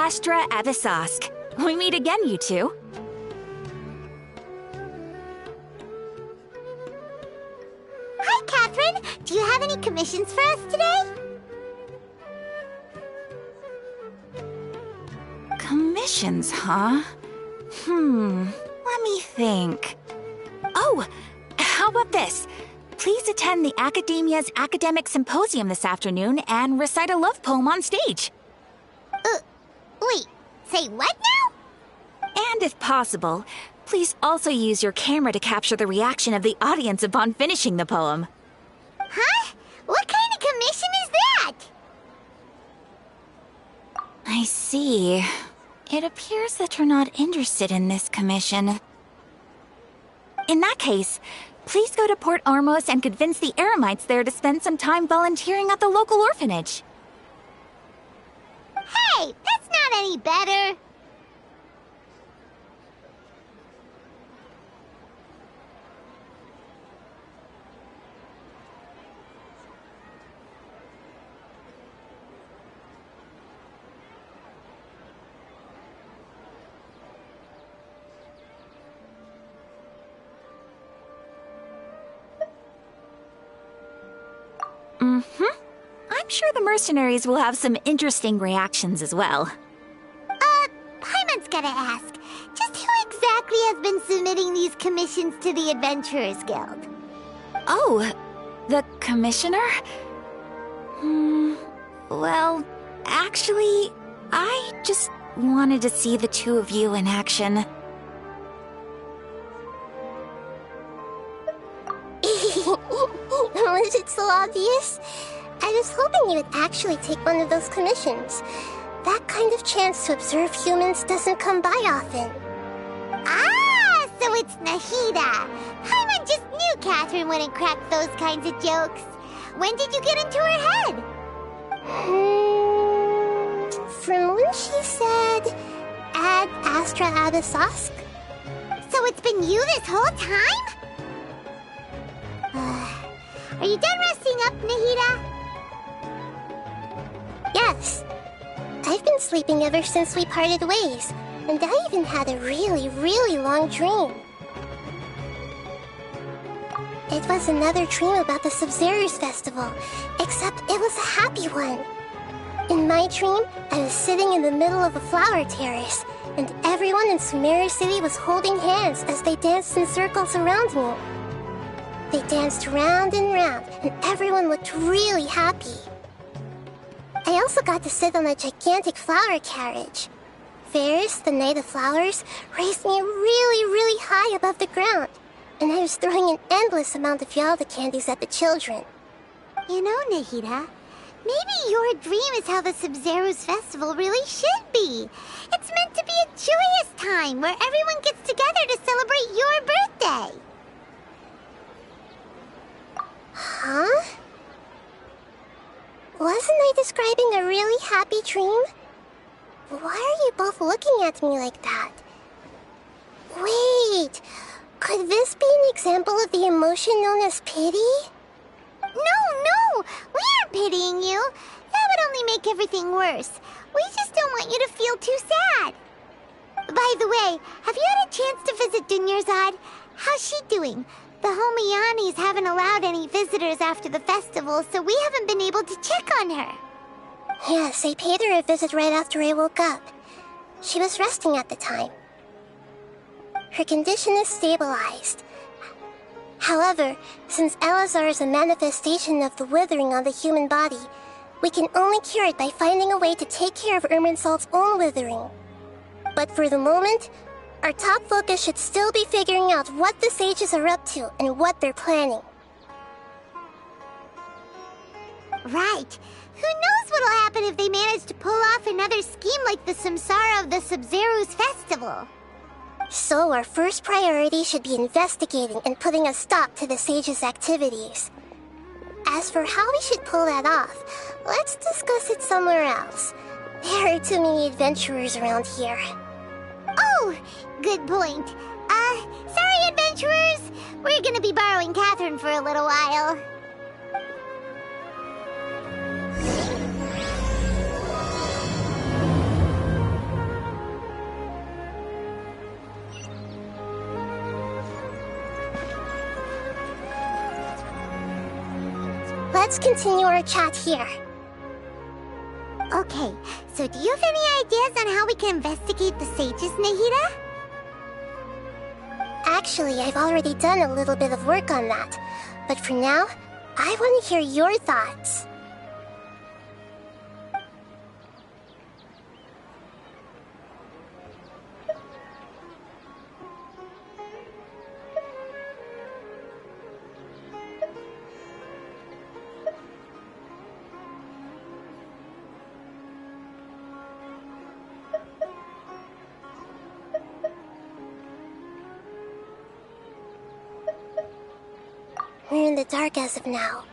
Astra Abyssosque. We meet again, you two. Hi, Catherine! Do you have any commissions for us today? Commissions, huh? Let me think. Oh, how about this? Please attend the Academia's Academic Symposium this afternoon and recite a love poem on stage. Wait, say what now? And if possible, please also use your camera to capture the reaction of the audience upon finishing the poem. Huh? What kind of commission is that? I see. It appears that you're not interested in this commission. In that case, please go to Port Ormos and convince the Eremites there to spend some time volunteering at the local orphanage. Hey, that's not any better. I'm sure the mercenaries will have some interesting reactions as well. Paimon's gotta ask, just who exactly has been submitting these commissions to the Adventurers Guild? Oh, the commissioner? Well, actually, I just wanted to see the two of you in action. Was it so obvious? I was hoping you would actually take one of those commissions. That kind of chance to observe humans doesn't come by often. Ah, so it's Nahida. Paimon just knew Catherine wouldn't crack those kinds of jokes. When did you get into her head? From when she said, "Ad Astra Abyssosque." So it's been you this whole time? Are you done resting up, Nahida? Yes. I've been sleeping ever since we parted ways, and I even had a really, really long dream. It was another dream about the Sub-Zero's festival, except it was a happy one. In my dream, I was sitting in the middle of a flower terrace, and everyone in Sumeru City was holding hands as they danced in circles around me. They danced round and round, and everyone looked really happy. I also got to sit on a gigantic flower carriage. Ferris, the Knight of Flowers, raised me really, really high above the ground, and I was throwing an endless amount of Yalda candies at the children. You know, Nahida, maybe your dream is how the Sub-Zero's festival really should be. It's meant to be a joyous time where everyone gets together to celebrate your birthday. Huh? Wasn't I describing a really happy dream? Why are you both looking at me like that? Wait, could this be an example of the emotion known as pity? No, we aren't pitying you. That would only make everything worse. We just don't want you to feel too sad. By the way, have you had a chance to visit Dunyarzad? How's she doing? The Homianis haven't allowed any visitors after the festival, so we haven't been able to check on her. Yes, I paid her a visit right after I woke up. She was resting at the time. Her condition is stabilized. However, since Elazar is a manifestation of the withering on the human body, we can only cure it by finding a way to take care of Irminsul's own withering. But for the moment, our top focus should still be figuring out what the sages are up to and what they're planning. Right. Who knows what'll happen if they manage to pull off another scheme like the Samsara of the Sub-Zero's festival? So our first priority should be investigating and putting a stop to the sages' activities. As for how we should pull that off, let's discuss it somewhere else. There are too many adventurers around here. Oh, good point. Sorry, adventurers. We're gonna be borrowing Catherine for a little while. Let's continue our chat here. Okay, so do you have any ideas on how we can investigate the sages, Nahida? Actually, I've already done a little bit of work on that. But for now, I want to hear your thoughts. We're in the dark as of now.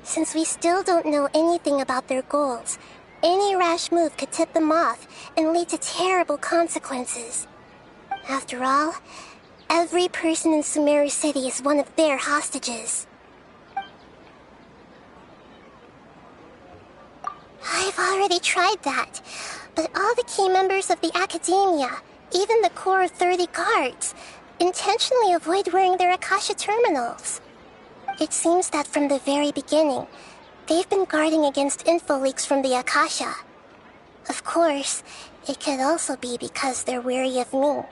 Since we still don't know anything about their goals, any rash move could tip them off and lead to terrible consequences. After all, every person in Sumeru City is one of their hostages. I've already tried that, but all the key members of the Academia, even the core of 30 guards, intentionally avoid wearing their Akasha terminals. It seems that from the very beginning, they've been guarding against info leaks from the Akasha. Of course, it could also be because they're wary of me.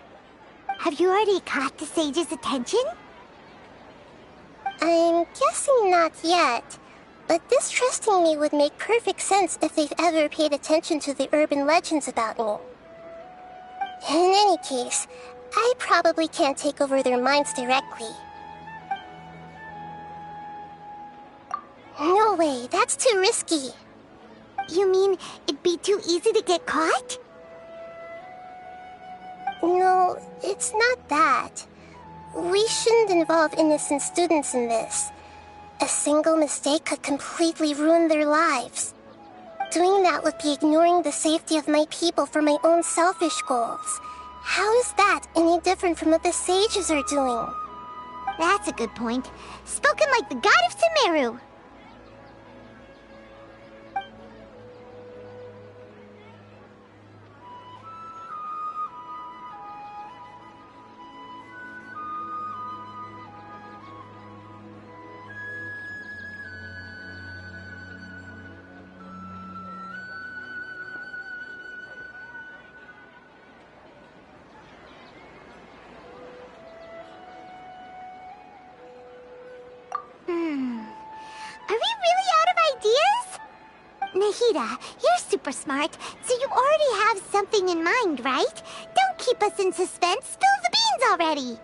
Have you already caught the sage's attention? I'm guessing not yet, but distrusting me would make perfect sense if they've ever paid attention to the urban legends about me. In any case, I probably can't take over their minds directly. No way, that's too risky. You mean it'd be too easy to get caught? No, it's not that. We shouldn't involve innocent students in this. A single mistake could completely ruin their lives. Doing that would be ignoring the safety of my people for my own selfish goals. How is that any different from what the sages are doing? That's a good point. Spoken like the god of Sumeru. Nahida, you're super smart, so you already have something in mind, right? Don't keep us in suspense. Spill the beans already!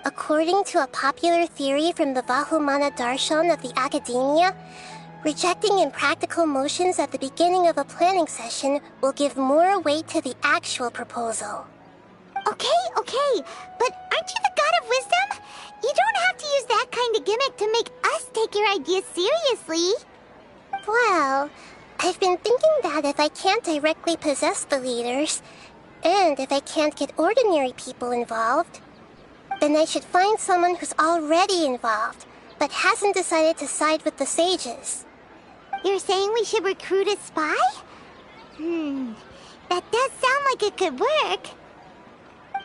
According to a popular theory from the Vahumana Darshan of the Academia, rejecting impractical motions at the beginning of a planning session will give more weight to the actual proposal. Okay, but aren't you the god of wisdom? You don't have to use that kind of gimmick to make us take your ideas seriously. Well, I've been thinking that if I can't directly possess the leaders, and if I can't get ordinary people involved, then I should find someone who's already involved, but hasn't decided to side with the sages. You're saying we should recruit a spy? That does sound like it could work.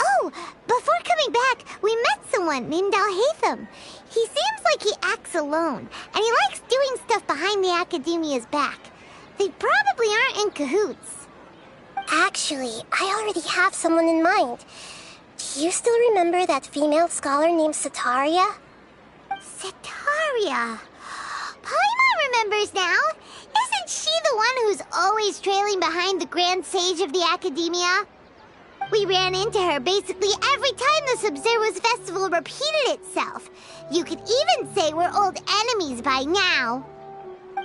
Oh, before coming back, we met someone named Alhaitham. He seems like he acts alone, and he likes doing stuff behind the Academia's back. They probably aren't in cahoots. Actually, I already have someone in mind. Do you still remember that female scholar named Setaria? Setaria. Paimon remembers now. Isn't she the one who's always trailing behind the Grand Sage of the Academia? We ran into her basically every time the Sub-Zero's festival repeated itself. You could even say we're old enemies by now.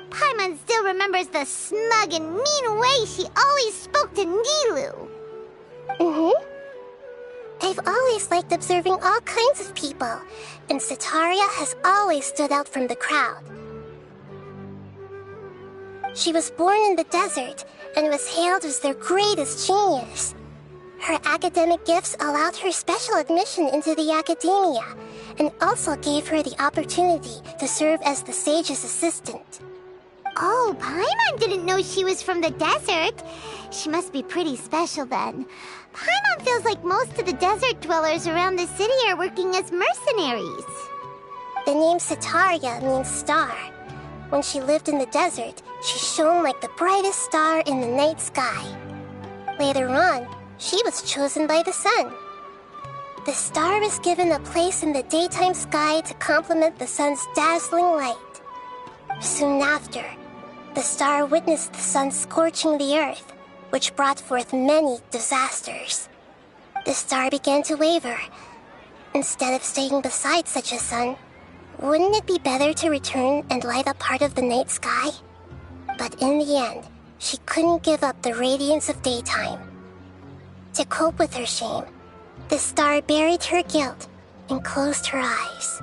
Paimon still remembers the smug and mean way she always spoke to Nilou. I've always liked observing all kinds of people, and Setaria has always stood out from the crowd. She was born in the desert and was hailed as their greatest genius. Her academic gifts allowed her special admission into the Academia, and also gave her the opportunity to serve as the sage's assistant. Oh, Paimon didn't know she was from the desert. She must be pretty special then. Paimon feels like most of the desert dwellers around the city are working as mercenaries. The name Setaria means star. When she lived in the desert, she shone like the brightest star in the night sky. Later on, she was chosen by the sun. The star was given a place in the daytime sky to complement the sun's dazzling light. Soon after, the star witnessed the sun scorching the earth, which brought forth many disasters. The star began to waver. Instead of staying beside such a sun, wouldn't it be better to return and light up part of the night sky? But in the end, she couldn't give up the radiance of daytime. To cope with her shame, the star buried her guilt and closed her eyes.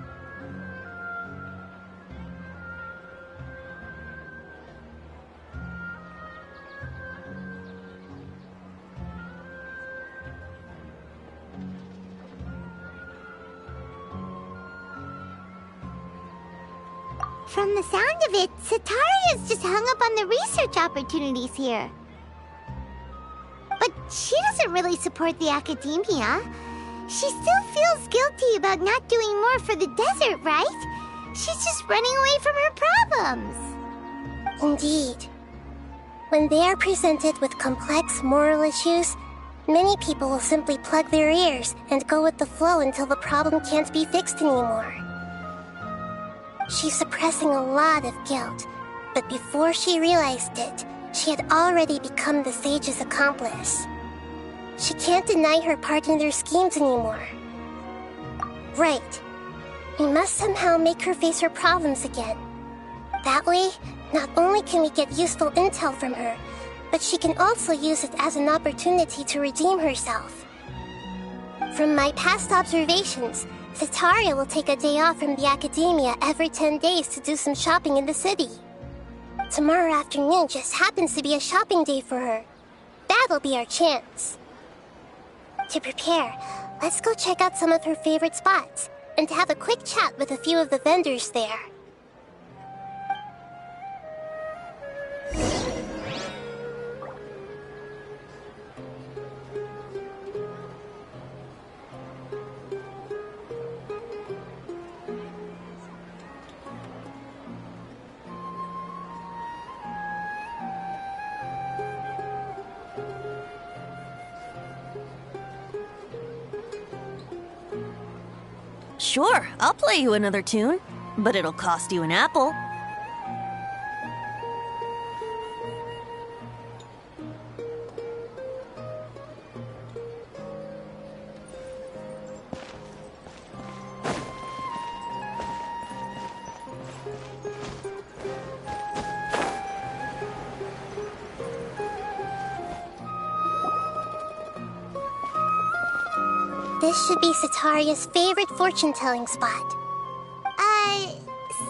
From the sound of it, Setaria's just hung up on the research opportunities here. But she doesn't really support the academia. She still feels guilty about not doing more for the desert, right? She's just running away from her problems. Indeed. When they are presented with complex moral issues, many people will simply plug their ears and go with the flow until the problem can't be fixed anymore. She's suppressing a lot of guilt, but before she realized it, she had already become the sage's accomplice. She can't deny her part in their schemes anymore. Right. We must somehow make her face her problems again. That way, not only can we get useful intel from her, but she can also use it as an opportunity to redeem herself. From my past observations, Setaria will take a day off from the academia every 10 days to do some shopping in the city. Tomorrow afternoon just happens to be a shopping day for her. That'll be our chance. To prepare, let's go check out some of her favorite spots and have a quick chat with a few of the vendors there. Sure, I'll play you another tune, but it'll cost you an apple. This should be Setaria's favorite fortune-telling spot.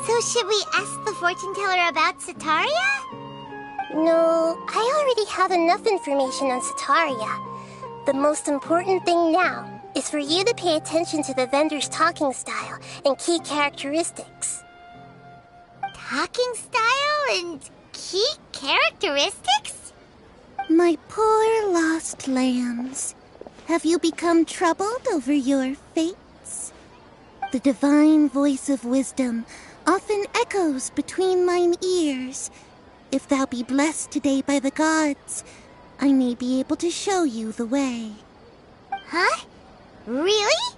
So should we ask the fortune teller about Setaria? No, I already have enough information on Setaria. The most important thing now is for you to pay attention to the vendor's talking style and key characteristics. Talking style and key characteristics? My poor lost lambs. Have you become troubled over your fates? The divine voice of wisdom often echoes between mine ears. If thou be blessed today by the gods, I may be able to show you the way. Huh? Really?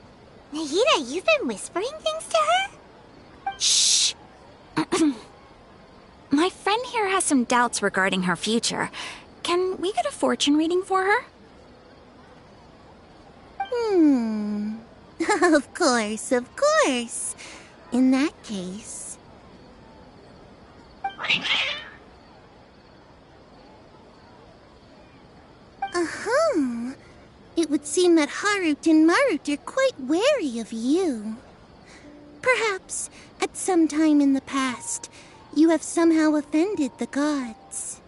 Nahida, you've been whispering things to her? Shh! My friend here has some doubts regarding her future. Can we get a fortune reading for her? Of course, of course. In that case... It would seem that Harut and Marut are quite wary of you. Perhaps, at some time in the past, you have somehow offended the gods.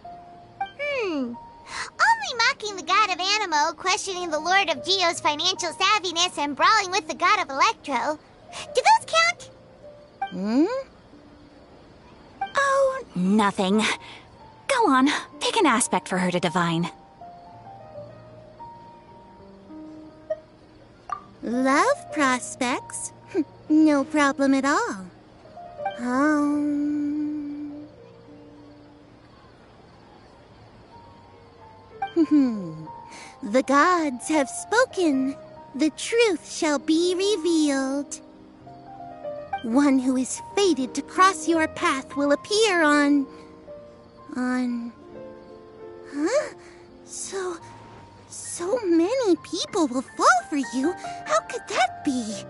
Only mocking the god of Animo, questioning the lord of Geo's financial savviness, and brawling with the god of Electro. Do those count? Oh, nothing. Go on, pick an aspect for her to divine. Love prospects? No problem at all. The gods have spoken. The truth shall be revealed. One who is fated to cross your path will appear on... Huh? So many people will fall for you. How could that be?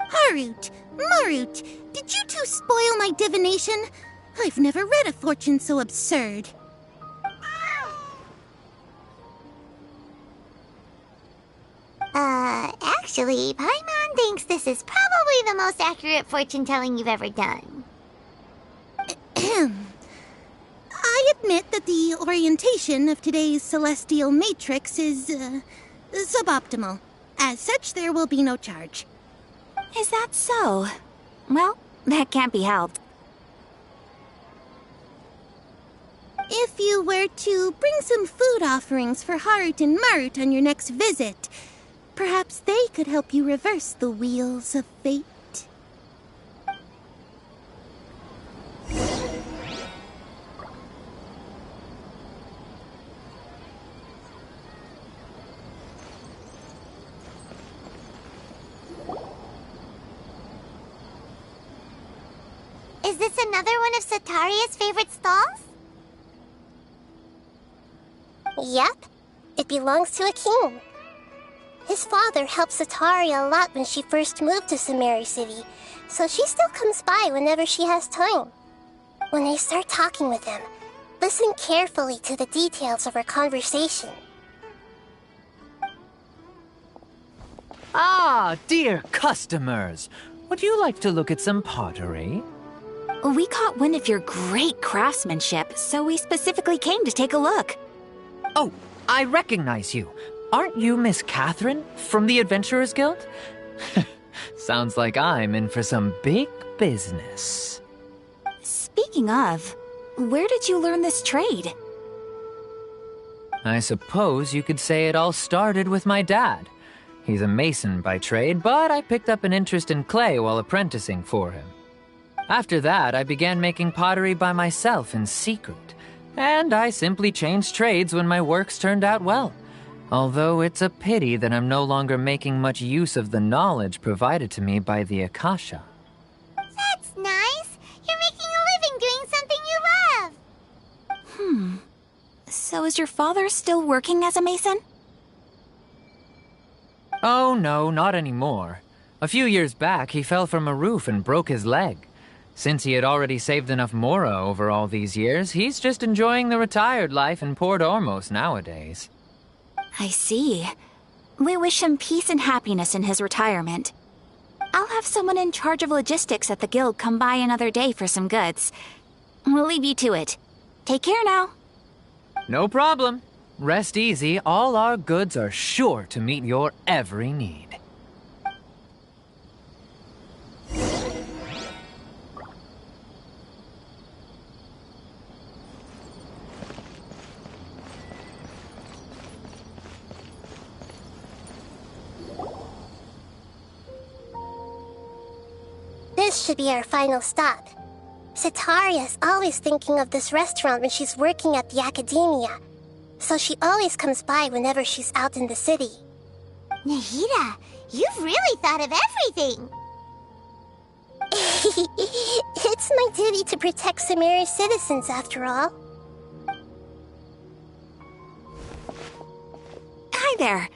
Harut, Marut, did you two spoil my divination? I've never read a fortune so absurd. Actually, Paimon thinks this is probably the most accurate fortune-telling you've ever done. I admit that the orientation of today's celestial matrix is, suboptimal. As such, there will be no charge. Is that so? Well, that can't be helped. If you were to bring some food offerings for Harut and Marut on your next visit, perhaps they could help you reverse the wheels of fate. Is this another one of Sataria's favorite stalls? Yep. It belongs to a king. His father helped Sataria a lot when she first moved to Samari City, so she still comes by whenever she has time. When I start talking with him, listen carefully to the details of our conversation. Ah, dear customers! Would you like to look at some pottery? We caught wind of your great craftsmanship, so we specifically came to take a look. Oh, I recognize you. Aren't you Miss Catherine from the Adventurers Guild? Sounds like I'm in for some big business. Speaking of, where did you learn this trade? I suppose you could say it all started with my dad. He's a mason by trade, but I picked up an interest in clay while apprenticing for him. After that, I began making pottery by myself in secret, and I simply changed trades when my works turned out well. Although it's a pity that I'm no longer making much use of the knowledge provided to me by the Akasha. That's nice. You're making a living doing something you love. So is your father still working as a mason? Oh no, not anymore. A few years back, he fell from a roof and broke his leg. Since he had already saved enough mora over all these years, he's just enjoying the retired life in Port Ormos nowadays. I see. We wish him peace and happiness in his retirement. I'll have someone in charge of logistics at the guild come by another day for some goods. We'll leave you to it. Take care now. No problem. Rest easy, all our goods are sure to meet your every need. This should be our final stop. Sataria's always thinking of this restaurant when she's working at the academia, so she always comes by whenever she's out in the city. Nahida, you've really thought of everything. It's my duty to protect Samari's citizens, after all. Hi there.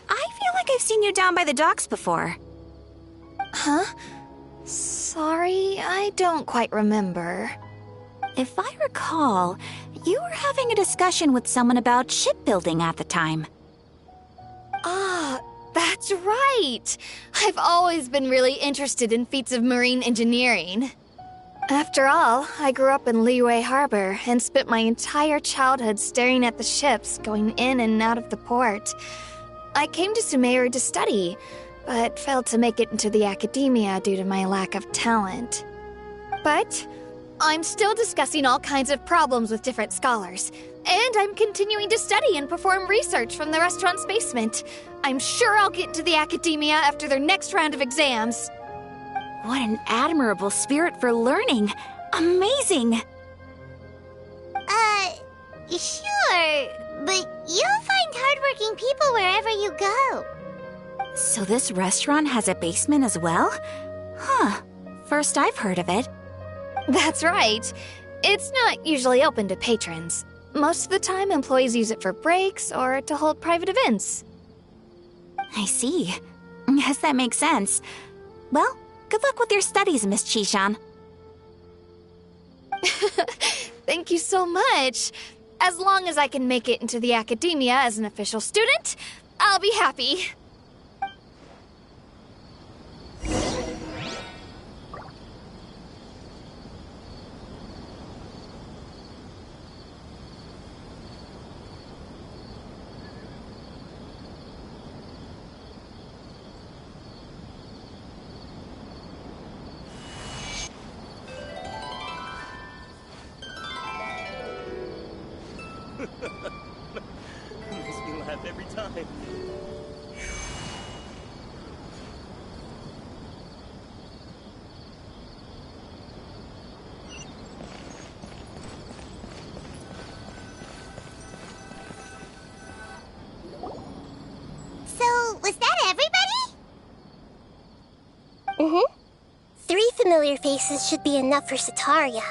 I feel like I've seen you down by the docks before. Huh? Sorry, I don't quite remember. If I recall, you were having a discussion with someone about shipbuilding at the time. Ah, that's right! I've always been really interested in feats of marine engineering. After all, I grew up in Liyue Harbor and spent my entire childhood staring at the ships going in and out of the port. I came to Sumeru to study, but failed to make it into the academia due to my lack of talent. But I'm still discussing all kinds of problems with different scholars, and I'm continuing to study and perform research from the restaurant's basement. I'm sure I'll get into the academia after their next round of exams. What an admirable spirit for learning. Amazing! Sure, but you'll find hardworking people wherever you go. So this restaurant has a basement as well? Huh. First I've heard of it. That's right. It's not usually open to patrons. Most of the time, employees use it for breaks or to hold private events. I see. Yes, that makes sense. Well, good luck with your studies, Miss Chishan. Thank you so much. As long as I can make it into the academia as an official student, I'll be happy. Makes me laugh every time. So, was that everybody? Mm-hmm. 3 familiar faces should be enough for Sataria.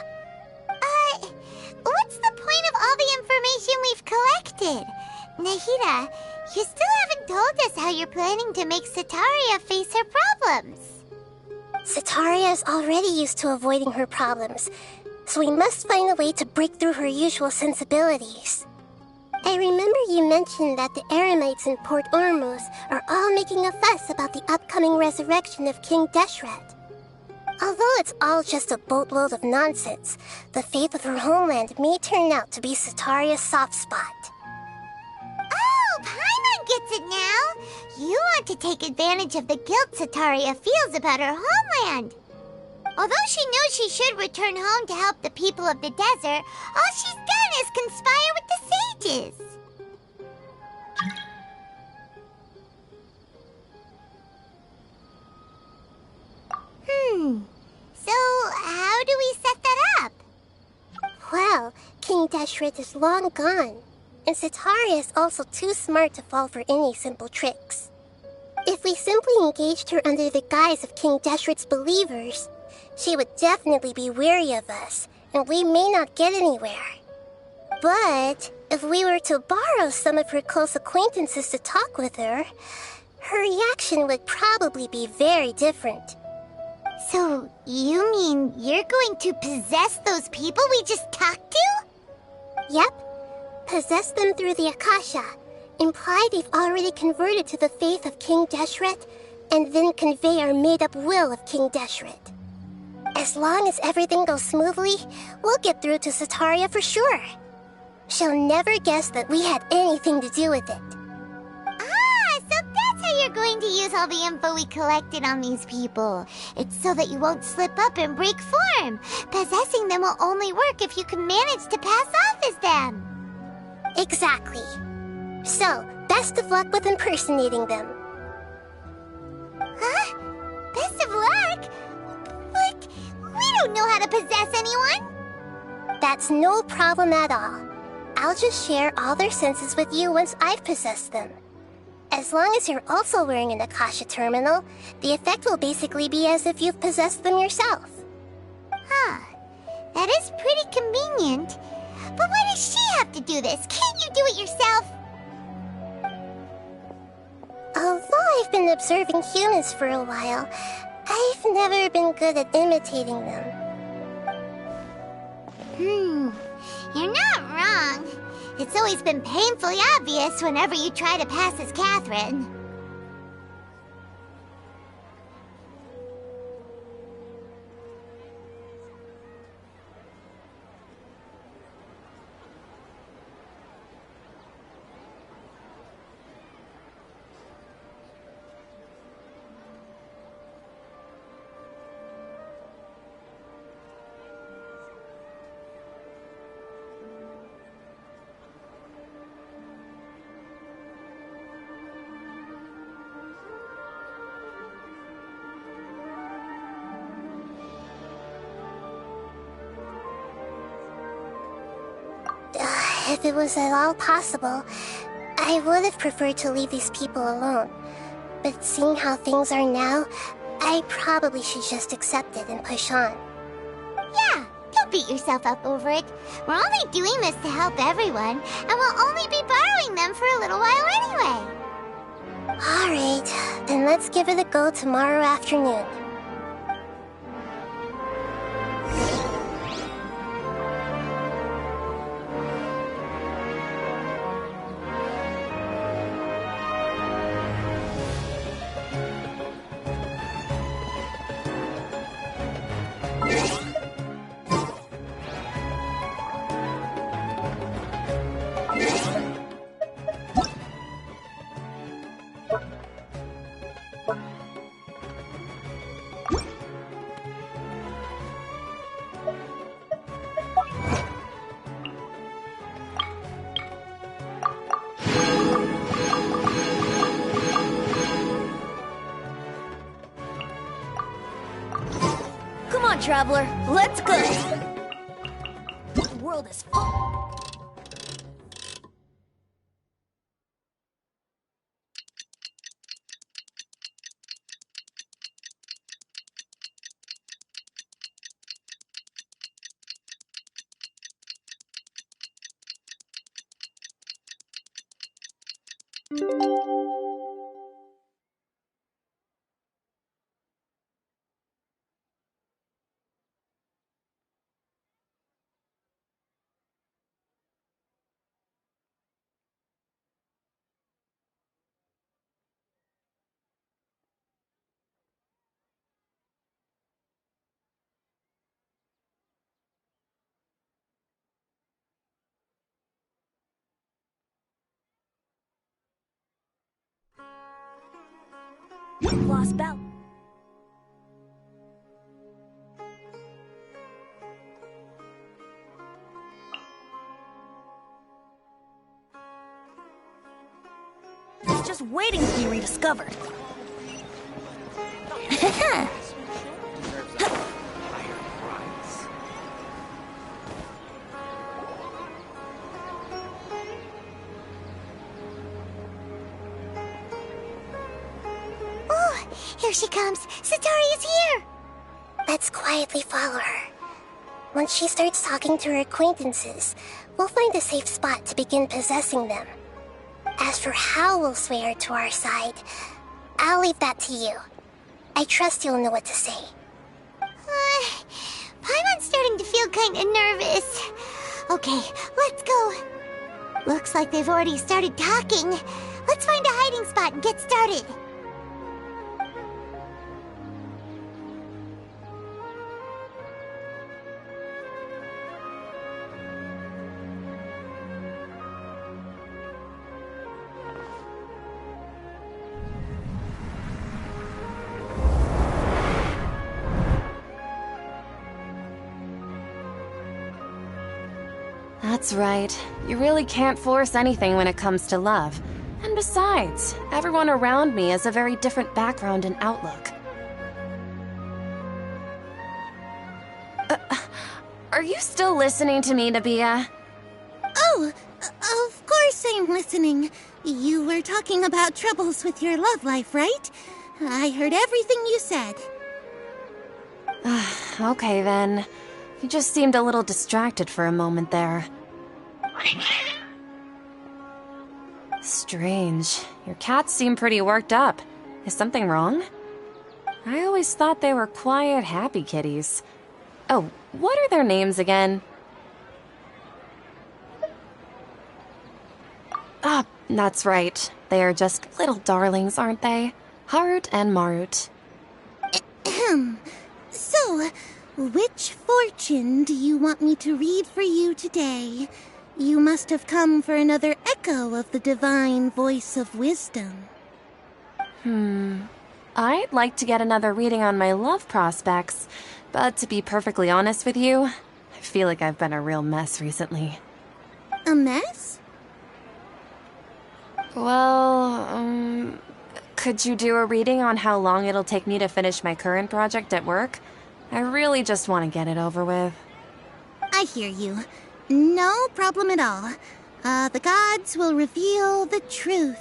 What's the point of all the information we've collected? Nahida, you still haven't told us how you're planning to make Sataria face her problems. Sataria is already used to avoiding her problems, so we must find a way to break through her usual sensibilities. I remember you mentioned that the Eremites in Port Ormuz are all making a fuss about the upcoming resurrection of King Deshret. Although it's all just a boatload of nonsense, the fate of her homeland may turn out to be Sataria's soft spot. Oh, Paimon gets it now! You want to take advantage of the guilt Sataria feels about her homeland. Although she knows she should return home to help the people of the desert, all she's done is conspire with the sages. So how do we set that up? Well, King Deshret is long gone, and Sataria is also too smart to fall for any simple tricks. If we simply engaged her under the guise of King Deshret's believers, she would definitely be weary of us, and we may not get anywhere. But if we were to borrow some of her close acquaintances to talk with her, her reaction would probably be very different. So, you mean you're going to possess those people we just talked to? Yep. Possess them through the Akasha. Imply they've already converted to the faith of King Deshret, and then convey our made-up will of King Deshret. As long as everything goes smoothly, we'll get through to Sataria for sure. She'll never guess that we had anything to do with it. So that's how you're going to use all the info we collected on these people. It's so that you won't slip up and break form. Possessing them will only work if you can manage to pass off as them. Exactly. So, best of luck with impersonating them. Huh? Best of luck? But we don't know how to possess anyone. That's no problem at all. I'll just share all their senses with you once I've possessed them. As long as you're also wearing an Akasha terminal, the effect will basically be as if you've possessed them yourself. Huh. That is pretty convenient. But why does she have to do this? Can't you do it yourself? Although I've been observing humans for a while, I've never been good at imitating them. You're not wrong. It's always been painfully obvious whenever you try to pass as Catherine. If it was at all possible, I would have preferred to leave these people alone. But seeing how things are now, I probably should just accept it and push on. Yeah, don't beat yourself up over it. We're only doing this to help everyone, and we'll only be borrowing them for a little while anyway. Alright, then let's give it a go tomorrow afternoon. Come on, Traveler, let's go! The world is full. Lost bell. It's just waiting to be rediscovered. Here she comes! Satori is here! Let's quietly follow her. Once she starts talking to her acquaintances, we'll find a safe spot to begin possessing them. As for how we'll sway her to our side, I'll leave that to you. I trust you'll know what to say. Paimon's starting to feel kinda nervous. Okay, let's go. Looks like they've already started talking. Let's find a hiding spot and get started. That's right. You really can't force anything when it comes to love. And besides, everyone around me has a very different background and outlook. Are you still listening to me, Nabia? Oh, of course I'm listening. You were talking about troubles with your love life, right? I heard everything you said. Okay then. You just seemed a little distracted for a moment there. Strange. Your cats seem pretty worked up. Is something wrong? I always thought they were quiet, happy kitties. Oh, what are their names again? Ah, that's right. They are just little darlings, aren't they? Harut and Marut. So, which fortune do you want me to read for you today? You must have come for another echo of the divine voice of wisdom. I'd like to get another reading on my love prospects, but to be perfectly honest with you, I feel like I've been a real mess recently. A mess? Well, could you do a reading on how long it'll take me to finish my current project at work? I really just want to get it over with. I hear you. No problem at all. The gods will reveal the truth.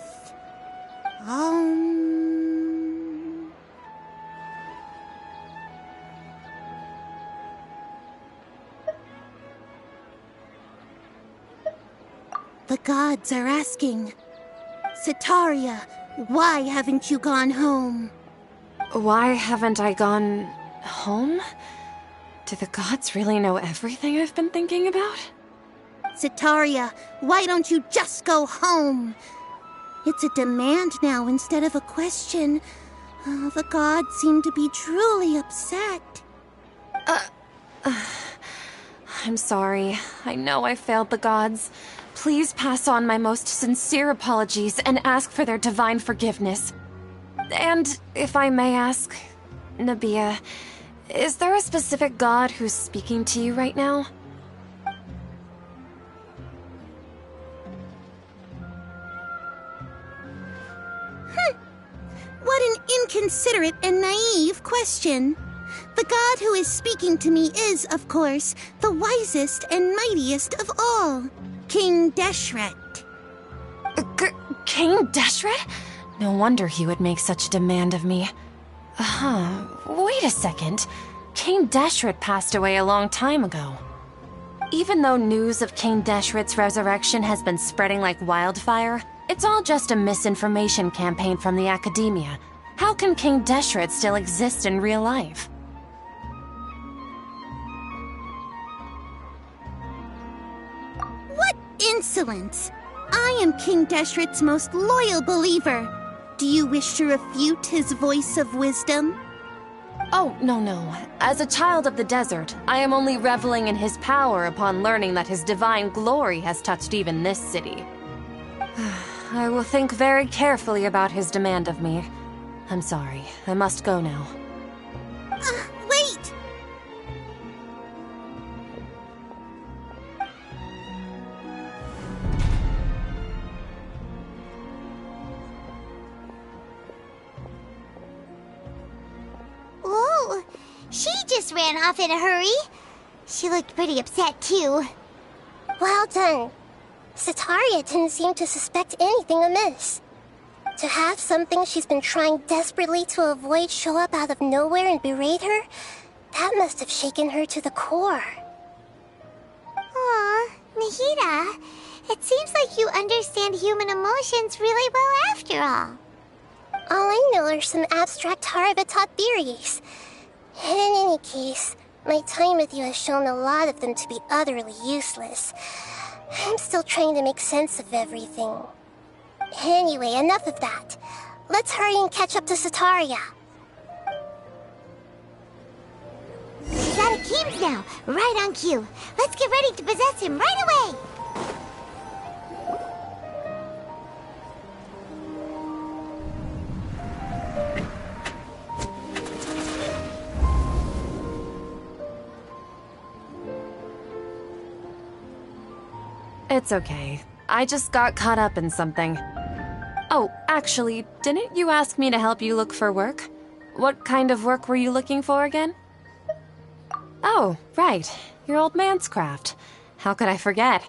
The gods are asking, Setaria, why haven't you gone home? Why haven't I gone home? Do the gods really know everything I've been thinking about? Setaria, why don't you just go home? It's a demand now instead of a question. The gods seem to be truly upset. I'm sorry. I know I failed the gods. Please pass on my most sincere apologies and ask for their divine forgiveness. And if I may ask, Nabia, is there a specific god who's speaking to you right now? What an inconsiderate and naive question. The god who is speaking to me is, of course, the wisest and mightiest of all, King Deshret. King Deshret? No wonder he would make such a demand of me. Wait a second. King Deshret passed away a long time ago. Even though news of King Deshret's resurrection has been spreading like wildfire, it's all just a misinformation campaign from the academia. How can King Deshret still exist in real life? What insolence! I am King Deshret's most loyal believer. Do you wish to refute his voice of wisdom? Oh, no. As a child of the desert, I am only reveling in his power upon learning that his divine glory has touched even this city. I will think very carefully about his demand of me. I'm sorry. I must go now. Wait! Whoa! She just ran off in a hurry. She looked pretty upset, too. Well done. Setaria didn't seem to suspect anything amiss. To have something she's been trying desperately to avoid show up out of nowhere and berate her, that must have shaken her to the core. Aw, Nahida, it seems like you understand human emotions really well after all. All I know are some abstract Harvard-taught theories. In any case, my time with you has shown a lot of them to be utterly useless. I'm still trying to make sense of everything. Anyway, enough of that. Let's hurry and catch up to Setaria. He's out of Keem's now, right on cue. Let's get ready to possess him right away! It's okay. I just got caught up in something. Oh, actually, didn't you ask me to help you look for work? What kind of work were you looking for again? Oh, right. Your old man's craft. How could I forget?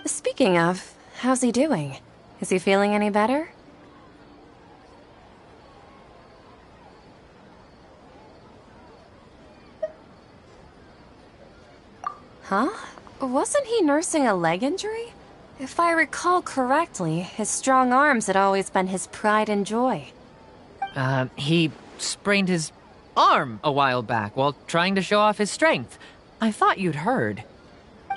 Speaking of, how's he doing? Is he feeling any better? Huh? Wasn't he nursing a leg injury? If I recall correctly, his strong arms had always been his pride and joy. He sprained his arm a while back while trying to show off his strength. I thought you'd heard.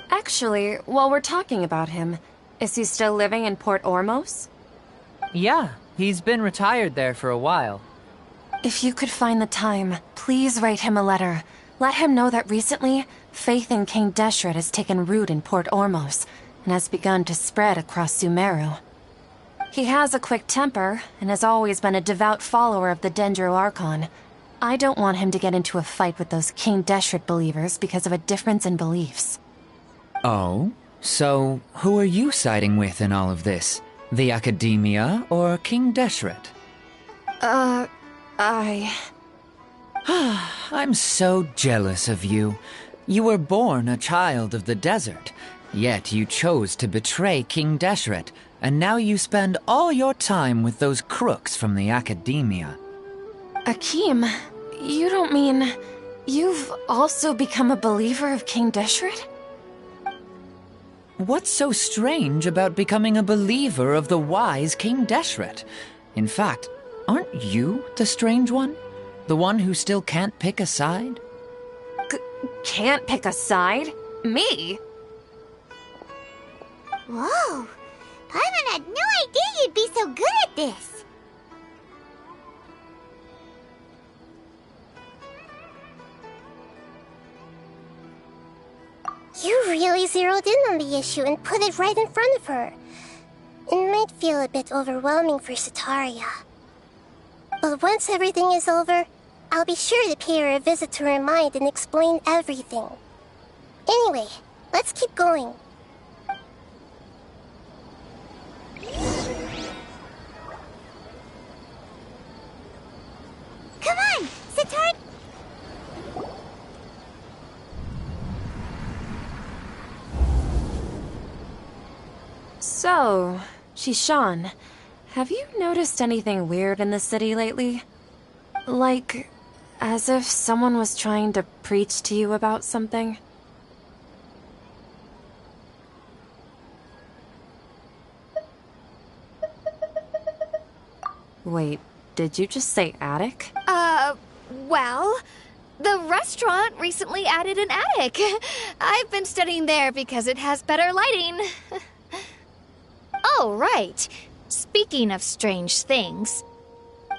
Actually, while we're talking about him, is he still living in Port Ormos? Yeah, he's been retired there for a while. If you could find the time, please write him a letter. Let him know that recently, faith in King Deshret has taken root in Port Ormos and has begun to spread across Sumeru. He has a quick temper and has always been a devout follower of the Dendro Archon. I don't want him to get into a fight with those King Deshret believers because of a difference in beliefs. Oh? So, who are you siding with in all of this? The Academia or King Deshret? I... I'm so jealous of you. You were born a child of the desert, yet you chose to betray King Deshret, and now you spend all your time with those crooks from the Academia. Akeem, you don't mean you've also become a believer of King Deshret? What's so strange about becoming a believer of the wise King Deshret? In fact, aren't you the strange one? The one who still can't pick a side? Can't pick a side? Me? Whoa! Paimon had no idea you'd be so good at this! You really zeroed in on the issue and put it right in front of her. It might feel a bit overwhelming for Setaria. But once everything is over, I'll be sure to pay her a visit to her mind and explain everything. Anyway, let's keep going. Come on, Setaria! So, Shishan, have you noticed anything weird in the city lately? Like, as if someone was trying to preach to you about something? Wait, did you just say attic? Well, the restaurant recently added an attic. I've been studying there because it has better lighting. Oh, right. Speaking of strange things,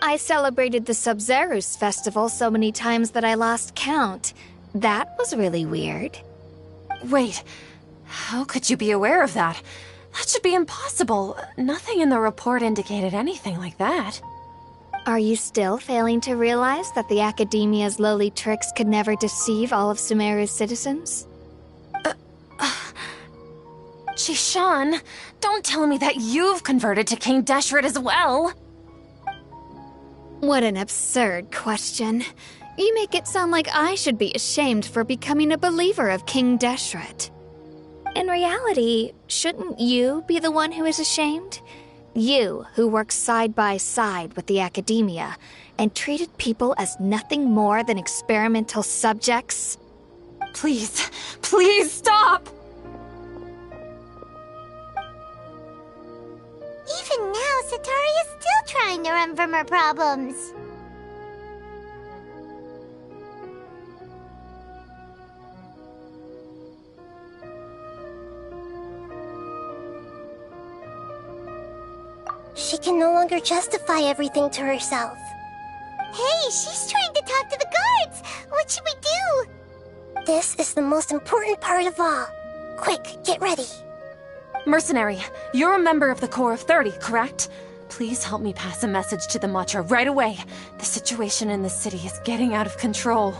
I celebrated the Sub-Zerus festival so many times that I lost count. That was really weird. Wait, how could you be aware of that? That should be impossible. Nothing in the report indicated anything like that. Are you still failing to realize that the Academia's lowly tricks could never deceive all of Sumeru's citizens? Shishan, don't tell me that you've converted to King Deshret as well! What an absurd question. You make it sound like I should be ashamed for becoming a believer of King Deshret. In reality, shouldn't you be the one who is ashamed? You, who works side by side with the Academia and treated people as nothing more than experimental subjects? Please, please stop! Even now, Setaria's still trying to run from her problems. She can no longer justify everything to herself. Hey, she's trying to talk to the guards! What should we do? This is the most important part of all. Quick, get ready. Mercenary, you're a member of the Corps of 30, correct? Please help me pass a message to the Matcha right away. The situation in the city is getting out of control.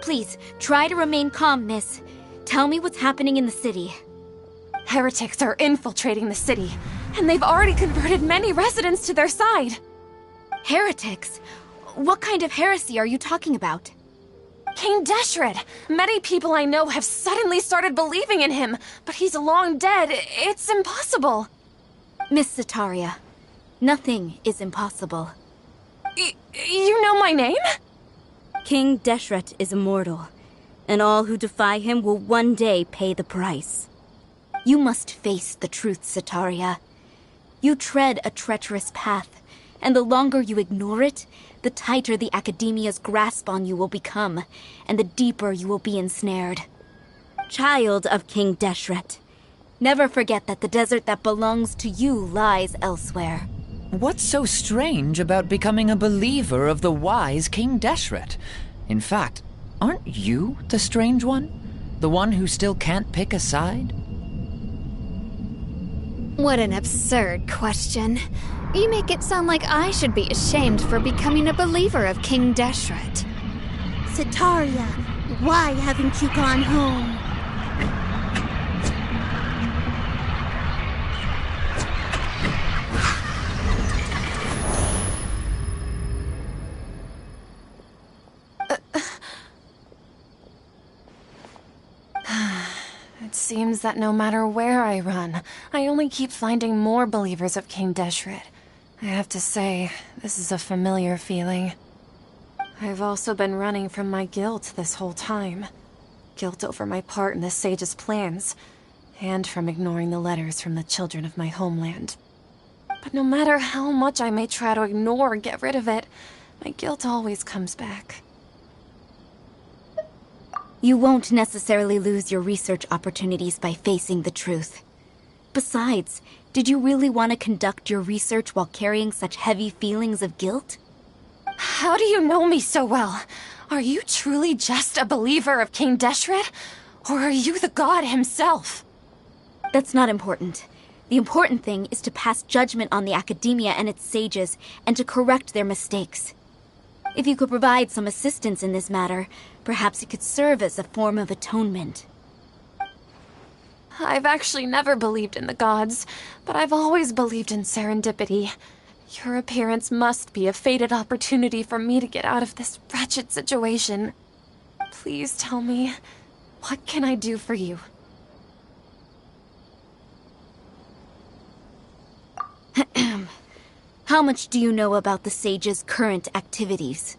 Please, try to remain calm, miss. Tell me what's happening in the city. Heretics are infiltrating the city, and they've already converted many residents to their side. Heretics? What kind of heresy are you talking about? King Deshret! Many people I know have suddenly started believing in him, but he's long dead. It's impossible. Miss Setaria, nothing is impossible. You know my name? King Deshret is immortal, and all who defy him will one day pay the price. You must face the truth, Setaria. You tread a treacherous path, and the longer you ignore it, the tighter the Academia's grasp on you will become, and the deeper you will be ensnared. Child of King Deshret, never forget that the desert that belongs to you lies elsewhere. What's so strange about becoming a believer of the wise King Deshret? In fact, aren't you the strange one? The one who still can't pick a side? What an absurd question. You make it sound like I should be ashamed for becoming a believer of King Deshret. Setaria, why haven't you gone home? It seems that no matter where I run, I only keep finding more believers of King Deshret. I have to say, this is a familiar feeling. I've also been running from my guilt this whole time. Guilt over my part in the sage's plans, and from ignoring the letters from the children of my homeland. But no matter how much I may try to ignore or get rid of it, my guilt always comes back. You won't necessarily lose your research opportunities by facing the truth. Besides, did you really want to conduct your research while carrying such heavy feelings of guilt? How do you know me so well? Are you truly just a believer of King Deshret? Or are you the god himself? That's not important. The important thing is to pass judgment on the academia and its sages, and to correct their mistakes. If you could provide some assistance in this matter, perhaps it could serve as a form of atonement. I've actually never believed in the gods, but I've always believed in serendipity. Your appearance must be a fated opportunity for me to get out of this wretched situation. Please tell me, what can I do for you? How much do you know about the sage's current activities?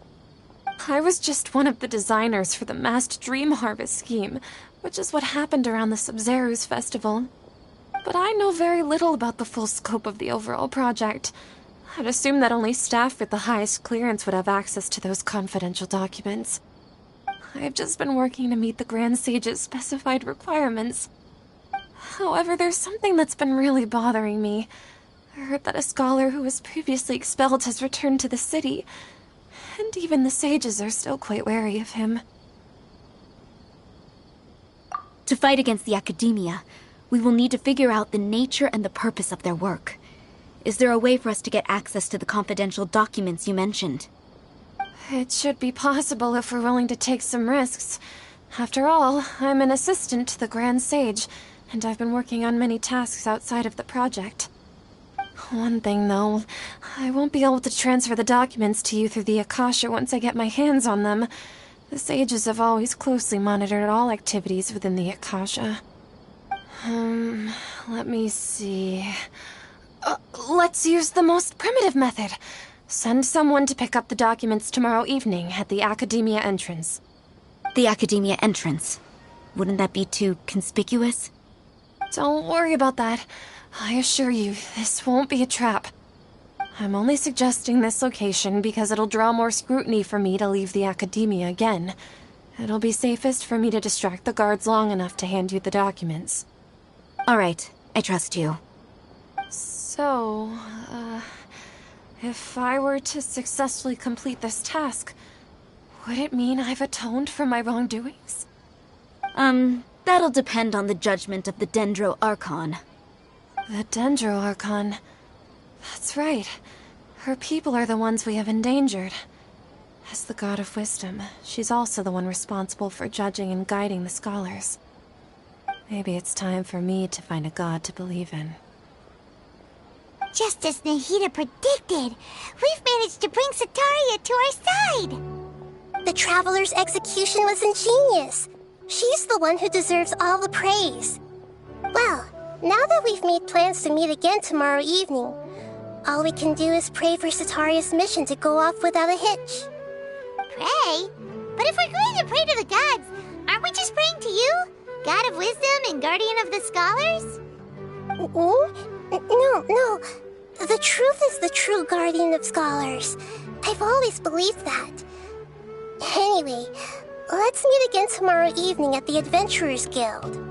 I was just one of the designers for the masked dream harvest scheme, which is what happened around the Sub-Zeru's festival. But I know very little about the full scope of the overall project. I'd assume that only staff with the highest clearance would have access to those confidential documents. I've just been working to meet the Grand Sage's specified requirements. However, there's something that's been really bothering me. I heard that a scholar who was previously expelled has returned to the city, and even the sages are still quite wary of him. To fight against the academia, we will need to figure out the nature and the purpose of their work. Is there a way for us to get access to the confidential documents you mentioned? It should be possible if we're willing to take some risks. After all, I'm an assistant to the Grand Sage, and I've been working on many tasks outside of the project. One thing, though, I won't be able to transfer the documents to you through the Akasha once I get my hands on them. The sages have always closely monitored all activities within the Akasha. Let me see... let's use the most primitive method. Send someone to pick up the documents tomorrow evening at the Academia entrance. The Academia entrance? Wouldn't that be too conspicuous? Don't worry about that. I assure you, this won't be a trap. I'm only suggesting this location because it'll draw more scrutiny for me to leave the Academia again. It'll be safest for me to distract the guards long enough to hand you the documents. All right, I trust you. So, if I were to successfully complete this task, would it mean I've atoned for my wrongdoings? That'll depend on the judgment of the Dendro Archon. The Dendro Archon. That's right. Her people are the ones we have endangered. As the God of Wisdom, she's also the one responsible for judging and guiding the scholars. Maybe it's time for me to find a god to believe in. Just as Nahida predicted, we've managed to bring Sataria to our side! The Traveler's execution was ingenious. She's the one who deserves all the praise. Well, now that we've made plans to meet again tomorrow evening, all we can do is pray for Sataria's mission to go off without a hitch. Pray? But if we're going to pray to the gods, aren't we just praying to you? God of Wisdom and Guardian of the Scholars? No. The truth is the true Guardian of Scholars. I've always believed that. Anyway, let's meet again tomorrow evening at the Adventurers Guild.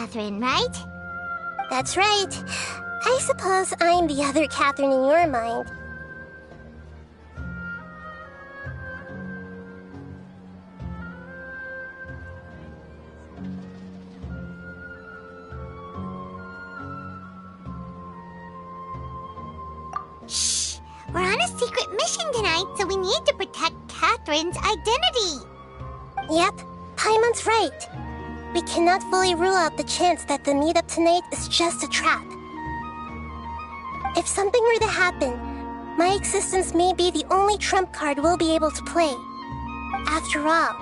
Catherine, right? That's right. I suppose I'm the other Catherine in your mind. Shh! We're on a secret mission tonight, so we need to protect Catherine's identity. Yep, Paimon's right. We cannot fully rule out the chance that the meetup tonight is just a trap. If something were to happen, my existence may be the only trump card we'll be able to play. After all,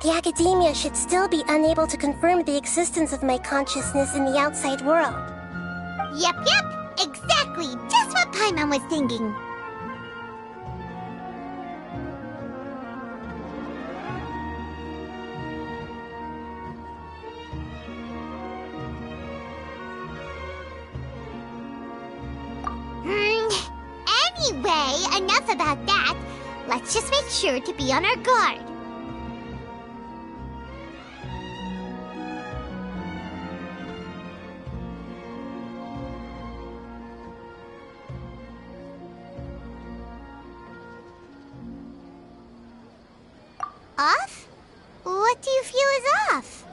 the Academia should still be unable to confirm the existence of my consciousness in the outside world. Yep, exactly, just what Paimon was thinking. Anyway, enough about that. Let's just make sure to be on our guard. Off? What do you feel is off?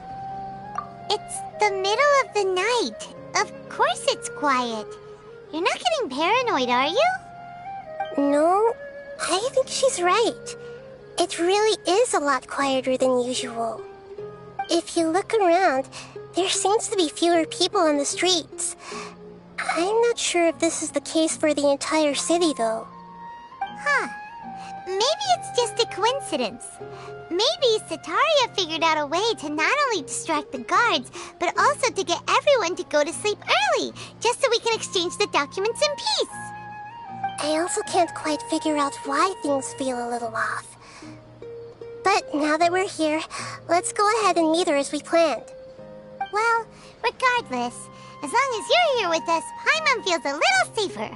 It's the middle of the night. Of course it's quiet. You're not getting paranoid, are you? No, I think she's right. It really is a lot quieter than usual. If you look around, there seems to be fewer people on the streets. I'm not sure if this is the case for the entire city, though. Huh. Maybe it's just a coincidence. Maybe Sataria figured out a way to not only distract the guards, but also to get everyone to go to sleep early, just so we can exchange the documents in peace. I also can't quite figure out why things feel a little off. But now that we're here, let's go ahead and meet her as we planned. Well, regardless, as long as you're here with us, Paimon feels a little safer.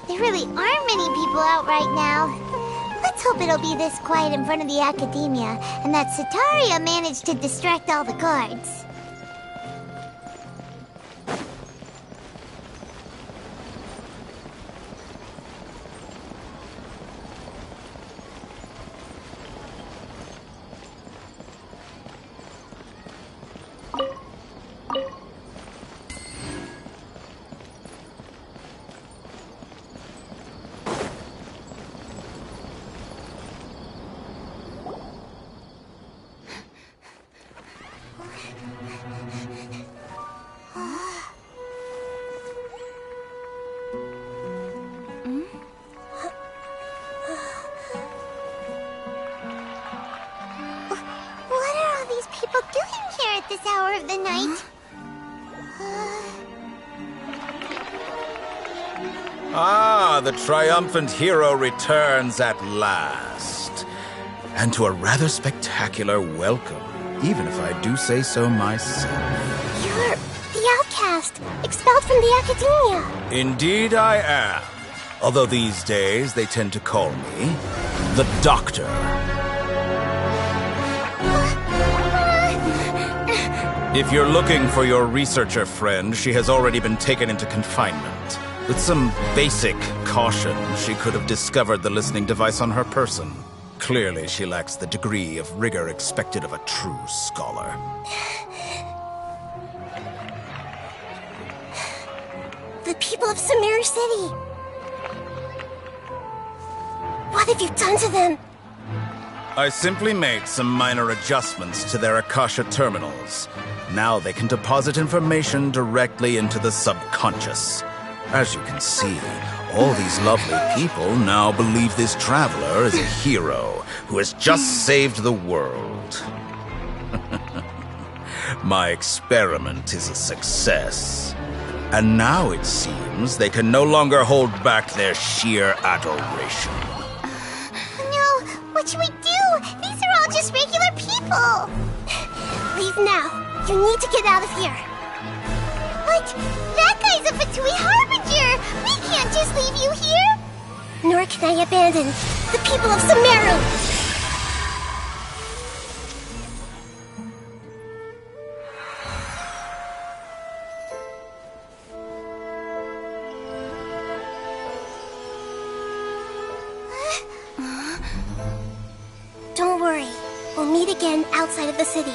There really aren't many people out right now. Let's hope it'll be this quiet in front of the Academia, and that Sataria managed to distract all the guards. This hour of the night. Ah, the triumphant hero returns at last. And to a rather spectacular welcome, even if I do say so myself. You're the outcast, expelled from the Academia. Indeed I am. Although these days they tend to call me the Doctor. If you're looking for your researcher friend, she has already been taken into confinement. With some basic caution, she could have discovered the listening device on her person. Clearly, she lacks the degree of rigor expected of a true scholar. The people of Sumeru City! What have you done to them? I simply made some minor adjustments to their Akasha terminals. Now they can deposit information directly into the subconscious. As you can see, all these lovely people now believe this traveler is a hero who has just saved the world. My experiment is a success. And now it seems they can no longer hold back their sheer adoration. No, what should we do? These are all just regular people. Oh. Leave now. You need to get out of here. What? That guy's a Fatui Harbinger! We can't just leave you here! Nor can I abandon the people of Sumeru! Don't worry. We'll meet again outside of the city.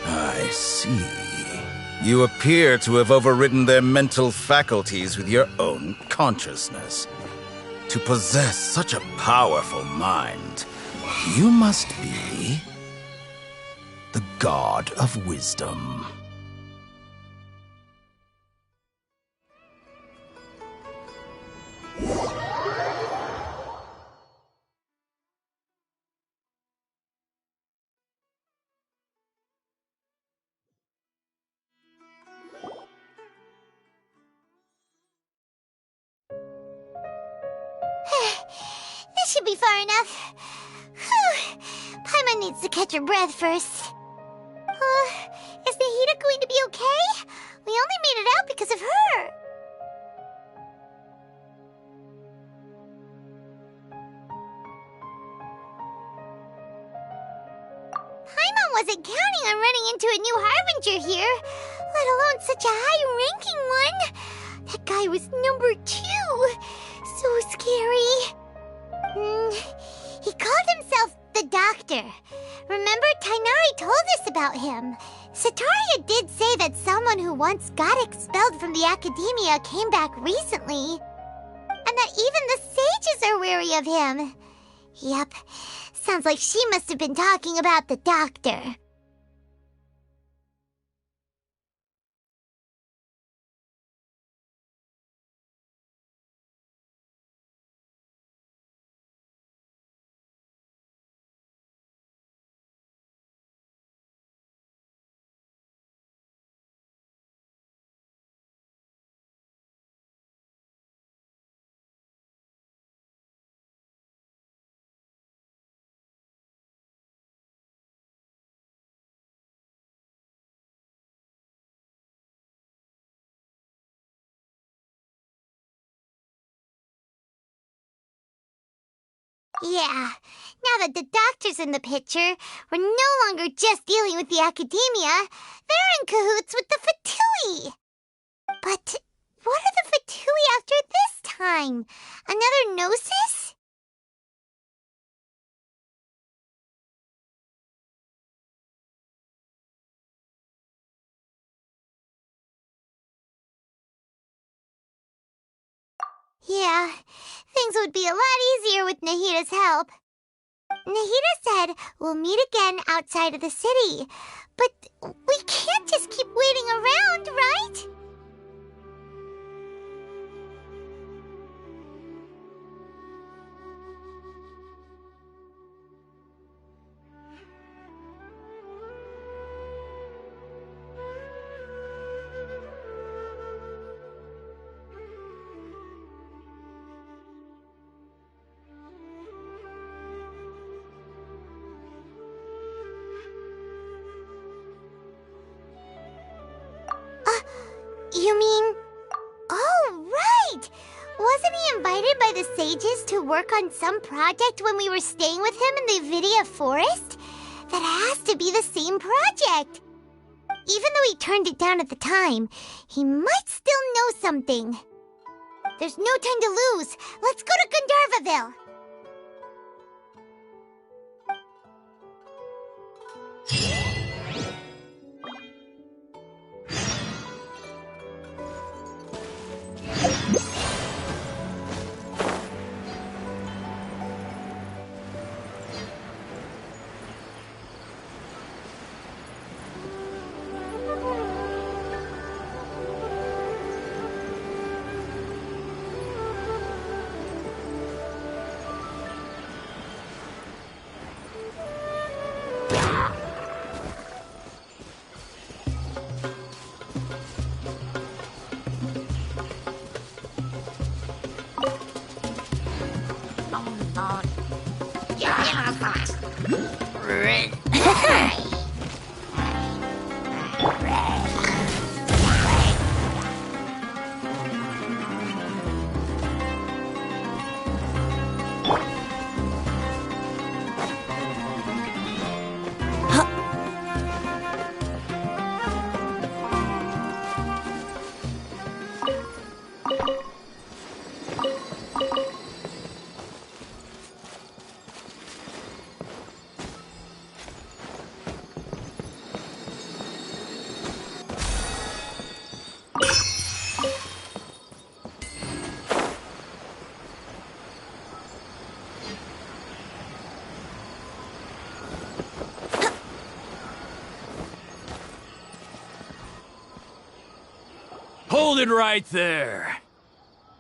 I see. You appear to have overridden their mental faculties with your own consciousness. To possess such a powerful mind, you must be the God of Wisdom. This should be far enough. Whew. Paimon needs to catch her breath first. Is Nahida going to be okay? We only made it out because of her. Paimon wasn't counting on running into a new Harbinger here, let alone such a high-ranking one. That guy was number 2. So scary. He called himself the Doctor. Remember, Tainari told us about him. Sataria did say that someone who once got expelled from the Academia came back recently. And that even the sages are wary of him. Yep, sounds like she must have been talking about the Doctor. Yeah, now that the Doctor's in the picture, we're no longer just dealing with the Academia. They're in cahoots with the Fatui. But what are the Fatui after this time? Another Gnosis? Yeah, things would be a lot easier with Nahida's help. Nahida said we'll meet again outside of the city. But we can't just keep waiting around, right? You mean... Oh, right! Wasn't he invited by the sages to work on some project when we were staying with him in the Avidia Forest? That has to be the same project! Even though he turned it down at the time, he might still know something. There's no time to lose. Let's go to Gandharvaville! Hold it right there.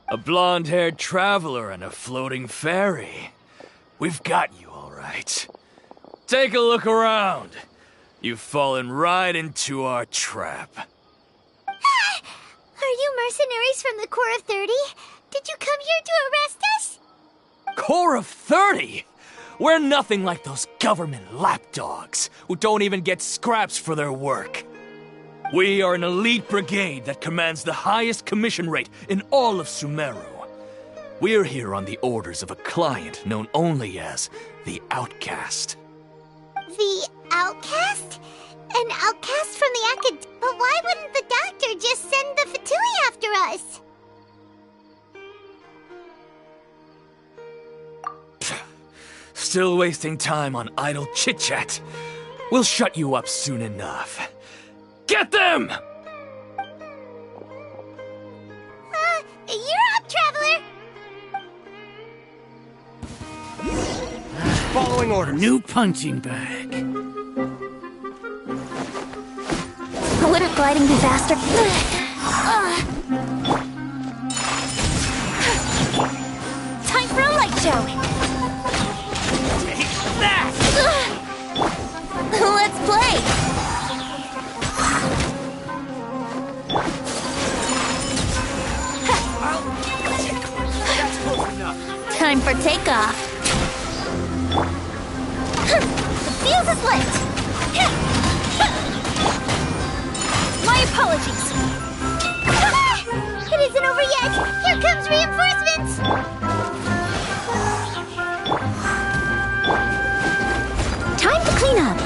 A blonde-haired traveler and a floating fairy. We've got you, all right. Take a look around. You've fallen right into our trap. Are you mercenaries from the Corps of 30? Did you come here to arrest us? Corps of 30? We're nothing like those government lapdogs who don't even get scraps for their work. We are an elite brigade that commands the highest commission rate in all of Sumeru. We're here on the orders of a client known only as the Outcast. The Outcast? An outcast from the Acad... But why wouldn't the doctor just send the Fatui after us? Still wasting time on idle chit-chat. We'll shut you up soon enough. Get them! You're up, Traveler! Following order. New punching bag. Wouldn't gliding be faster? Time for a light show! Take that! Let's play! That's close enough. Time for takeoff! The fuse is lit! My apologies! It isn't over yet! Here comes reinforcements! Time to clean up!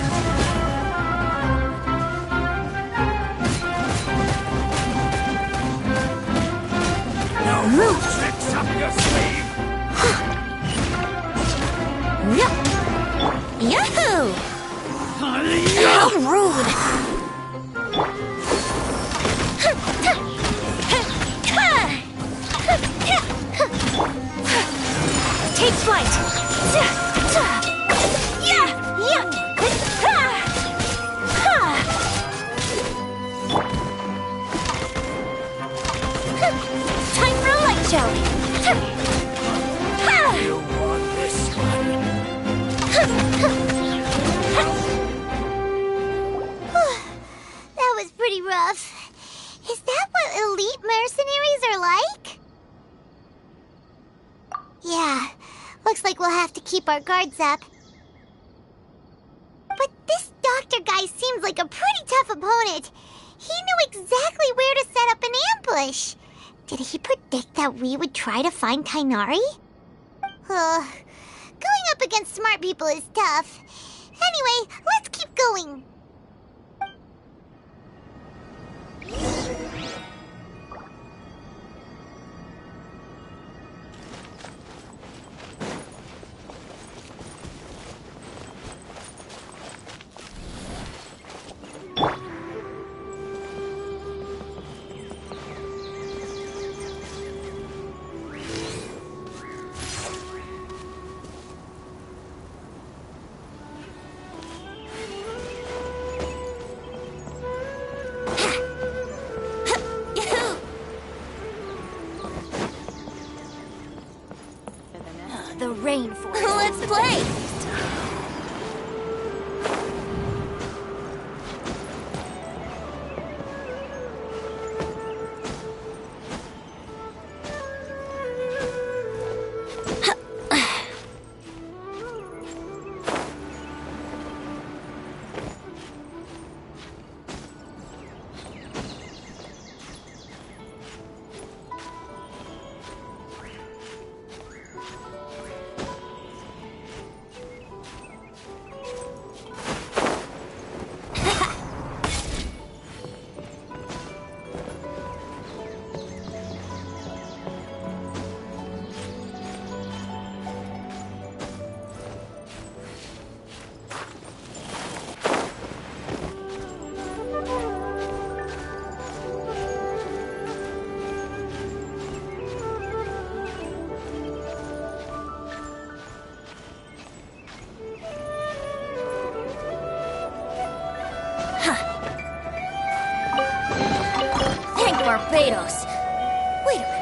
No tricks up your sleeve. Yahoo! How rude! Take flight! Time for a light show! You want this one? That was pretty rough. Is that what elite mercenaries are like? Yeah, looks like we'll have to keep our guards up. But this doctor guy seems like a pretty tough opponent. He knew exactly where to set up an ambush. Did he predict that we would try to find Kainari? Going up against smart people is tough. Anyway, let's keep going. The rainforest. Let's play! Barbados. Wait a minute.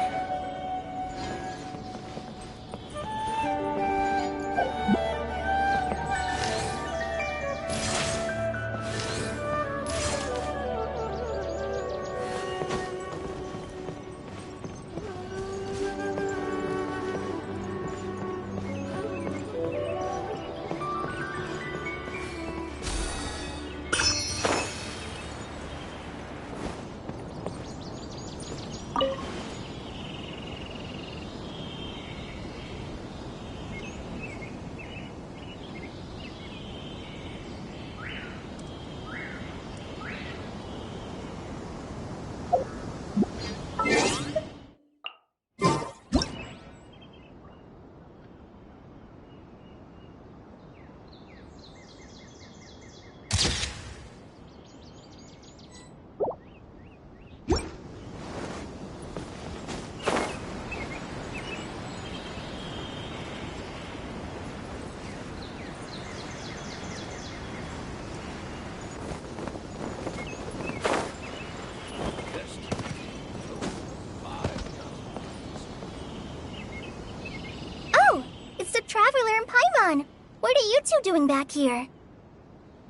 Traveler and Paimon! What are you two doing back here?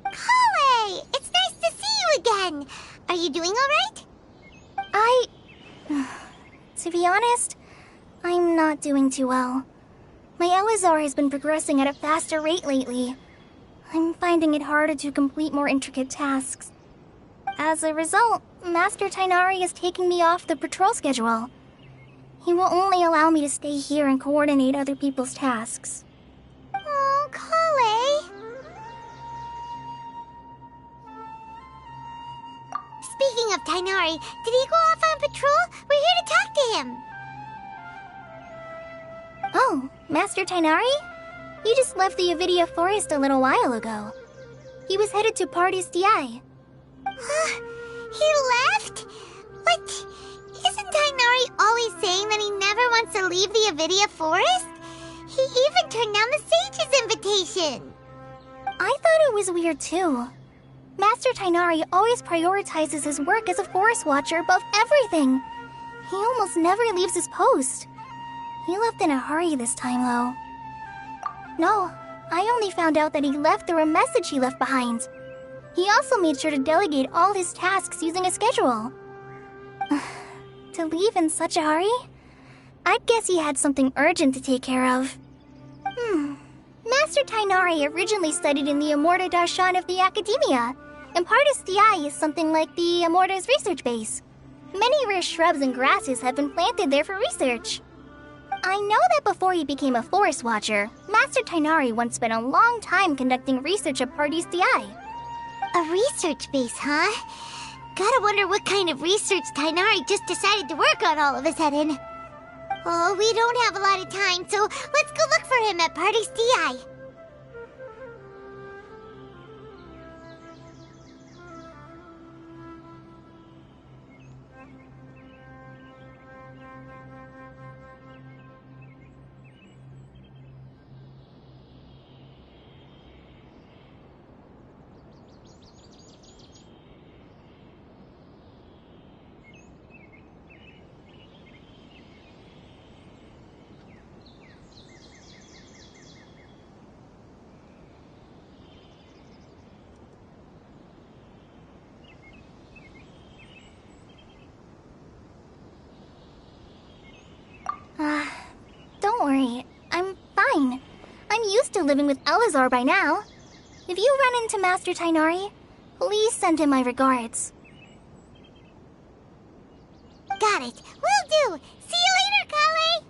Kale! It's nice to see you again! Are you doing alright? To be honest, I'm not doing too well. My Elazar has been progressing at a faster rate lately. I'm finding it harder to complete more intricate tasks. As a result, Master Tainari is taking me off the patrol schedule. He will only allow me to stay here and coordinate other people's tasks. Oh, Kale! Speaking of Tainari, did he go off on patrol? We're here to talk to him! Oh, Master Tainari? He just left the Avidia Forest a little while ago. He was headed to Party's DI. He left? What? Isn't Tainari always saying that he never wants to leave the Avidia Forest? He even turned down the sage's invitation. I thought it was weird too. Master Tainari always prioritizes his work as a forest watcher above everything. He almost never leaves his post. He left in a hurry this time, though. No, I only found out that he left through a message he left behind. He also made sure to delegate all his tasks using a schedule. To leave in such a hurry? I'd guess he had something urgent to take care of. Master Tainari originally studied in the Amorta Darshan of the Academia, and Partis DI is something like the Amorta's research base. Many rare shrubs and grasses have been planted there for research. I know that before he became a forest watcher, Master Tainari once spent a long time conducting research at Partis DI. A research base, huh? Gotta wonder what kind of research Tainari just decided to work on all of a sudden. Oh, we don't have a lot of time, so let's go look for him at Party's DI. Don't worry. I'm fine. I'm used to living with Elazar by now. If you run into Master Tainari, please send him my regards. Got it. Will do. See you later, Kale.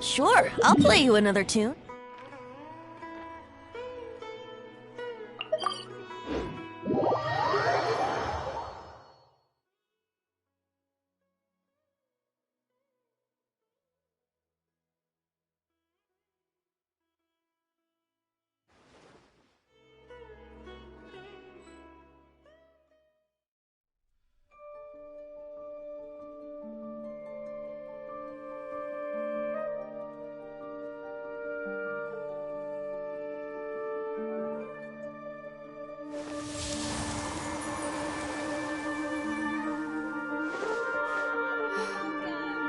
Sure, I'll play you another tune.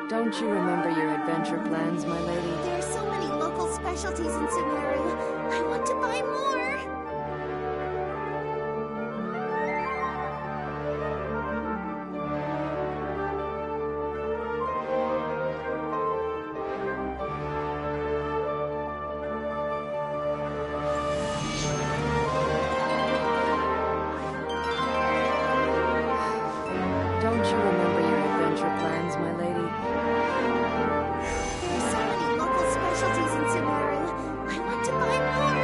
Don't you remember your adventure plans, my lady? There are so many local specialties in Sumeru. I want to buy more. Don't you remember your adventure plans, my lady? There are so many local specialties in Sumeru. I want to buy more.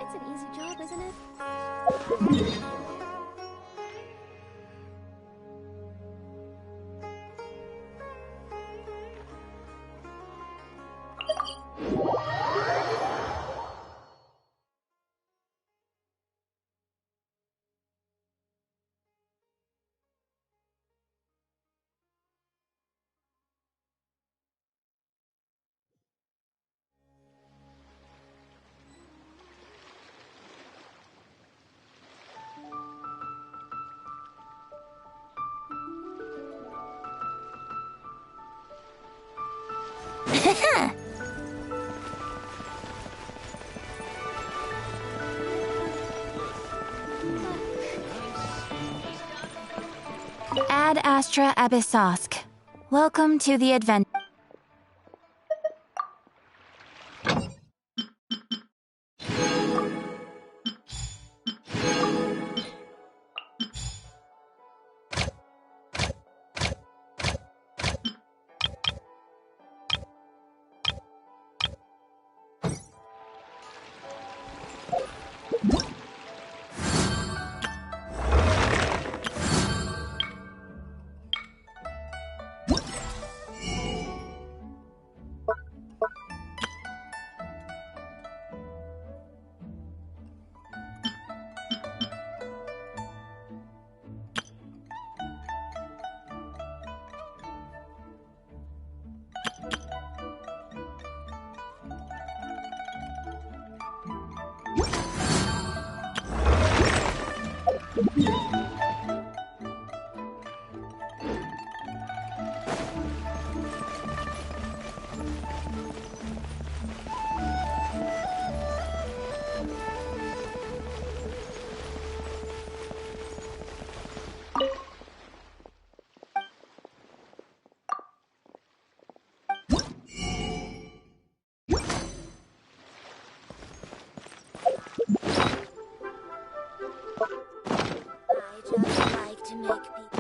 It's an easy job, isn't it? Ad Astra Abyssosk. Welcome to the adventure. make people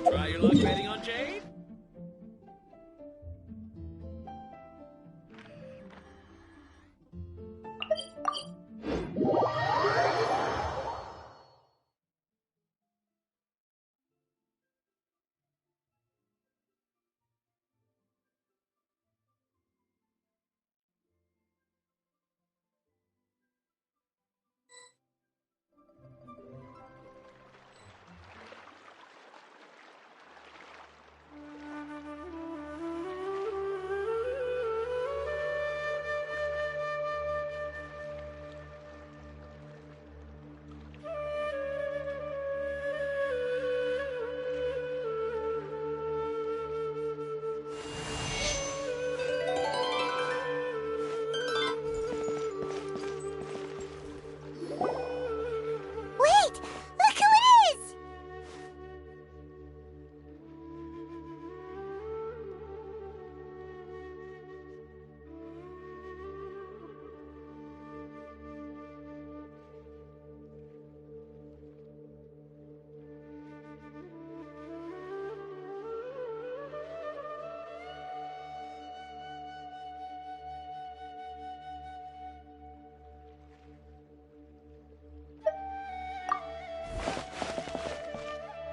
Try your luck betting on Jade? Wait! Look who it is!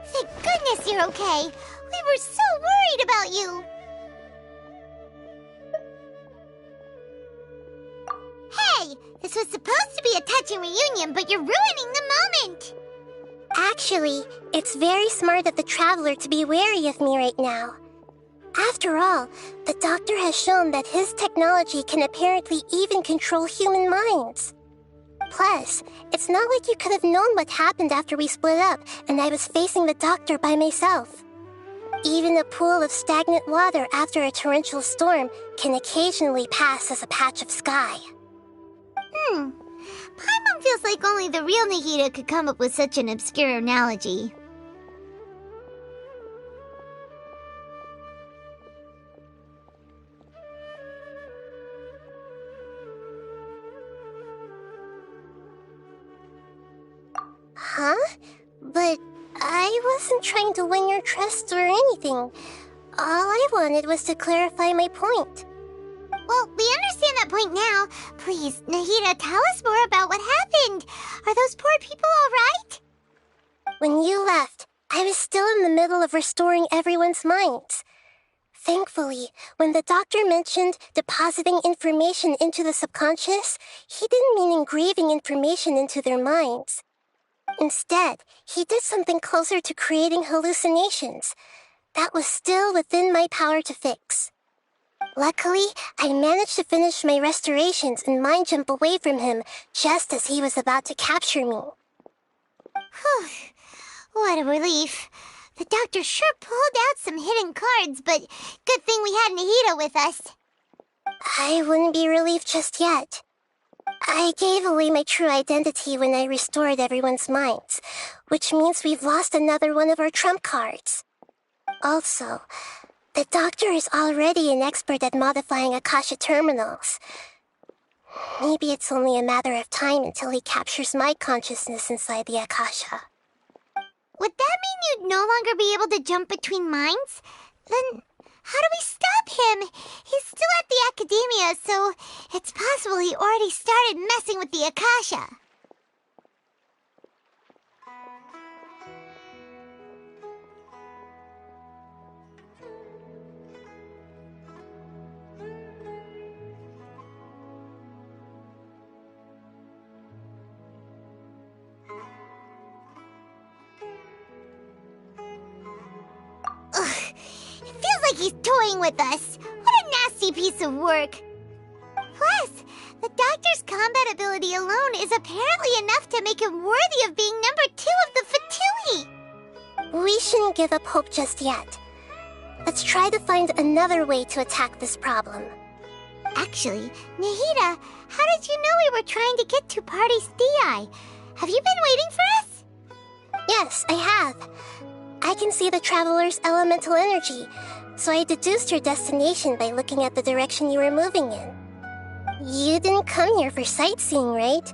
Thank goodness you're okay. We were so worried about you. Hey, this was supposed to be a touching reunion, but you're ruining the moment. Actually, it's very smart of the Traveler to be wary of me right now. After all, the Doctor has shown that his technology can apparently even control human minds. Plus, it's not like you could have known what happened after we split up and I was facing the Doctor by myself. Even a pool of stagnant water after a torrential storm can occasionally pass as a patch of sky. Paimon feels like only the real Nahida could come up with such an obscure analogy. Huh? But I wasn't trying to win your trust or anything. All I wanted was to clarify my point. Well, we understand that point now. Please, Nahida, tell us more about what happened. Are those poor people all right? When you left, I was still in the middle of restoring everyone's minds. Thankfully, when the Doctor mentioned depositing information into the subconscious, he didn't mean engraving information into their minds. Instead, he did something closer to creating hallucinations. That was still within my power to fix. Luckily, I managed to finish my restorations and mind jump away from him just as he was about to capture me. Whew. What a relief. The Doctor sure pulled out some hidden cards, but good thing we had Nahida with us. I wouldn't be relieved just yet. I gave away my true identity when I restored everyone's minds, which means we've lost another one of our trump cards. Also, the Doctor is already an expert at modifying Akasha terminals. Maybe it's only a matter of time until he captures my consciousness inside the Akasha. Would that mean you'd no longer be able to jump between minds? Then how do we stop him? He's still at the Academia, so it's possible he already started messing with the Akasha. he's toying with us. What a nasty piece of work. Plus, the doctor's combat ability alone is apparently enough to make him worthy of being number 2 of the Fatui. We shouldn't give up hope just yet. Let's try to find another way to attack this problem. Actually, Nahida, how did you know we were trying to get to Party Stii? Have you been waiting for us? Yes, I have. I can see the traveler's elemental energy, so I deduced your destination by looking at the direction you were moving in. You didn't come here for sightseeing, right?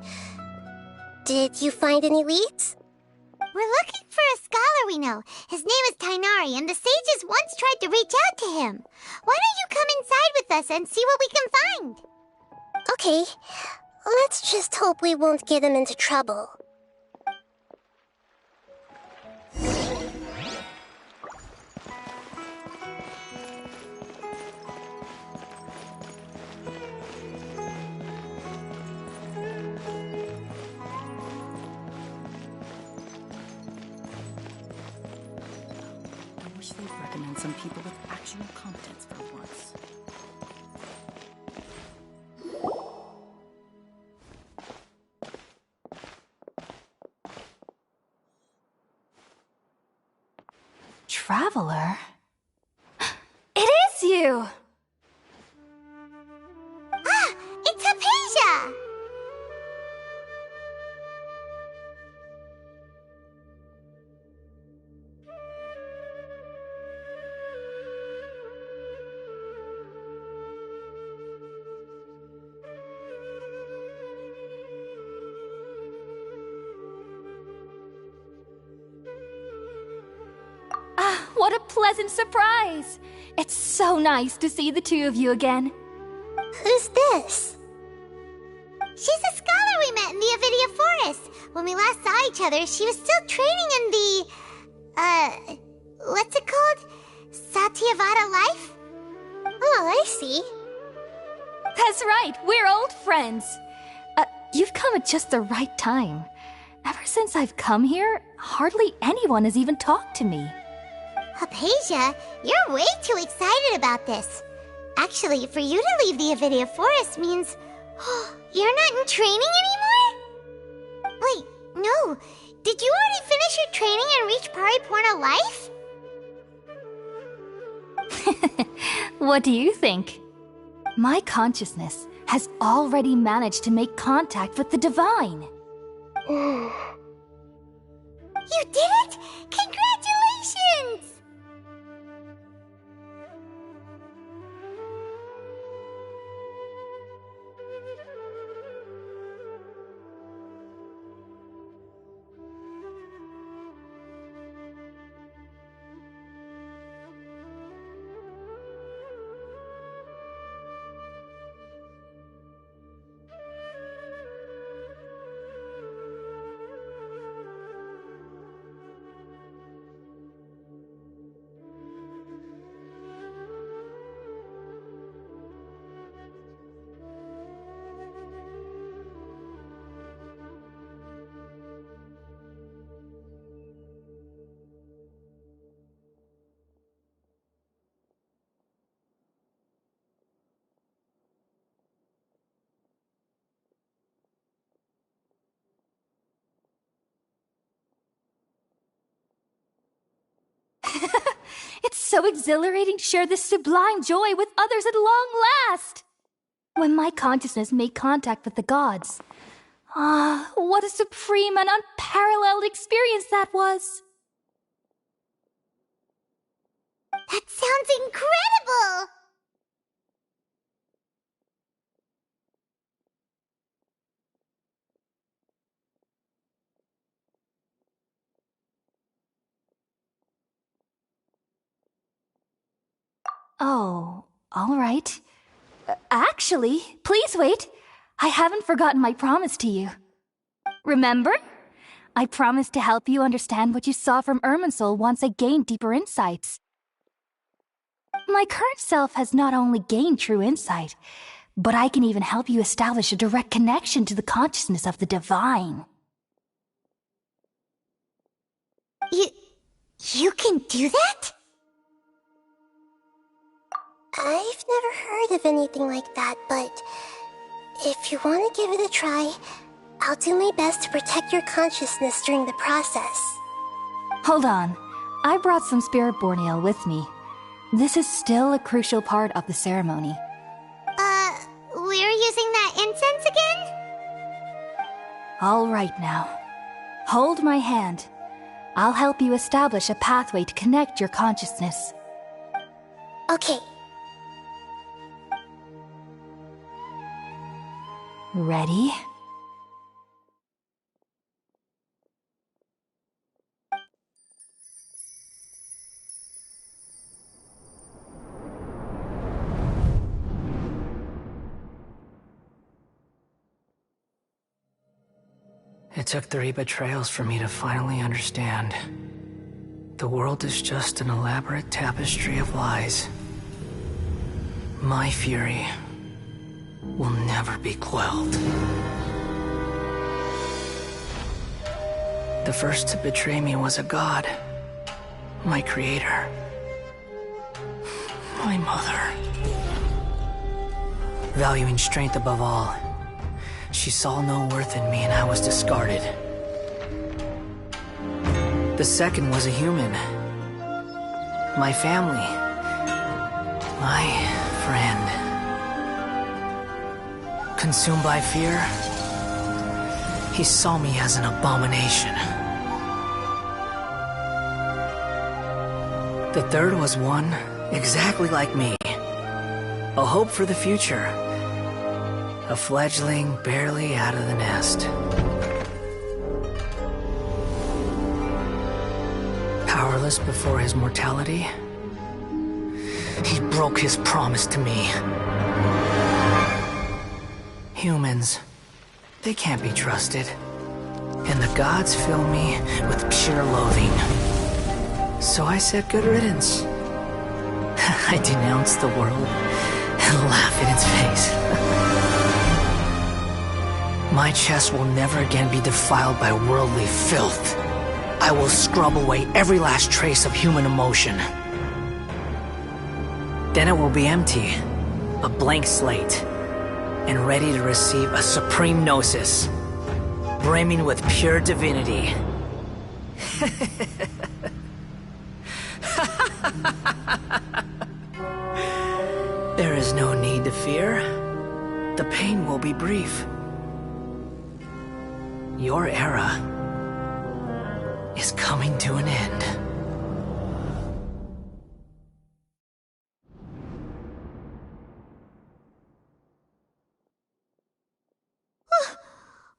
Did you find any leads? We're looking for a scholar we know. His name is Tainari, and the sages once tried to reach out to him. Why don't you come inside with us and see what we can find? Okay, let's just hope we won't get him into trouble. I wish they'd recommend some people with actual competence for once. Traveler? It is you! Ah! It's Hypatia! What a pleasant surprise! It's so nice to see the two of you again. Who's this? She's a scholar we met in the Avidia Forest. When we last saw each other, she was still training in the... what's it called? Satyavada life? Oh, I see. That's right, we're old friends. You've come at just the right time. Ever since I've come here, hardly anyone has even talked to me. Hypatia, you're way too excited about this. Actually, for you to leave the Avidia Forest means... you're not in training anymore? Wait, no. Did you already finish your training and reach Paripurna life? What do you think? My consciousness has already managed to make contact with the divine. You did it! Congratulations! It's so exhilarating to share this sublime joy with others at long last! When my consciousness made contact with the gods. What a supreme and unparalleled experience that was! That sounds incredible! Oh, all right. Actually, please wait. I haven't forgotten my promise to you. Remember? I promised to help you understand what you saw from Irminsul once I gained deeper insights. My current self has not only gained true insight, but I can even help you establish a direct connection to the consciousness of the divine. You can do that? I've never heard of anything like that, but if you want to give it a try, I'll do my best to protect your consciousness during the process. Hold on. I brought some spirit born ale with me. This is still a crucial part of the ceremony. We're using that incense again? All right now. Hold my hand. I'll help you establish a pathway to connect your consciousness. Okay. Ready? It took 3 betrayals for me to finally understand. The world is just an elaborate tapestry of lies. My fury will never be quelled. The first to betray me was a god. My creator. My mother. Valuing strength above all, she saw no worth in me and I was discarded. The second was a human. My family. My friend. Consumed by fear, he saw me as an abomination. The third was one exactly like me. A hope for the future. A fledgling barely out of the nest. Powerless before his mortality, he broke his promise to me. Humans, they can't be trusted. And the gods fill me with pure loathing. So I said good riddance. I denounce the world and laugh in its face. My chest will never again be defiled by worldly filth. I will scrub away every last trace of human emotion. Then it will be empty, a blank slate, and ready to receive a supreme gnosis, brimming with pure divinity. There is no need to fear. The pain will be brief. Your era is coming to an end.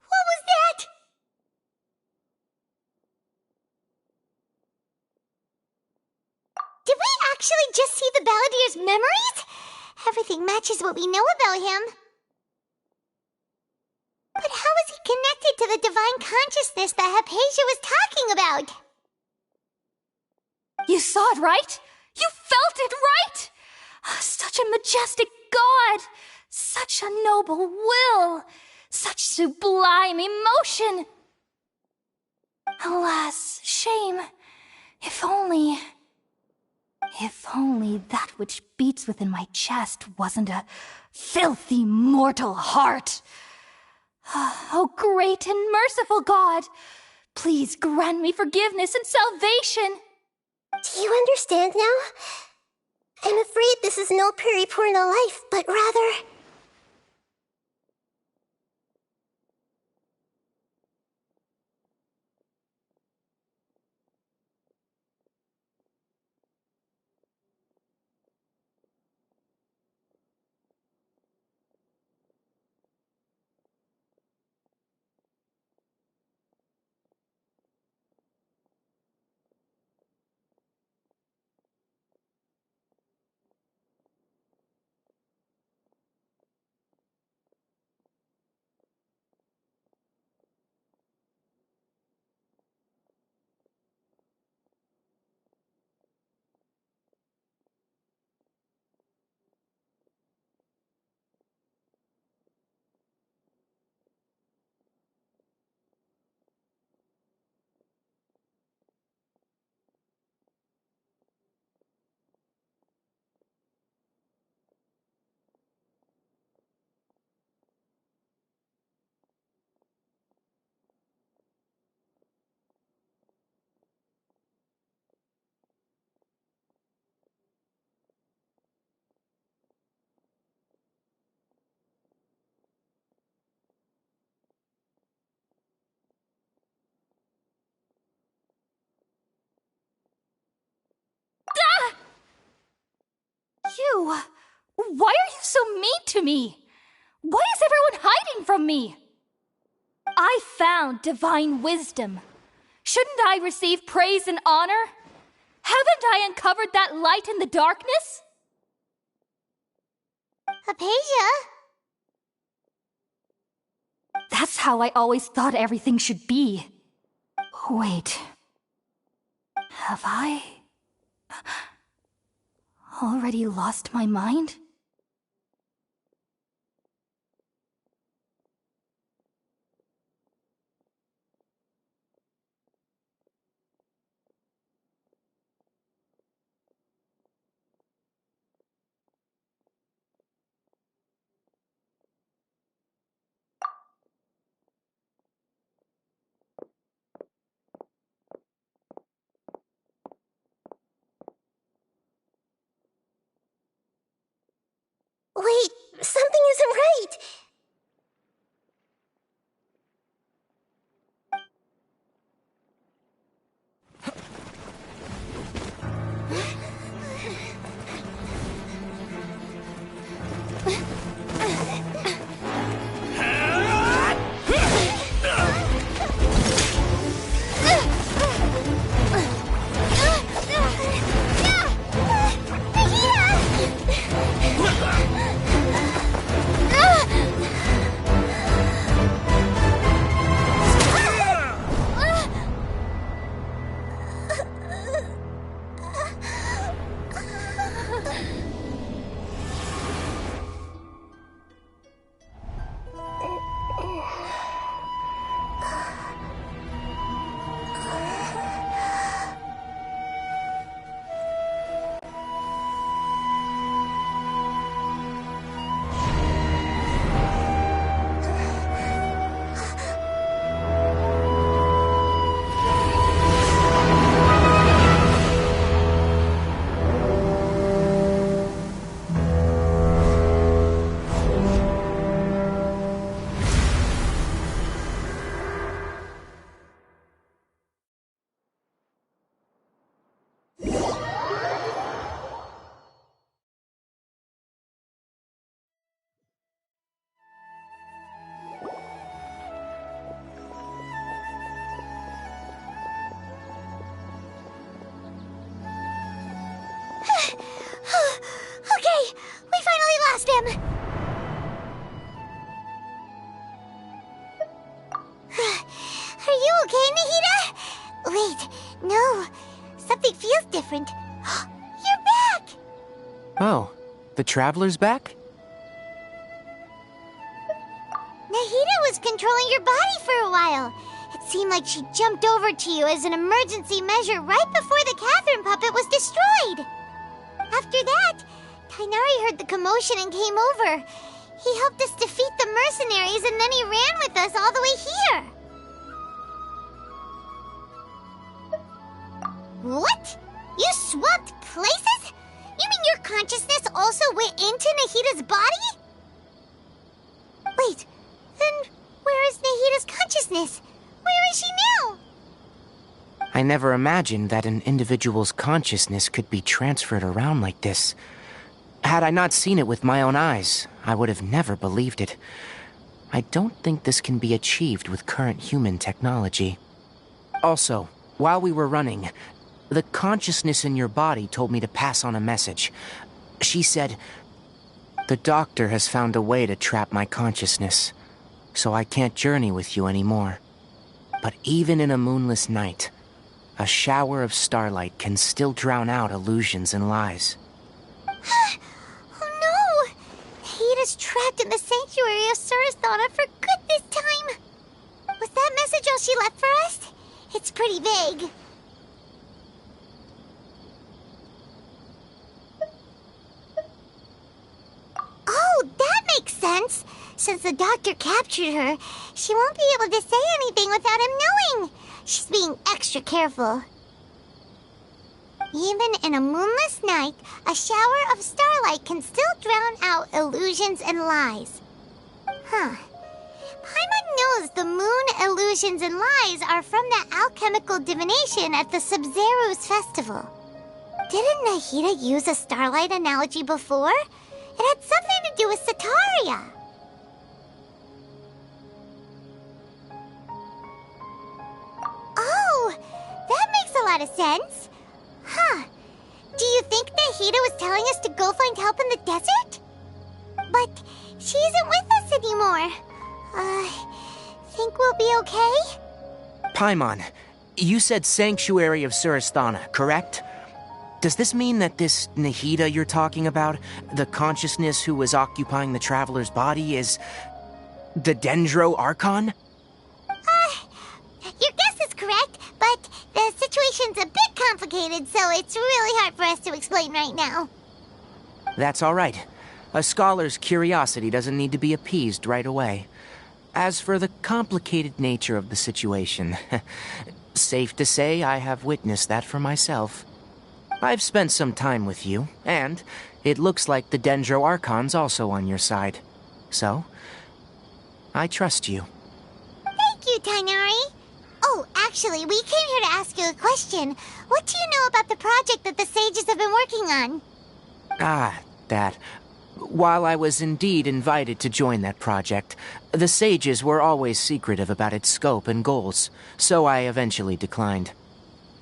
What was that? Did we actually just see the Balladier's memories? Everything matches what we know about him. But how is he connected to the divine consciousness that Hypatia was talking about? You saw it, right? You felt it, right? Such a majestic god! Such a noble will! Such sublime emotion! Alas, shame. If only that which beats within my chest wasn't a filthy mortal heart. Oh, great and merciful God! Please grant me forgiveness and salvation! Do you understand now? I'm afraid this is no Puripurna life, but rather... you? Why are you so mean to me? Why is everyone hiding from me? I found divine wisdom. Shouldn't I receive praise and honor? Haven't I uncovered that light in the darkness? Hypatia? That's how I always thought everything should be. Wait. Have I already lost my mind? Wait, something isn't right. Okay, we finally lost him. Are you okay, Nahida? Wait, no. Something feels different. You're back! Oh, the Traveler's back? Nahida was controlling your body for a while. It seemed like she jumped over to you as an emergency measure right before the Catherine puppet was destroyed. After that, Tainari heard the commotion and came over. He helped us defeat the mercenaries and then he ran with us all the way here. What? You swapped places? You mean your consciousness also went into Nahida's body? Wait, then where is Nahida's consciousness? Where is she now? I never imagined that an individual's consciousness could be transferred around like this. Had I not seen it with my own eyes, I would have never believed it. I don't think this can be achieved with current human technology. Also, while we were running, the consciousness in your body told me to pass on a message. She said, "The doctor has found a way to trap my consciousness, so I can't journey with you anymore. But even in a moonless night, a shower of starlight can still drown out illusions and lies." Oh no! Nahida's trapped in the sanctuary of Surasthana for good this time. Was that message all she left for us? It's pretty vague. Oh, that makes sense. Since the doctor captured her, she won't be able to say anything without him knowing. She's being extra careful. Even in a moonless night, a shower of starlight can still drown out illusions and lies. Huh. Paimon knows the moon illusions and lies are from that alchemical divination at the Sub-Zero's festival. Didn't Nahida use a starlight analogy before? It had something to do with Sataria. Oh, that makes a lot of sense. Huh. Do you think Nahida was telling us to go find help in the desert? But she isn't with us anymore. Think we'll be okay? Paimon, you said Sanctuary of Surasthana, correct? Does this mean that this Nahida you're talking about, the consciousness who was occupying the traveler's body, is the Dendro Archon? Your guess is correct, but the situation's a bit complicated, so it's really hard for us to explain right now. That's all right. A scholar's curiosity doesn't need to be appeased right away. As for the complicated nature of the situation, safe to say I have witnessed that for myself. I've spent some time with you, and it looks like the Dendro Archon's also on your side. So, I trust you. Thank you, Tainari. Oh, actually, we came here to ask you a question. What do you know about the project that the sages have been working on? Ah, that. While I was indeed invited to join that project, the sages were always secretive about its scope and goals, so I eventually declined.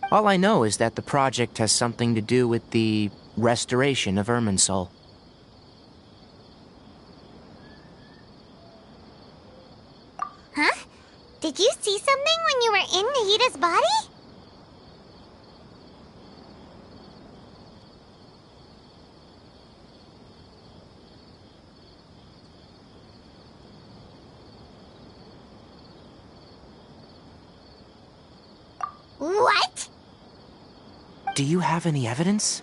All I know is that the project has something to do with the restoration of Irminsul. Huh? Did you see something when you were in Nahida's body? What? Do you have any evidence?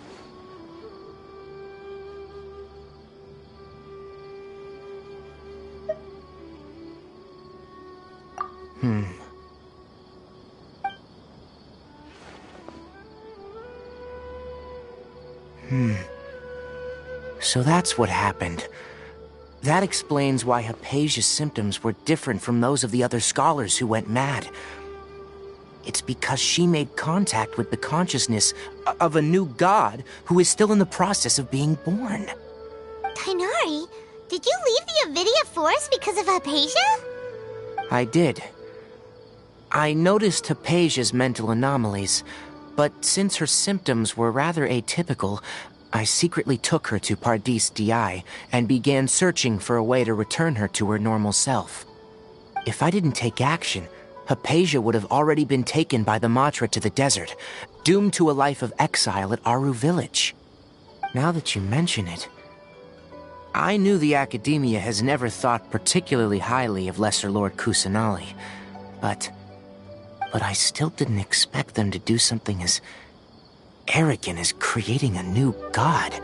So that's what happened. That explains why Hypatia's symptoms were different from those of the other scholars who went mad. It's because she made contact with the consciousness of a new god who is still in the process of being born. Tainari, did you leave the Avidia Forest because of Hypatia? I did. I noticed Hypatia's mental anomalies, but since her symptoms were rather atypical, I secretly took her to Pardis Di and began searching for a way to return her to her normal self. If I didn't take action, Hypatia would have already been taken by the Matra to the desert, doomed to a life of exile at Aru village. Now that you mention it, I knew the Academia has never thought particularly highly of Lesser Lord Kusanali, but I still didn't expect them to do something as arrogant as creating a new god.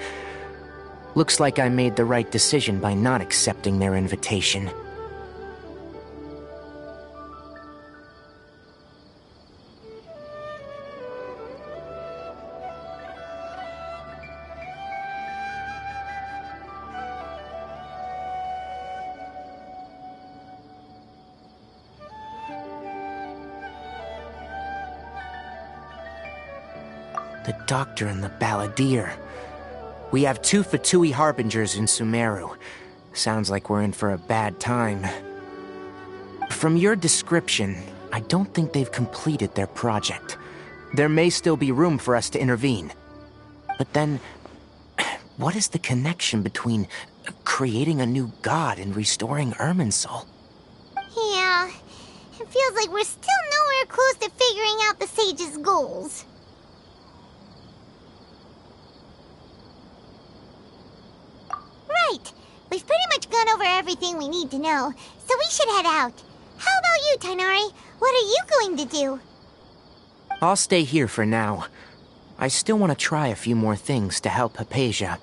Looks like I made the right decision by not accepting their invitation. The Doctor and the Balladeer. We have 2 Fatui Harbingers in Sumeru. Sounds like we're in for a bad time. From your description, I don't think they've completed their project. There may still be room for us to intervene. But then, what is the connection between creating a new god and restoring Irminsul? Yeah, it feels like we're still nowhere close to figuring out the sage's goals. Right. We've pretty much gone over everything we need to know, so we should head out. How about you, Tainari? What are you going to do? I'll stay here for now. I still want to try a few more things to help Hypatia.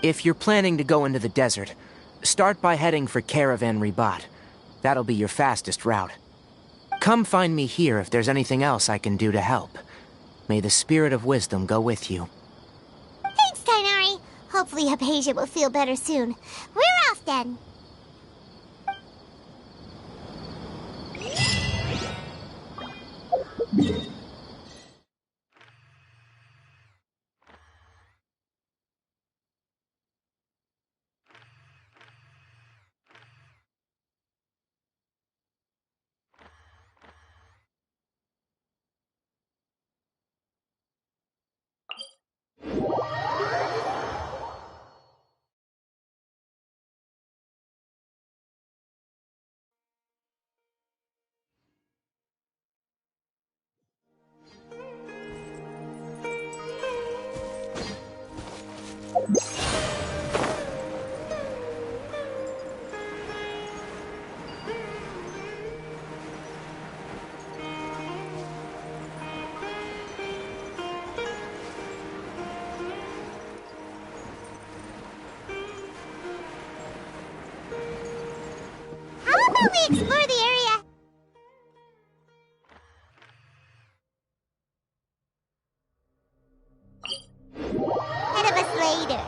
If you're planning to go into the desert, start by heading for Caravan Ribat. That'll be your fastest route. Come find me here if there's anything else I can do to help. May the spirit of wisdom go with you. Thanks, Tainari. Hopefully Hypatia will feel better soon. We're off then. How about we explore the area? Ahead of us later.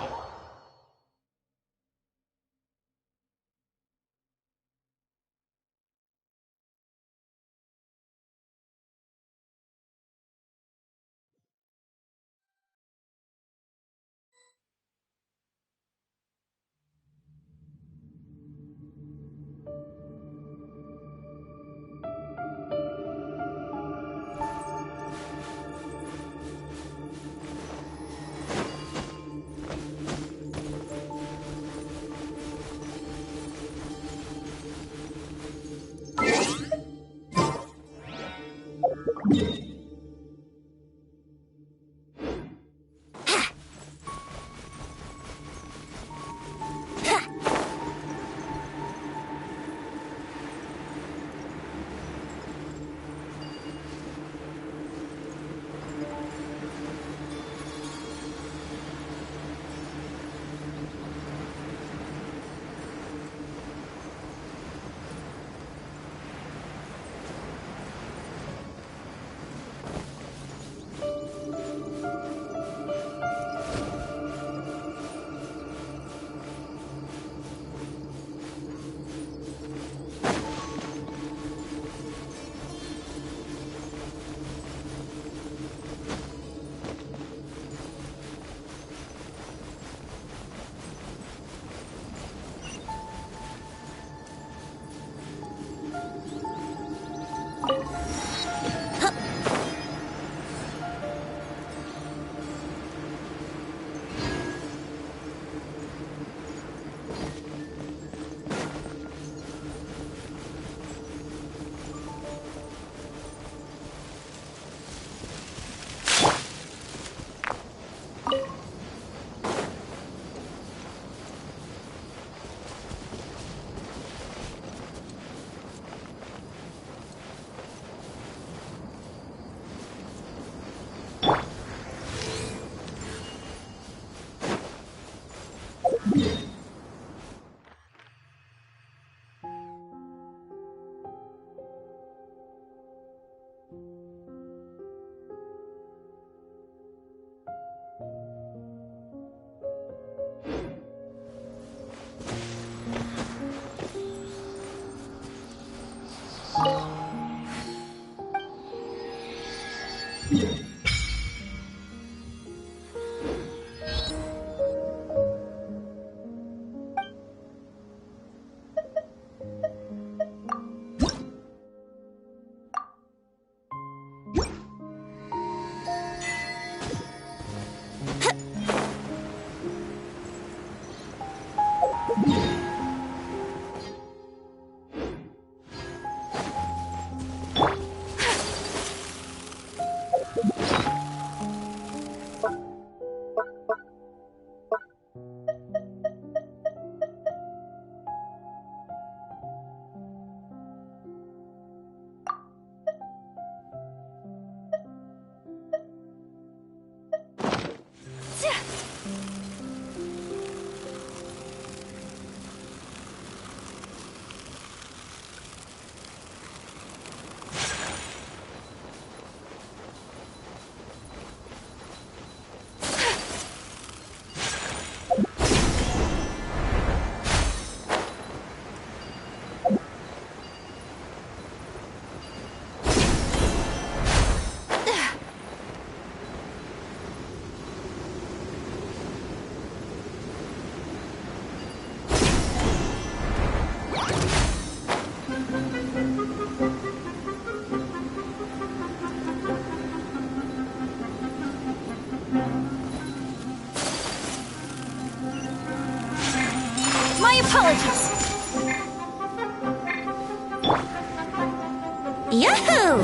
My apologies. Yahoo!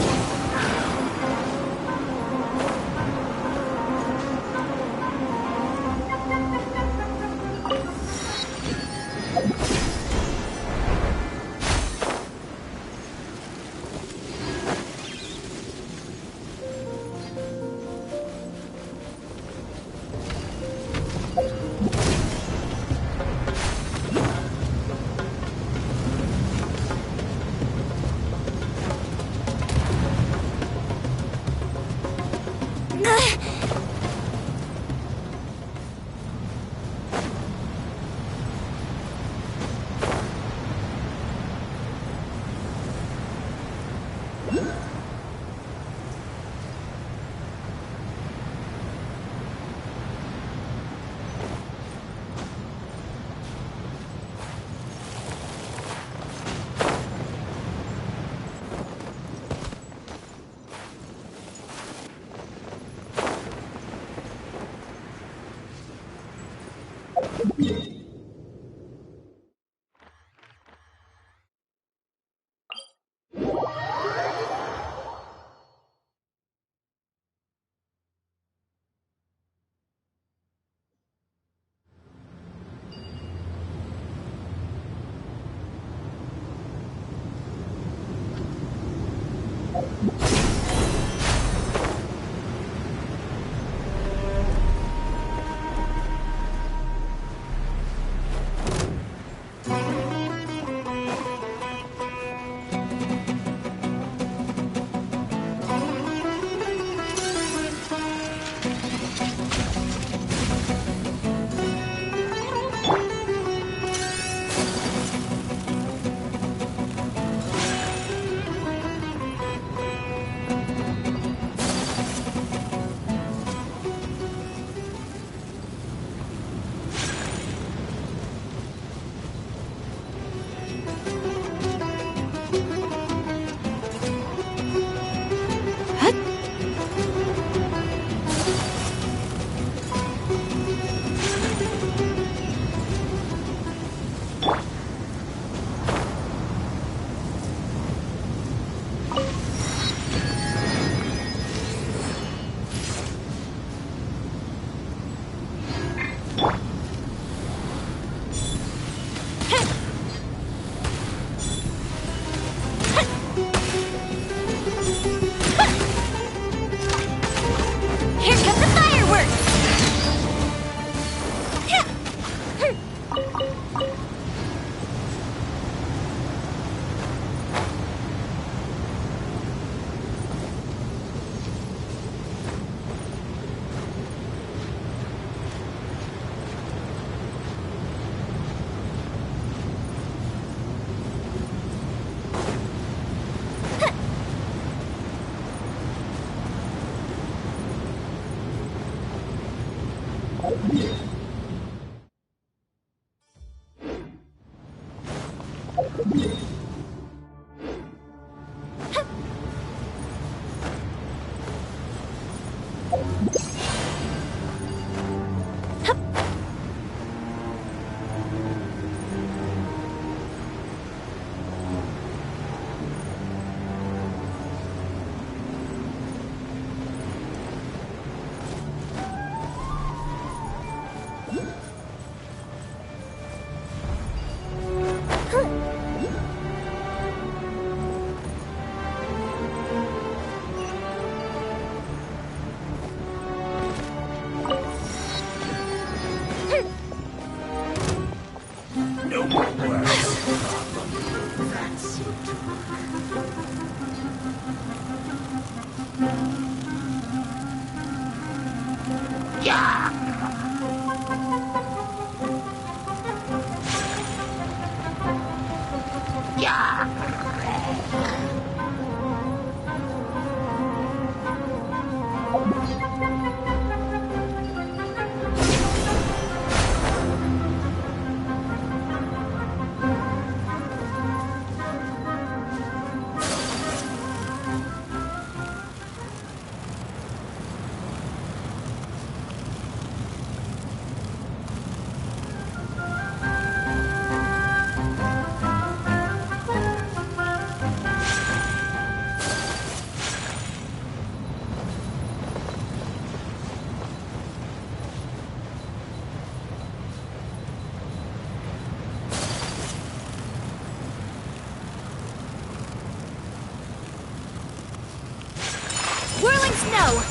Whirling snow!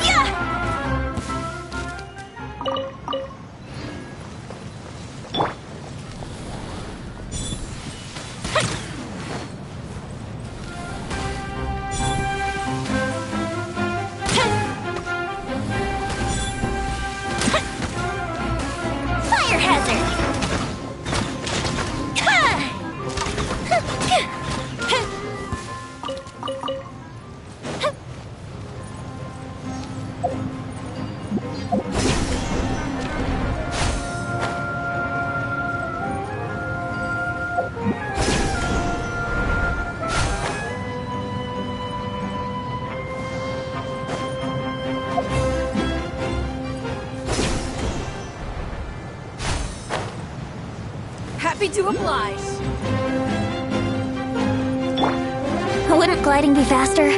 Yeah! Fire hazard! Happy to oblige. Wouldn't gliding be faster?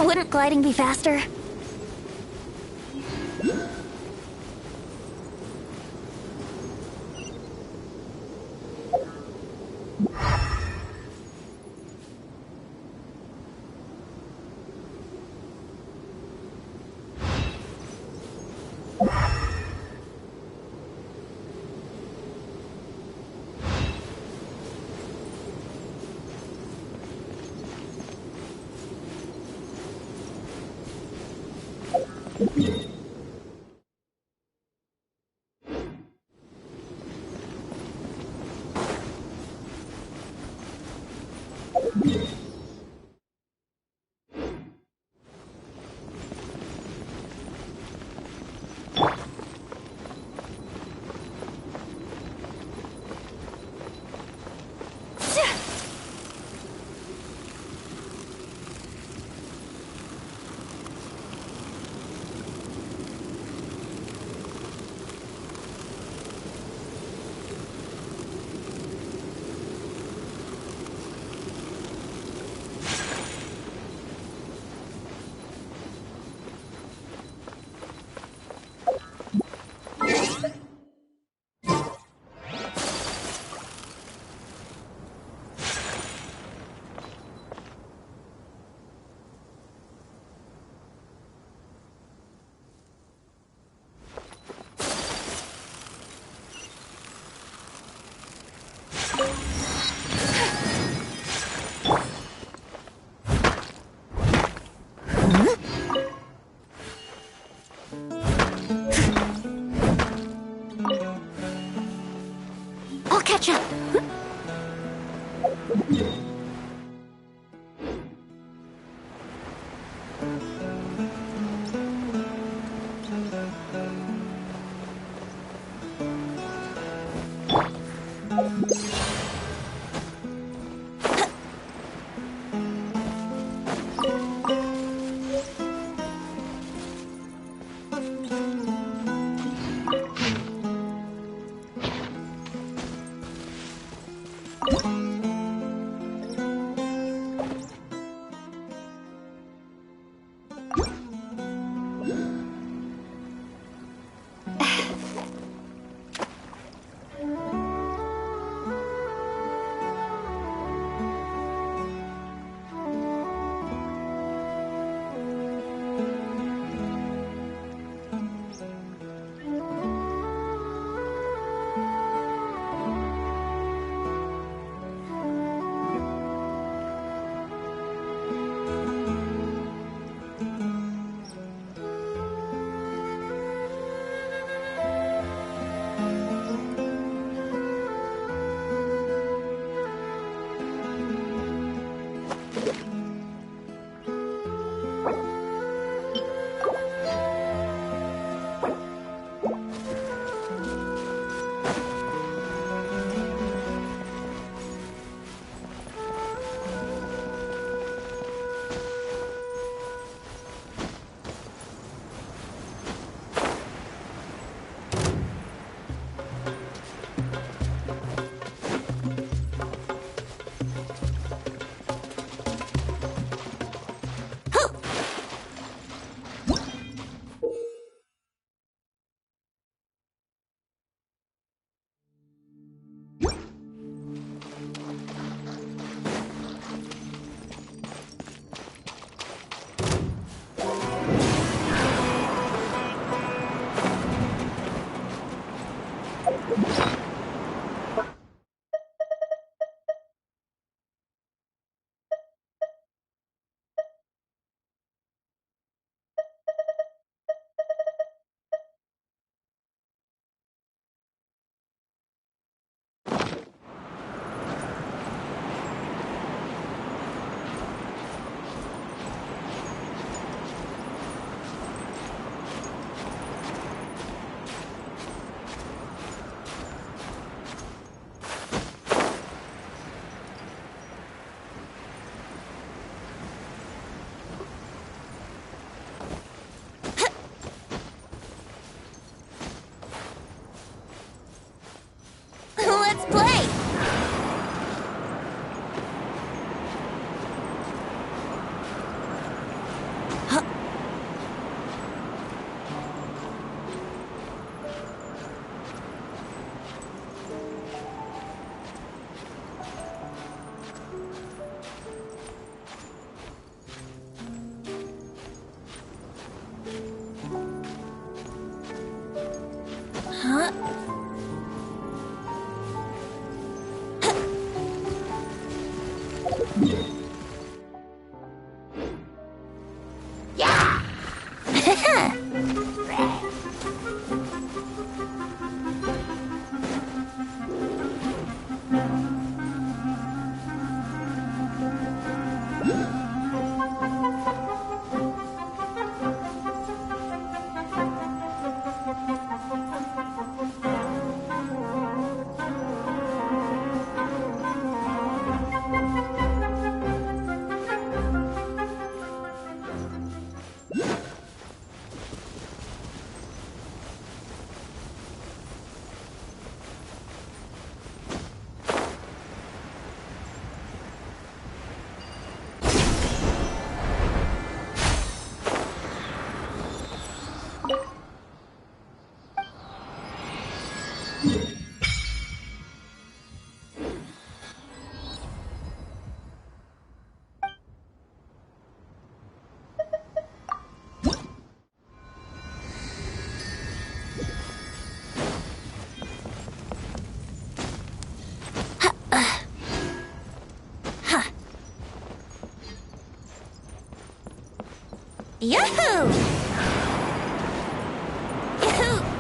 Wouldn't gliding be faster? I'll catch up. Let's play! Yahoo! Yahoo!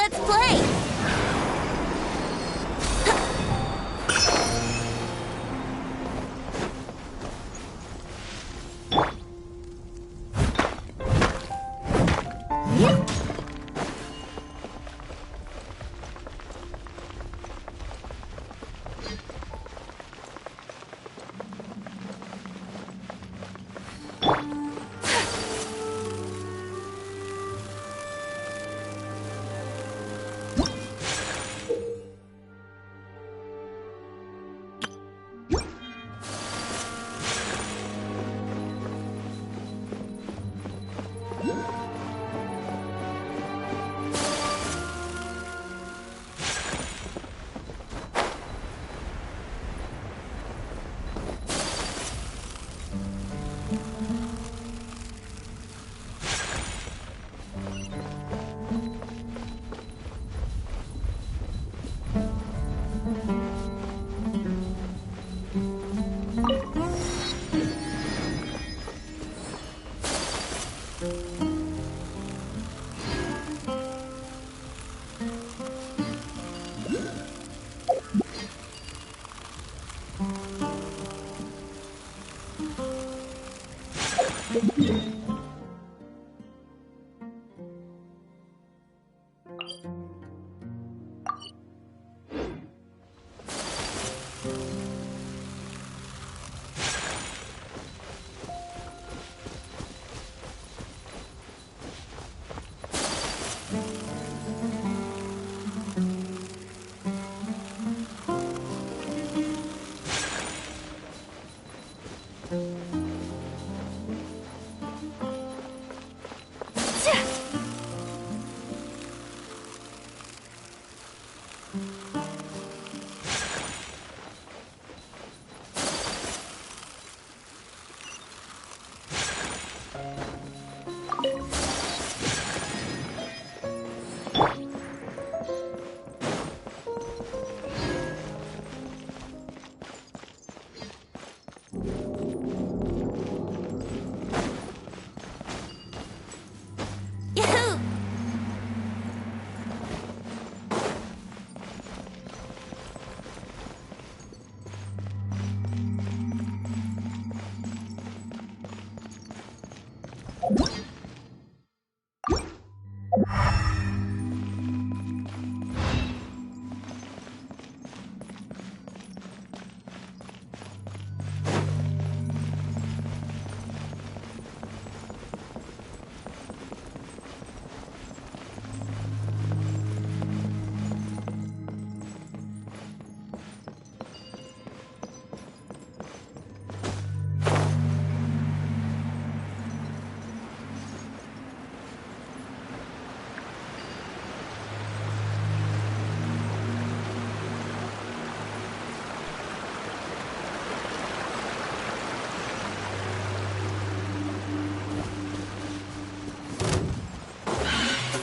Let's play!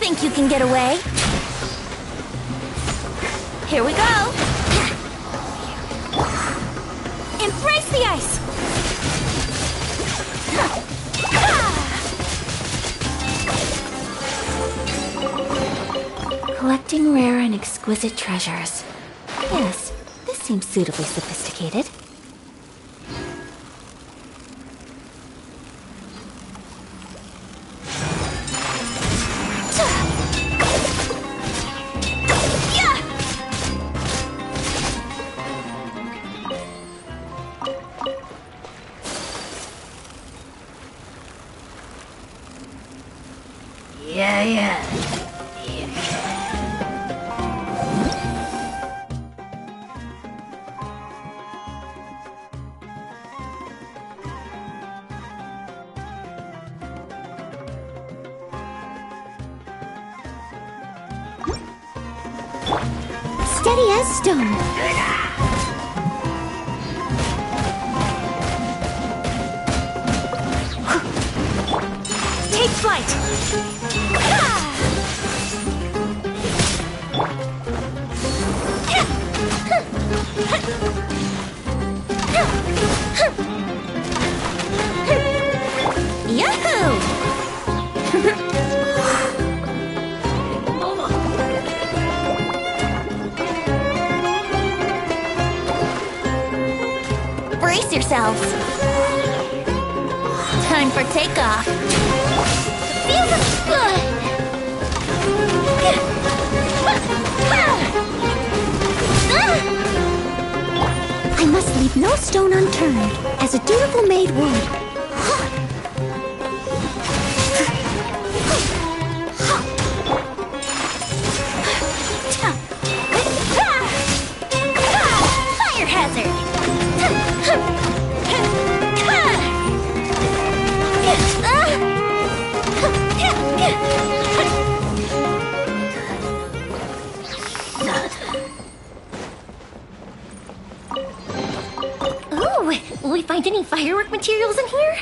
Think you can get away? Here we go! Embrace the ice! Collecting rare and exquisite treasures. Yes, this seems suitably sophisticated. Steady as stone. Take flight! Yahoo! Brace yourselves. Time for takeoff. Feels good. I must leave no stone unturned, as a dutiful maid would. Fire hazard. Ooh, will we find any firework materials in here?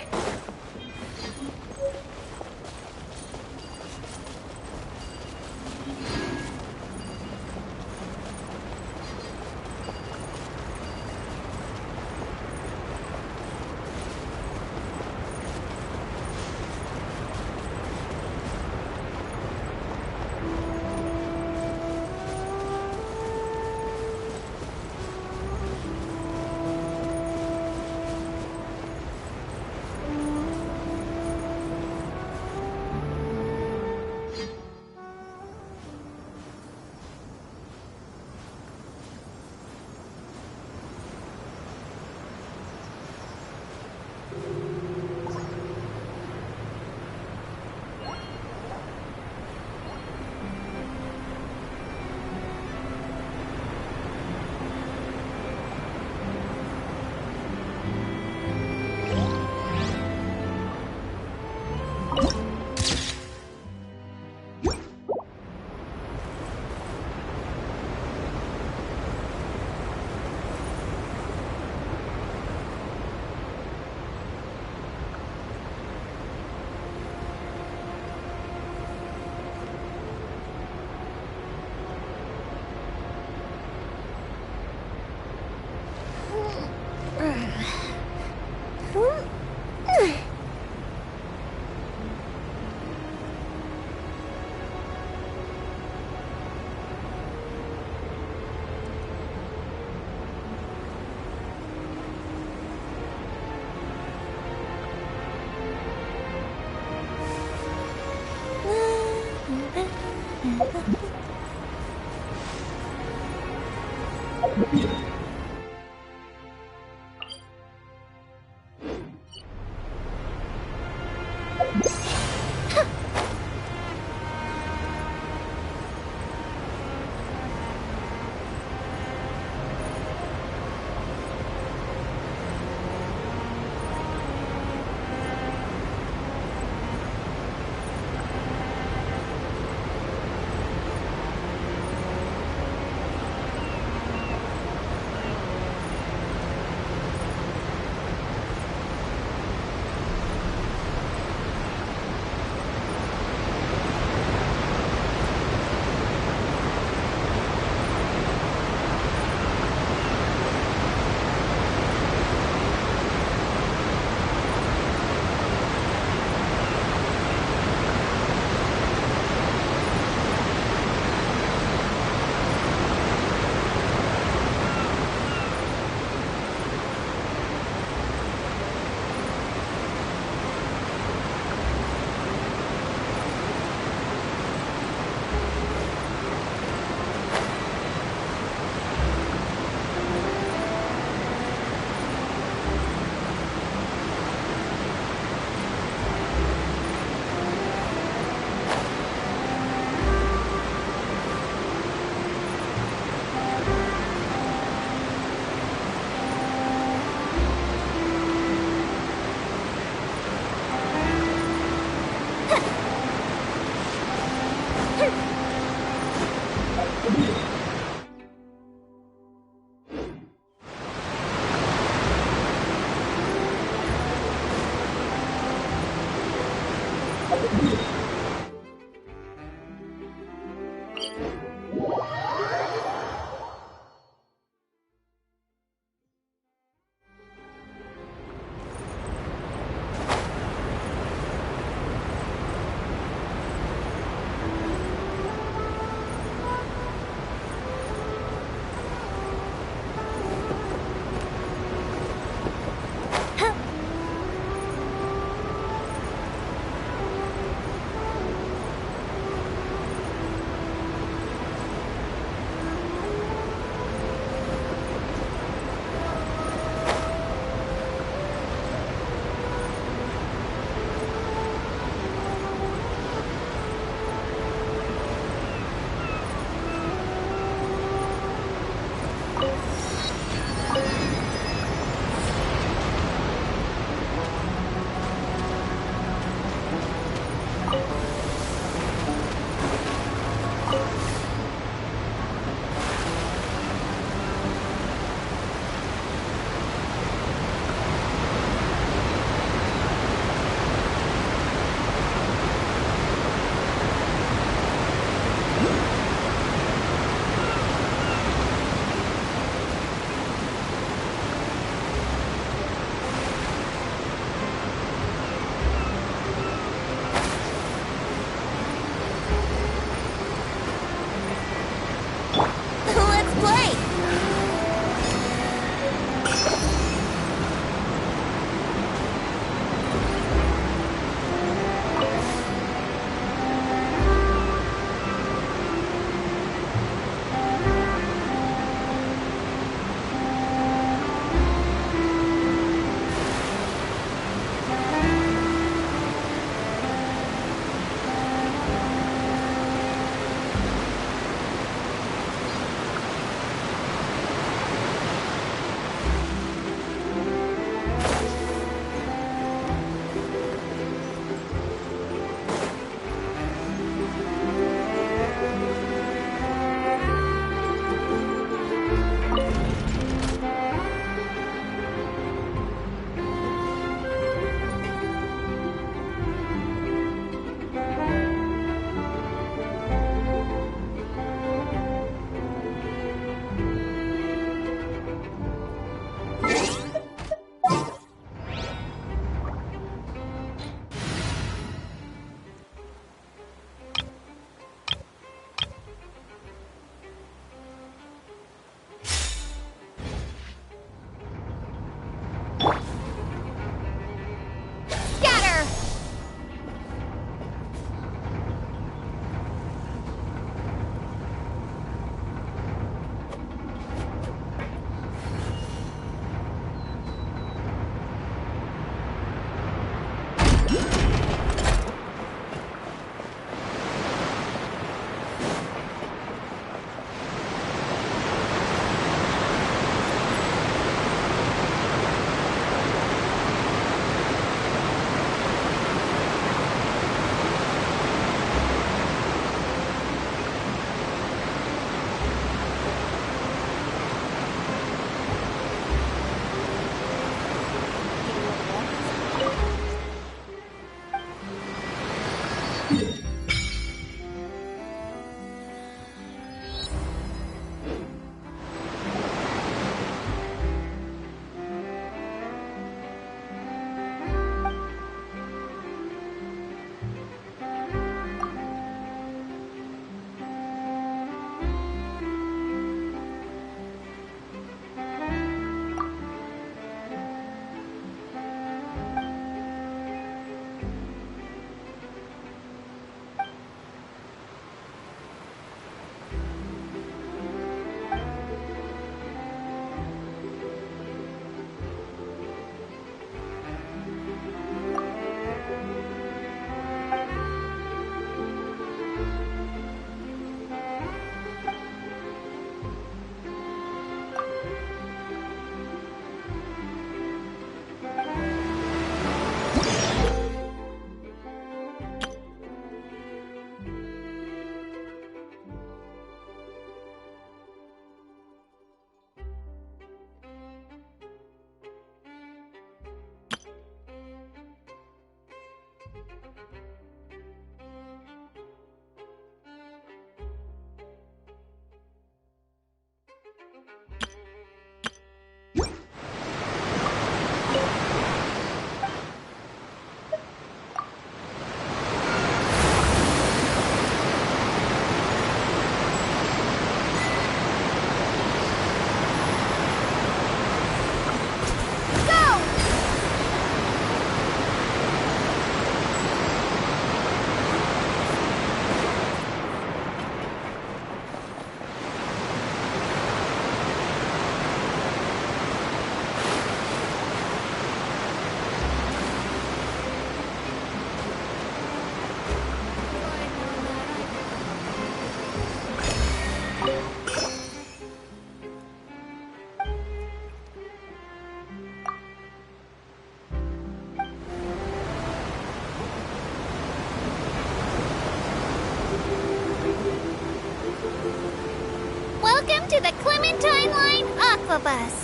Streamline Aquabus.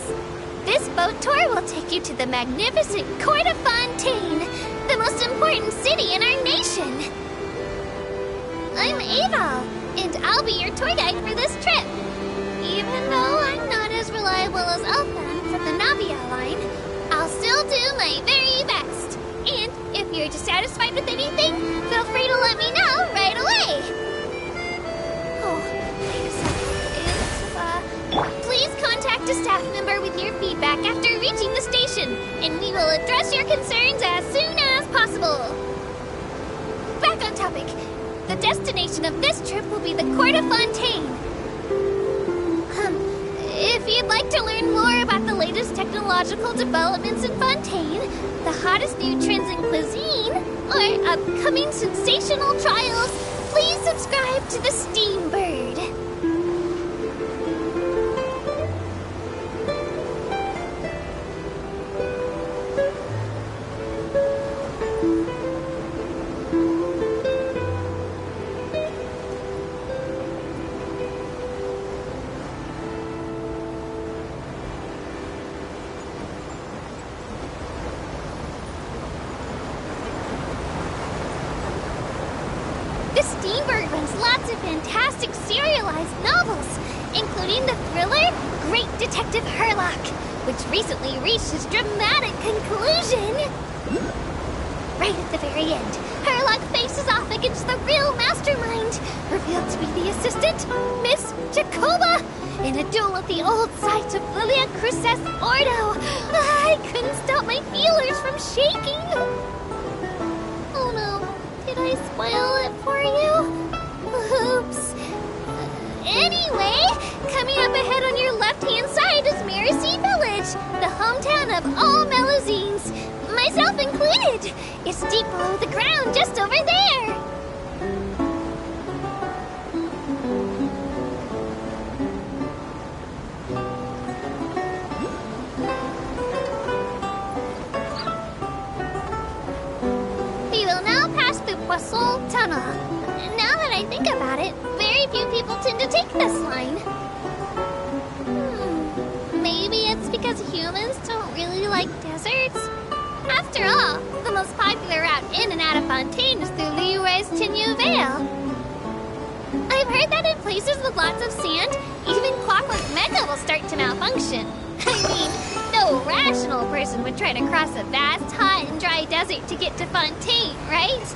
This boat tour will take you to the magnificent Court of Fontaine, the most important city in our nation. I'm Aval, and I'll be your tour guide for this trip. Even though I'm not as reliable as Elfan from the Navia line, I'll still do my very best. And if you're dissatisfied with anything, feel free to let me know right away. Oh, wait a second. Please contact a staff member with your feedback after reaching the station, and we will address your concerns as soon as possible. Back on topic. The destination of this trip will be the Court of Fontaine. If you'd like to learn more about the latest technological developments in Fontaine, the hottest new trends in cuisine, or upcoming sensational trials, please subscribe to the Steambird. The Steambird runs lots of fantastic serialized novels, including the thriller Great Detective Herlock, which recently reached its dramatic conclusion. Right at the very end, Herlock faces off against the real mastermind, revealed to be the assistant, Miss Jacoba, in a duel at the old site of Lilia Cruces Ordo. I couldn't stop my feelers from shaking. Oh no. Did I spoil it for you? Oops. Anyway, coming up ahead on your left-hand side is Miracy Village, the hometown of all Melazines, myself included. It's deep below the ground, just over there. Poisson Tunnel. Now that I think about it, very few people tend to take this line. Maybe it's because humans don't really like deserts? After all, the most popular route in and out of Fontaine is through Liyue's Tenyu Vale. I've heard that in places with lots of sand, even Clockwork Mecha will start to malfunction. I mean, no rational person would try to cross a vast, hot, and dry desert to get to Fontaine, right?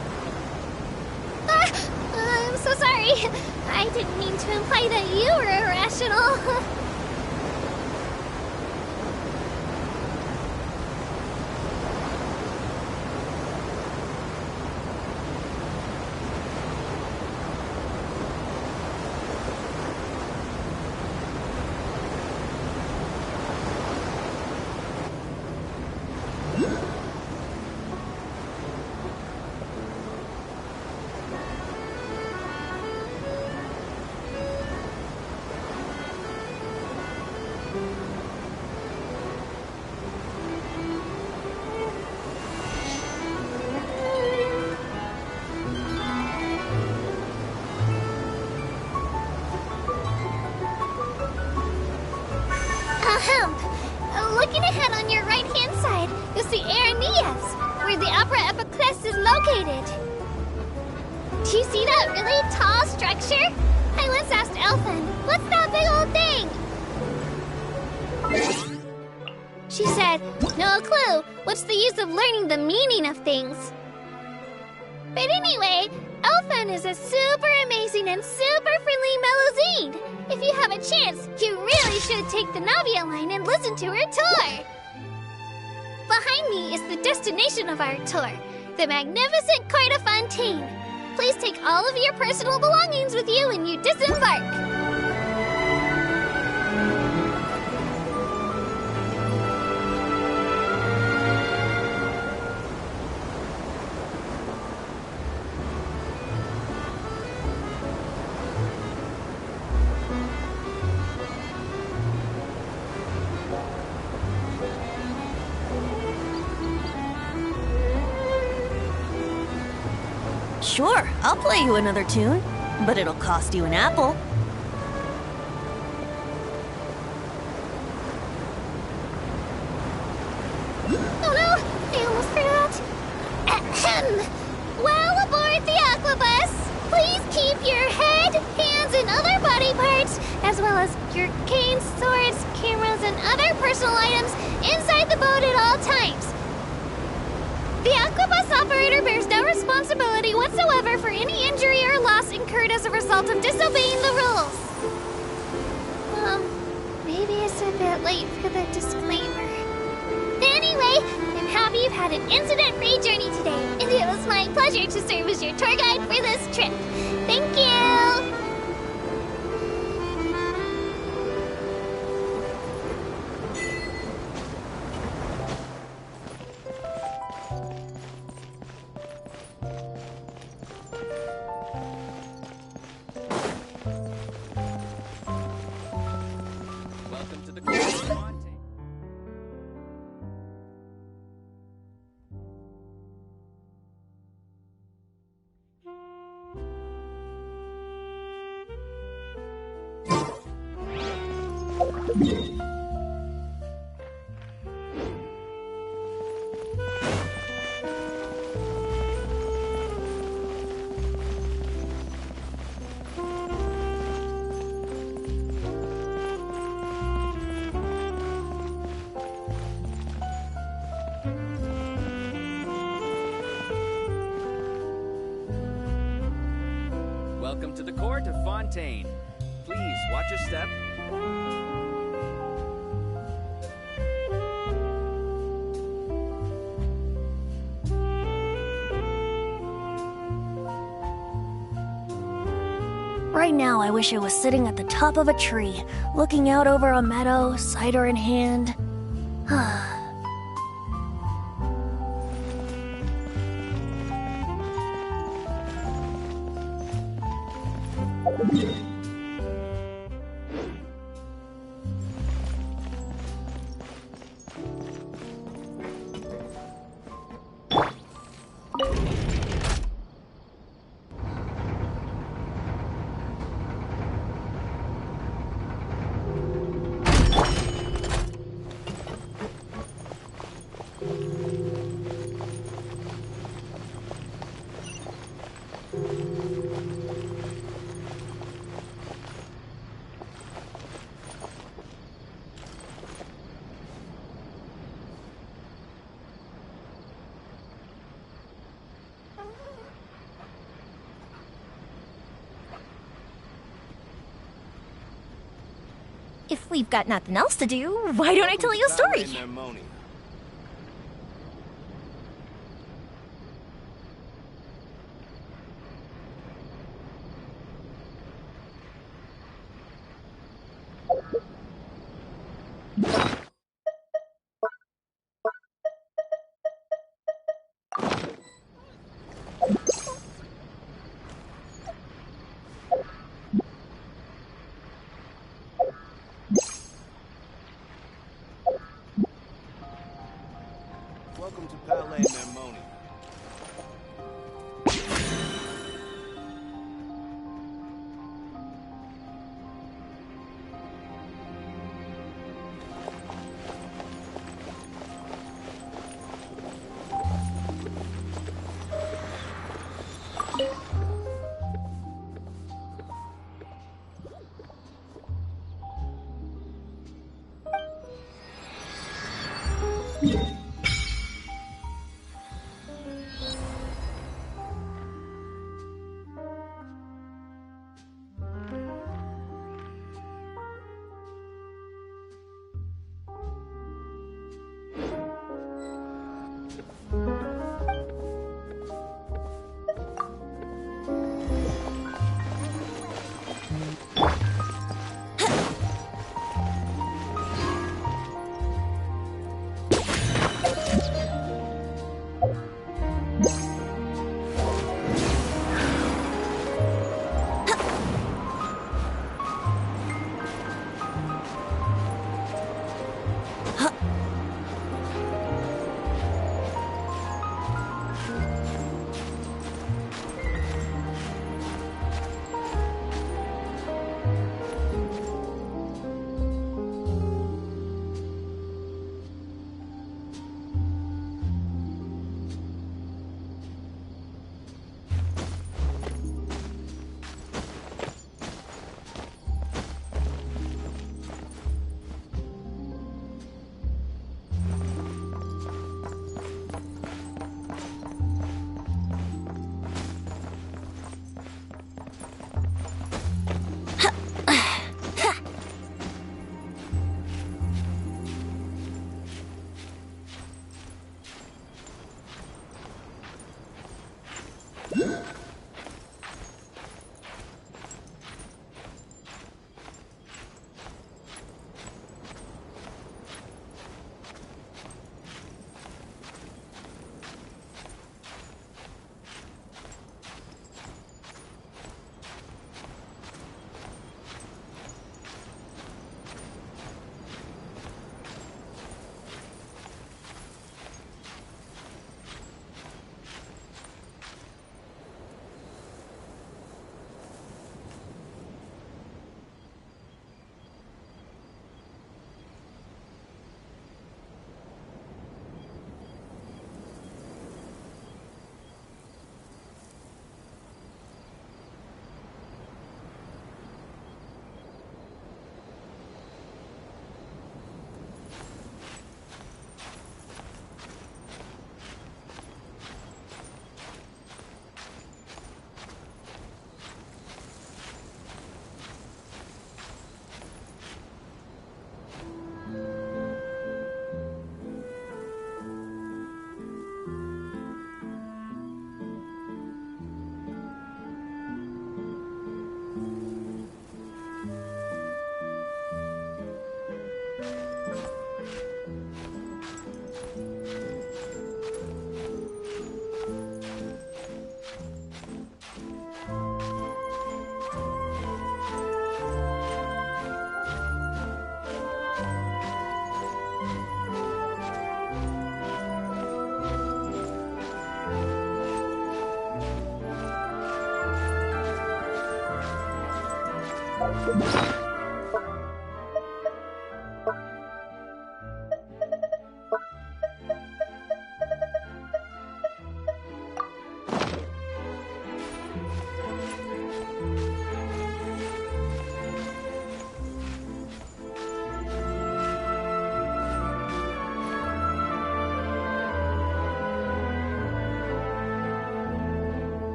I'm so sorry. I didn't mean to imply that you were irrational. Looking ahead on your right-hand side, you'll see Aranias, where the Opera Epiclese is located. Do you see that really tall structure? I once asked Elfan, what's that big old thing? She said, no clue. What's the use of learning the meaning of things? But anyway, Elfan is a super amazing and super friendly Melazine. If you have a chance, you really should take the Navia line and listen to her tour. Behind me is the destination of our tour, the magnificent Court of Fontaine. Please take all of your personal belongings with you when you disembark. Sure, I'll play you another tune, but it'll cost you an apple. Oh no! I almost forgot. Ahem. Well, aboard the Aquabus! Please keep your head, hands, and other body parts, as well as your canes, swords, cameras, and other personal items inside the boat at all times. The Aquabus operator bears no responsibility whatsoever for any injury or loss incurred as a result of disobeying the rules. Maybe it's a bit late for the disclaimer. Anyway, I'm happy you've had an incident-free journey today, and it was my pleasure to serve as your tour guide for this trip. Thank you! Welcome to the court of Fontaine. Welcome to the court of Fontaine. Please watch your step. Right now, I wish I was sitting at the top of a tree, looking out over a meadow, cider in hand. If we've got nothing else to do, why don't I tell you a story? Welcome to Palais Mermoni.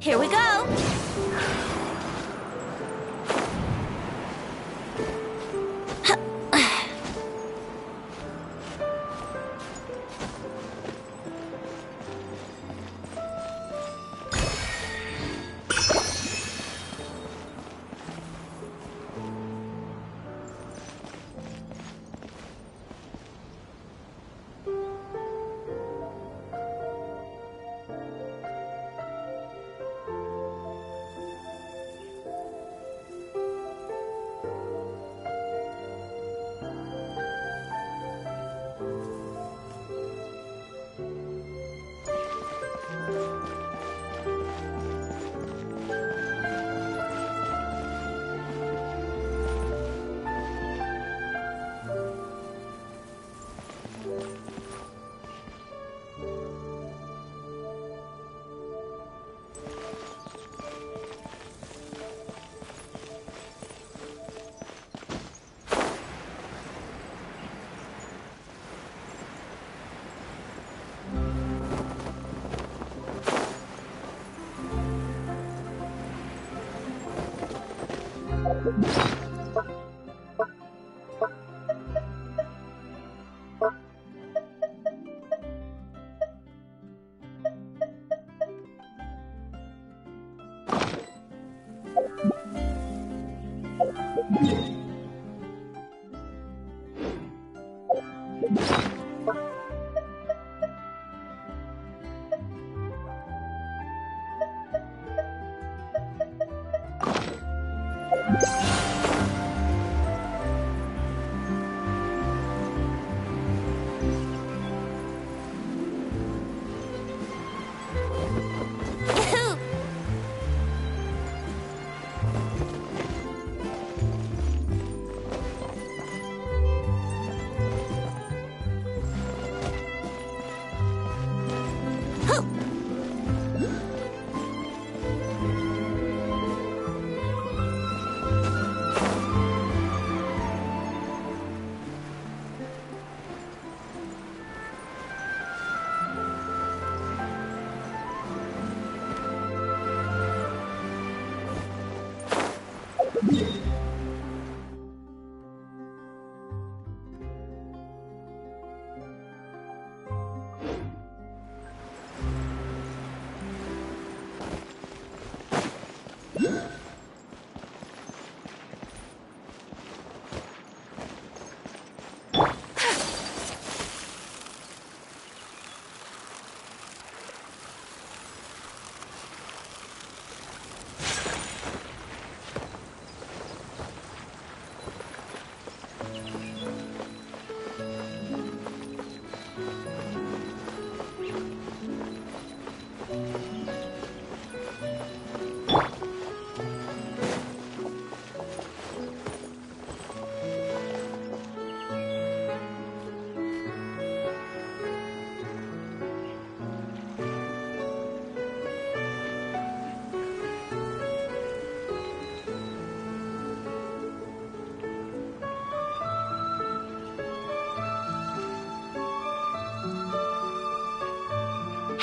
Here we go!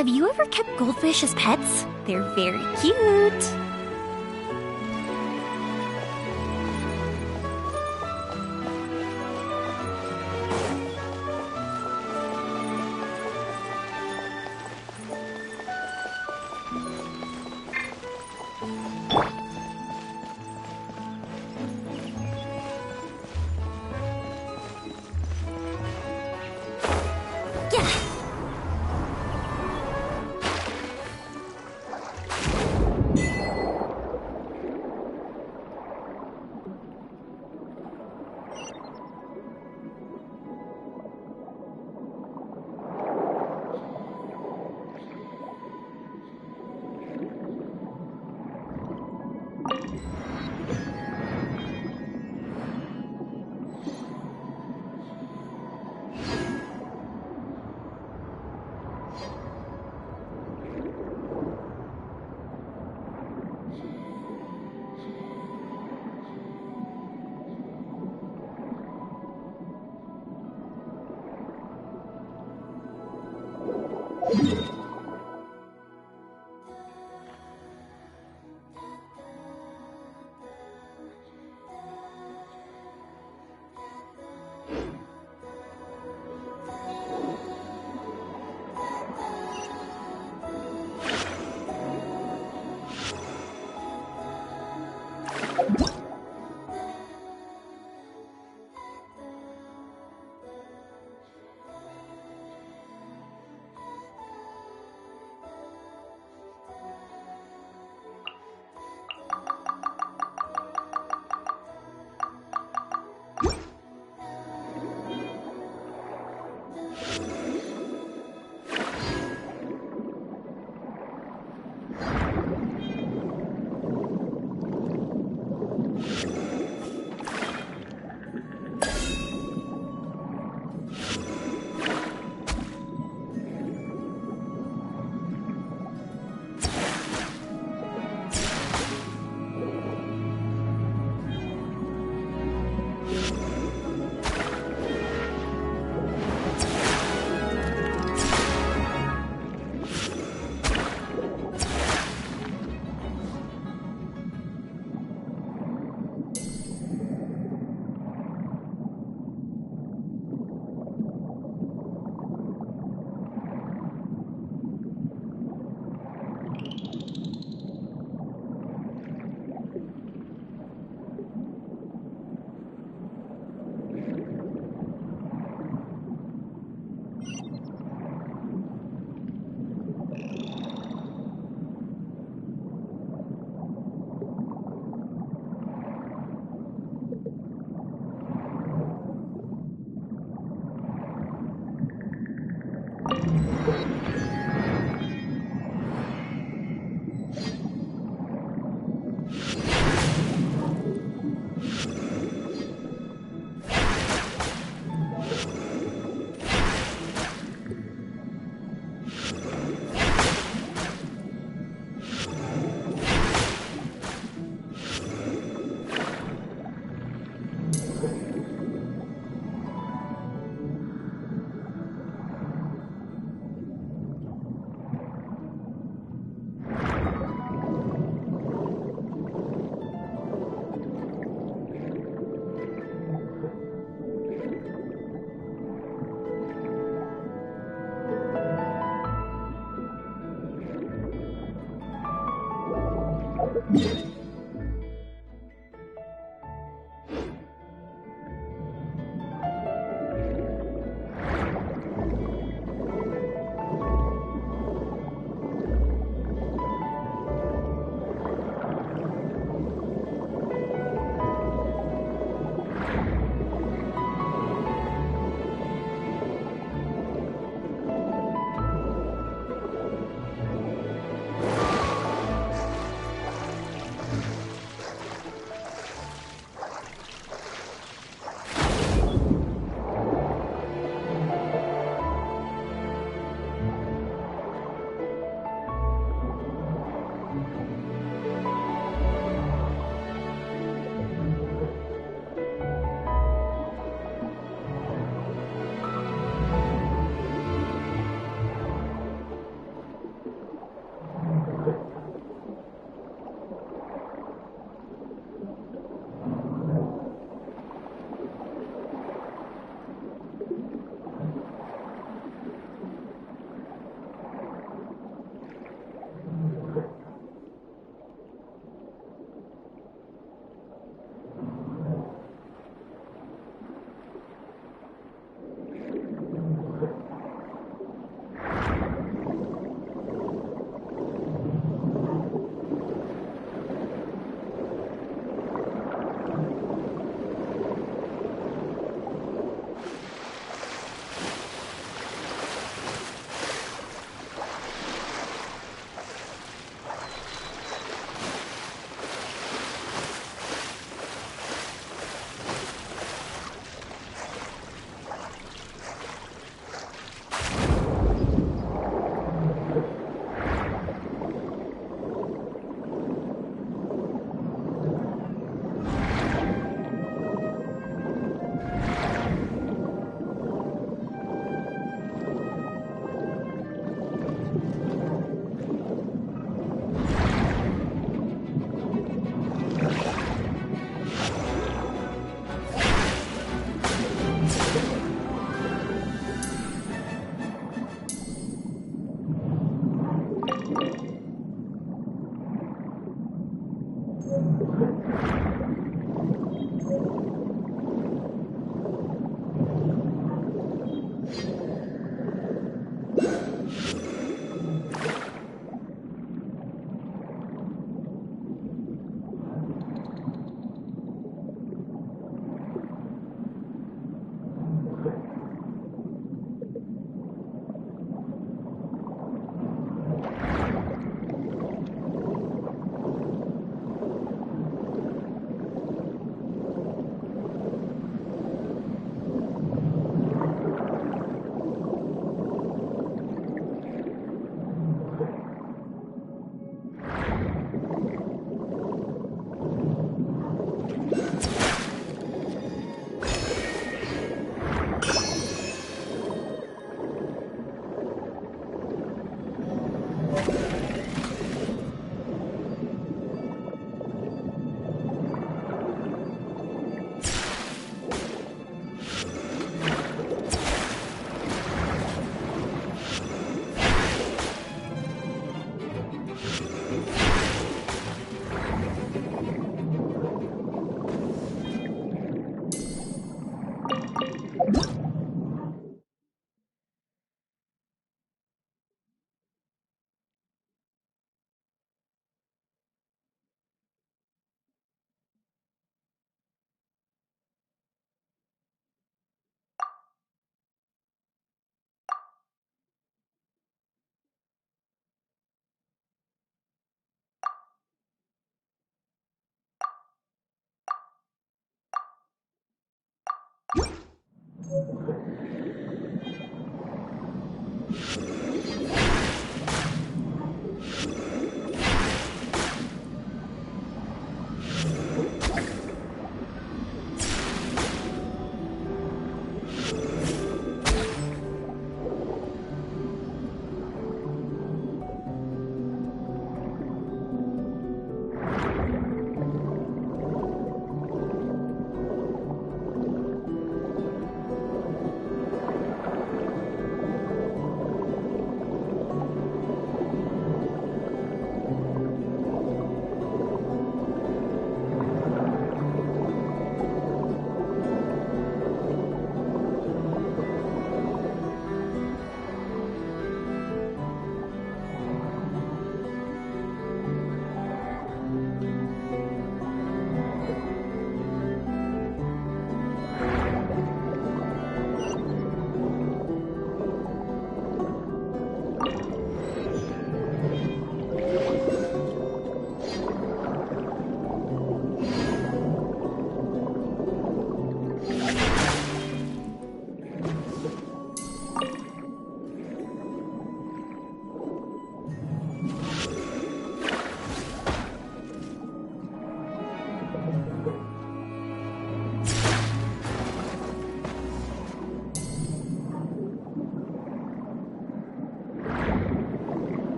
Have you ever kept goldfish as pets? They're very cute.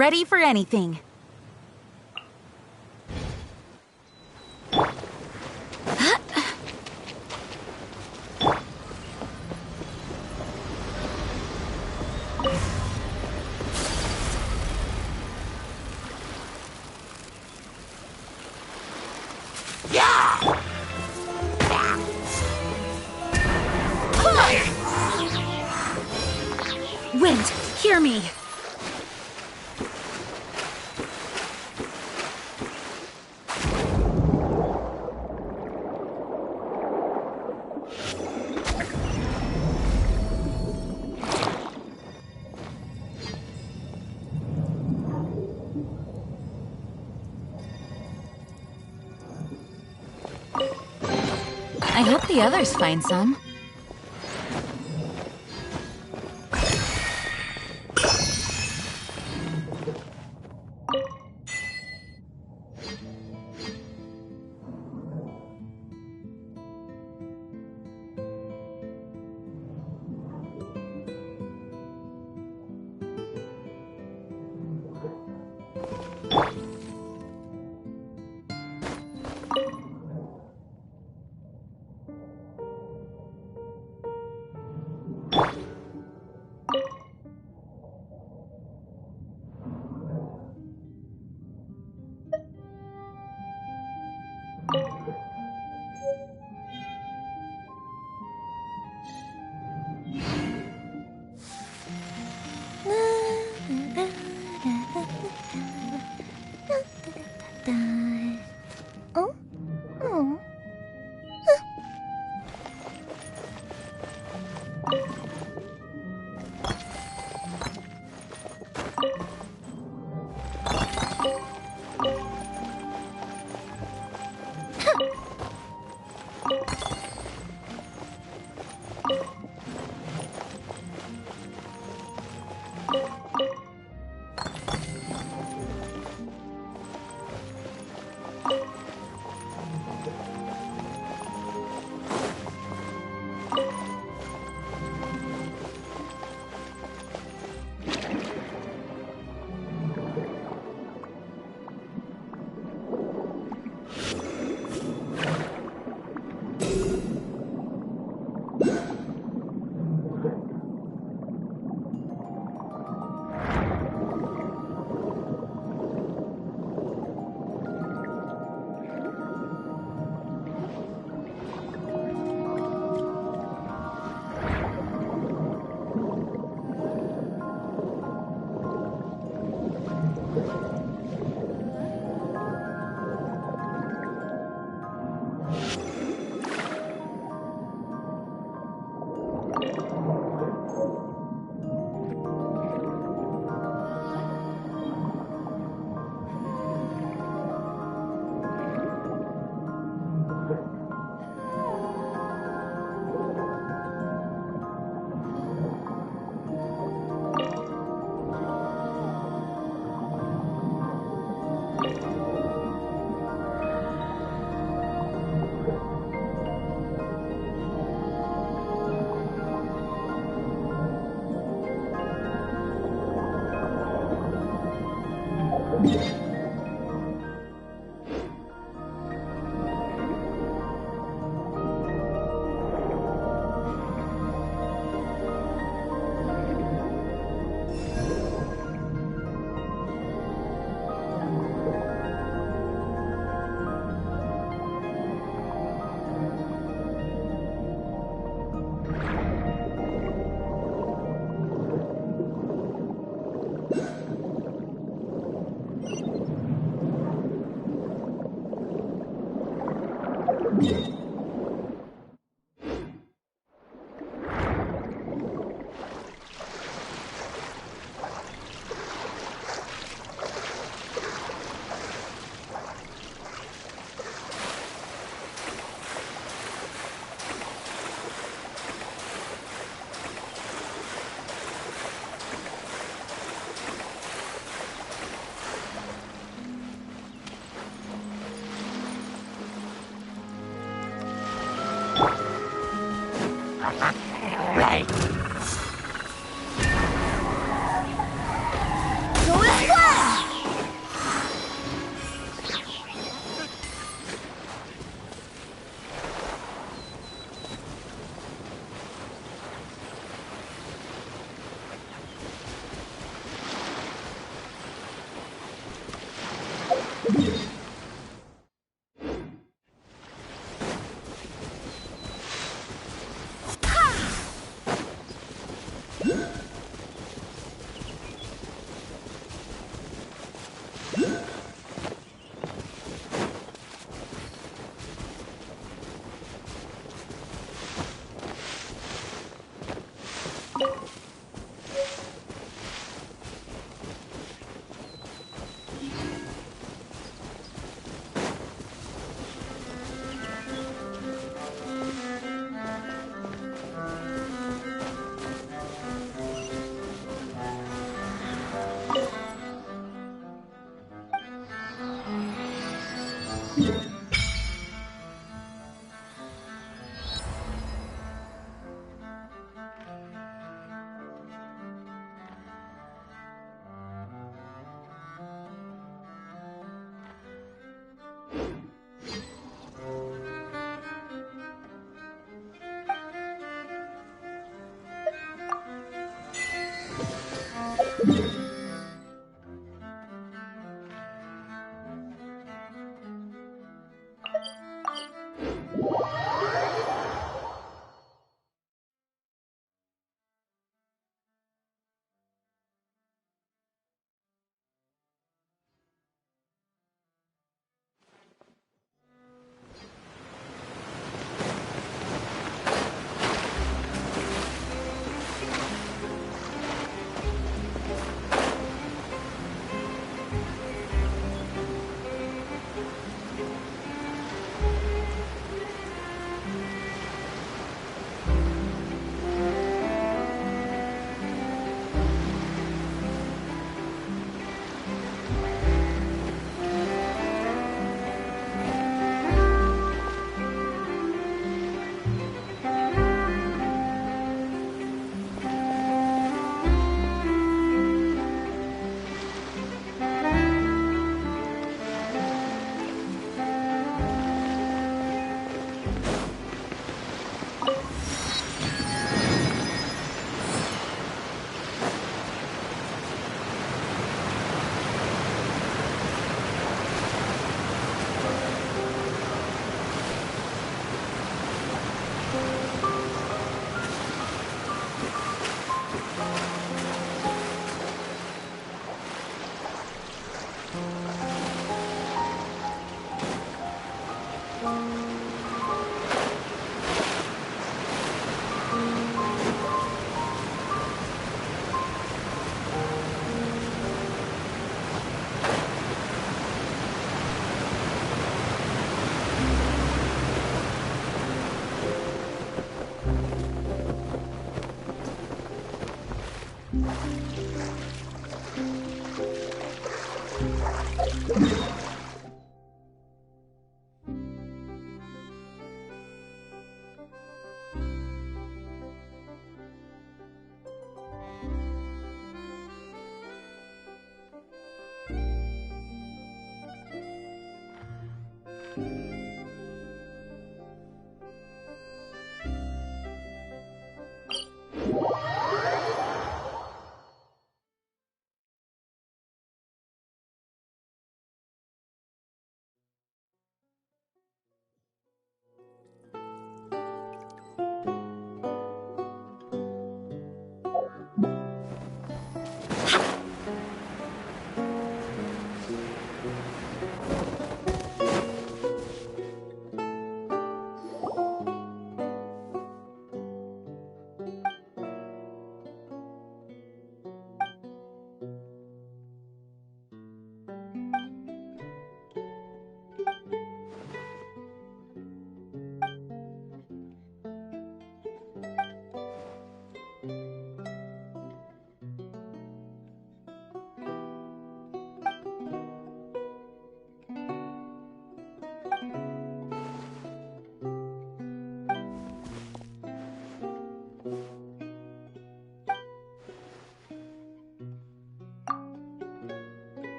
Ready for anything. Cover me! I hope the others find some.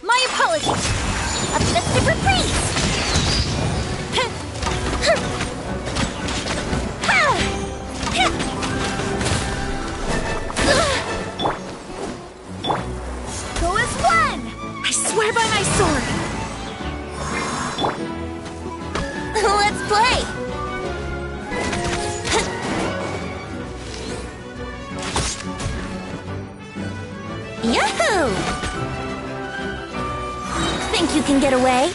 My apologies! A festive reprise! Go as one! I swear by my sword! Let's play! Yahoo! Think you can get away?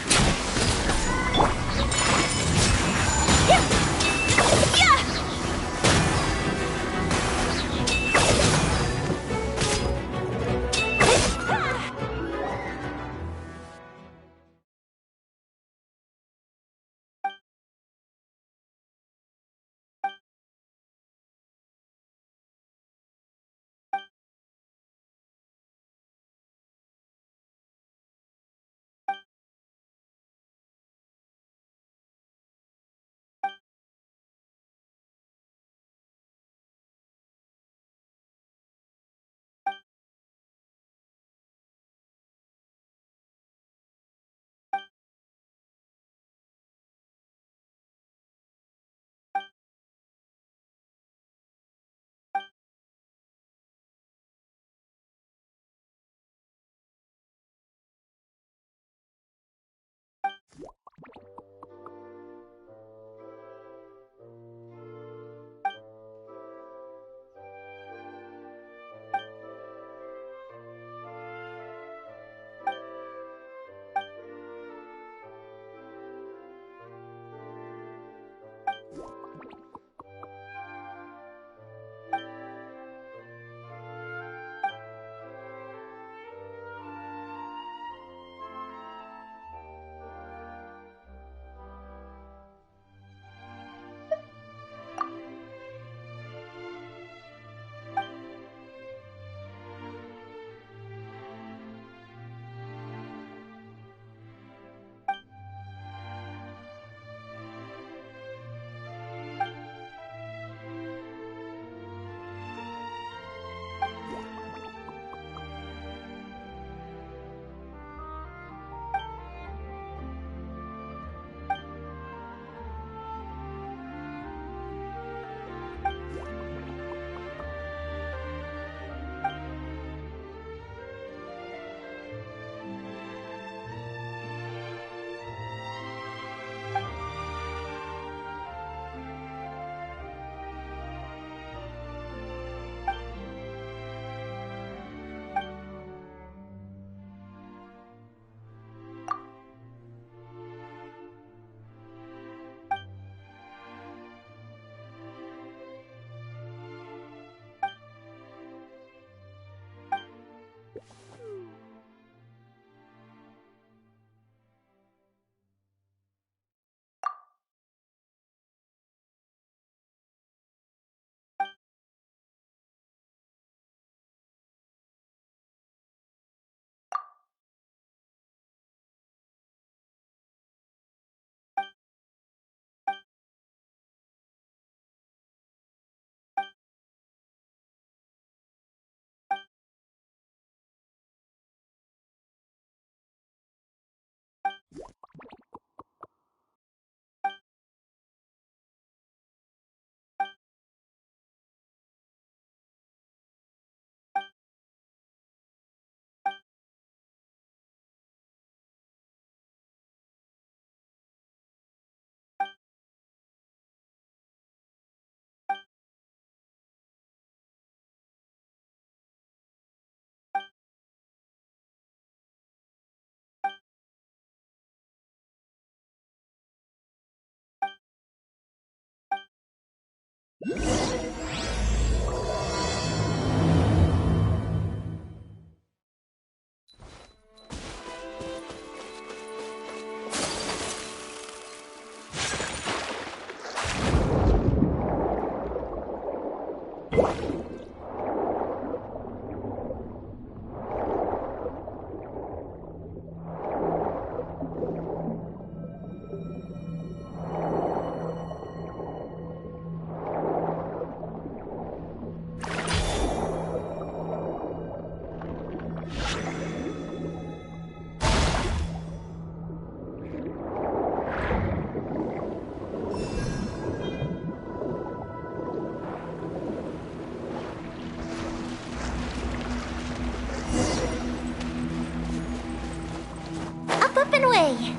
Up and away!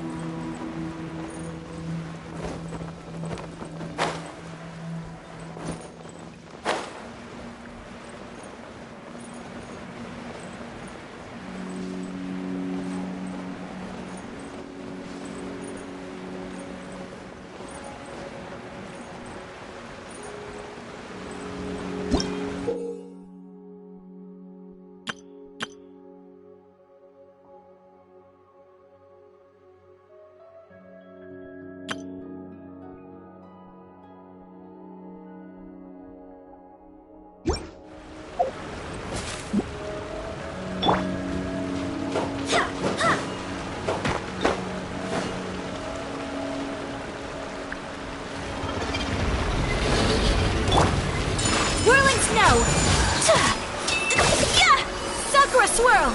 Sakura swirl!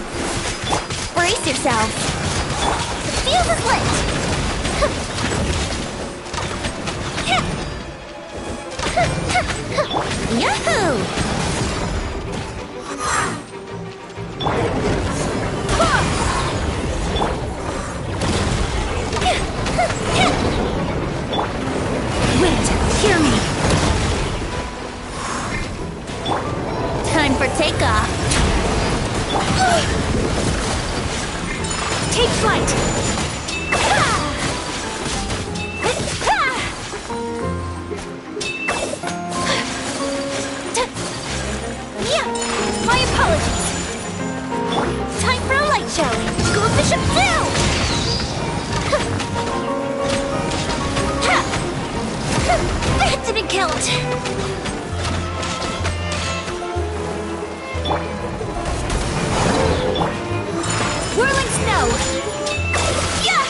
Brace yourselves! The field is lit! Yahoo! Wind, hear me! Time for takeoff! Take flight! Yeah, my apologies! Time for a light show! Go Bishop 2! That didn't count! Whirling snow! Yeah!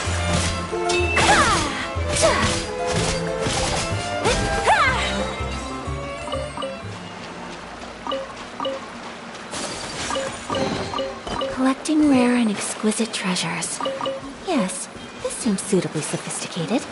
Collecting rare and exquisite treasures. Yes, this seems suitably sophisticated.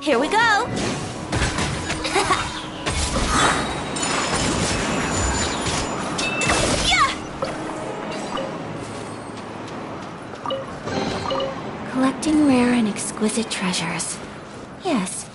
Here we go! Collecting rare and exquisite treasures. Yes.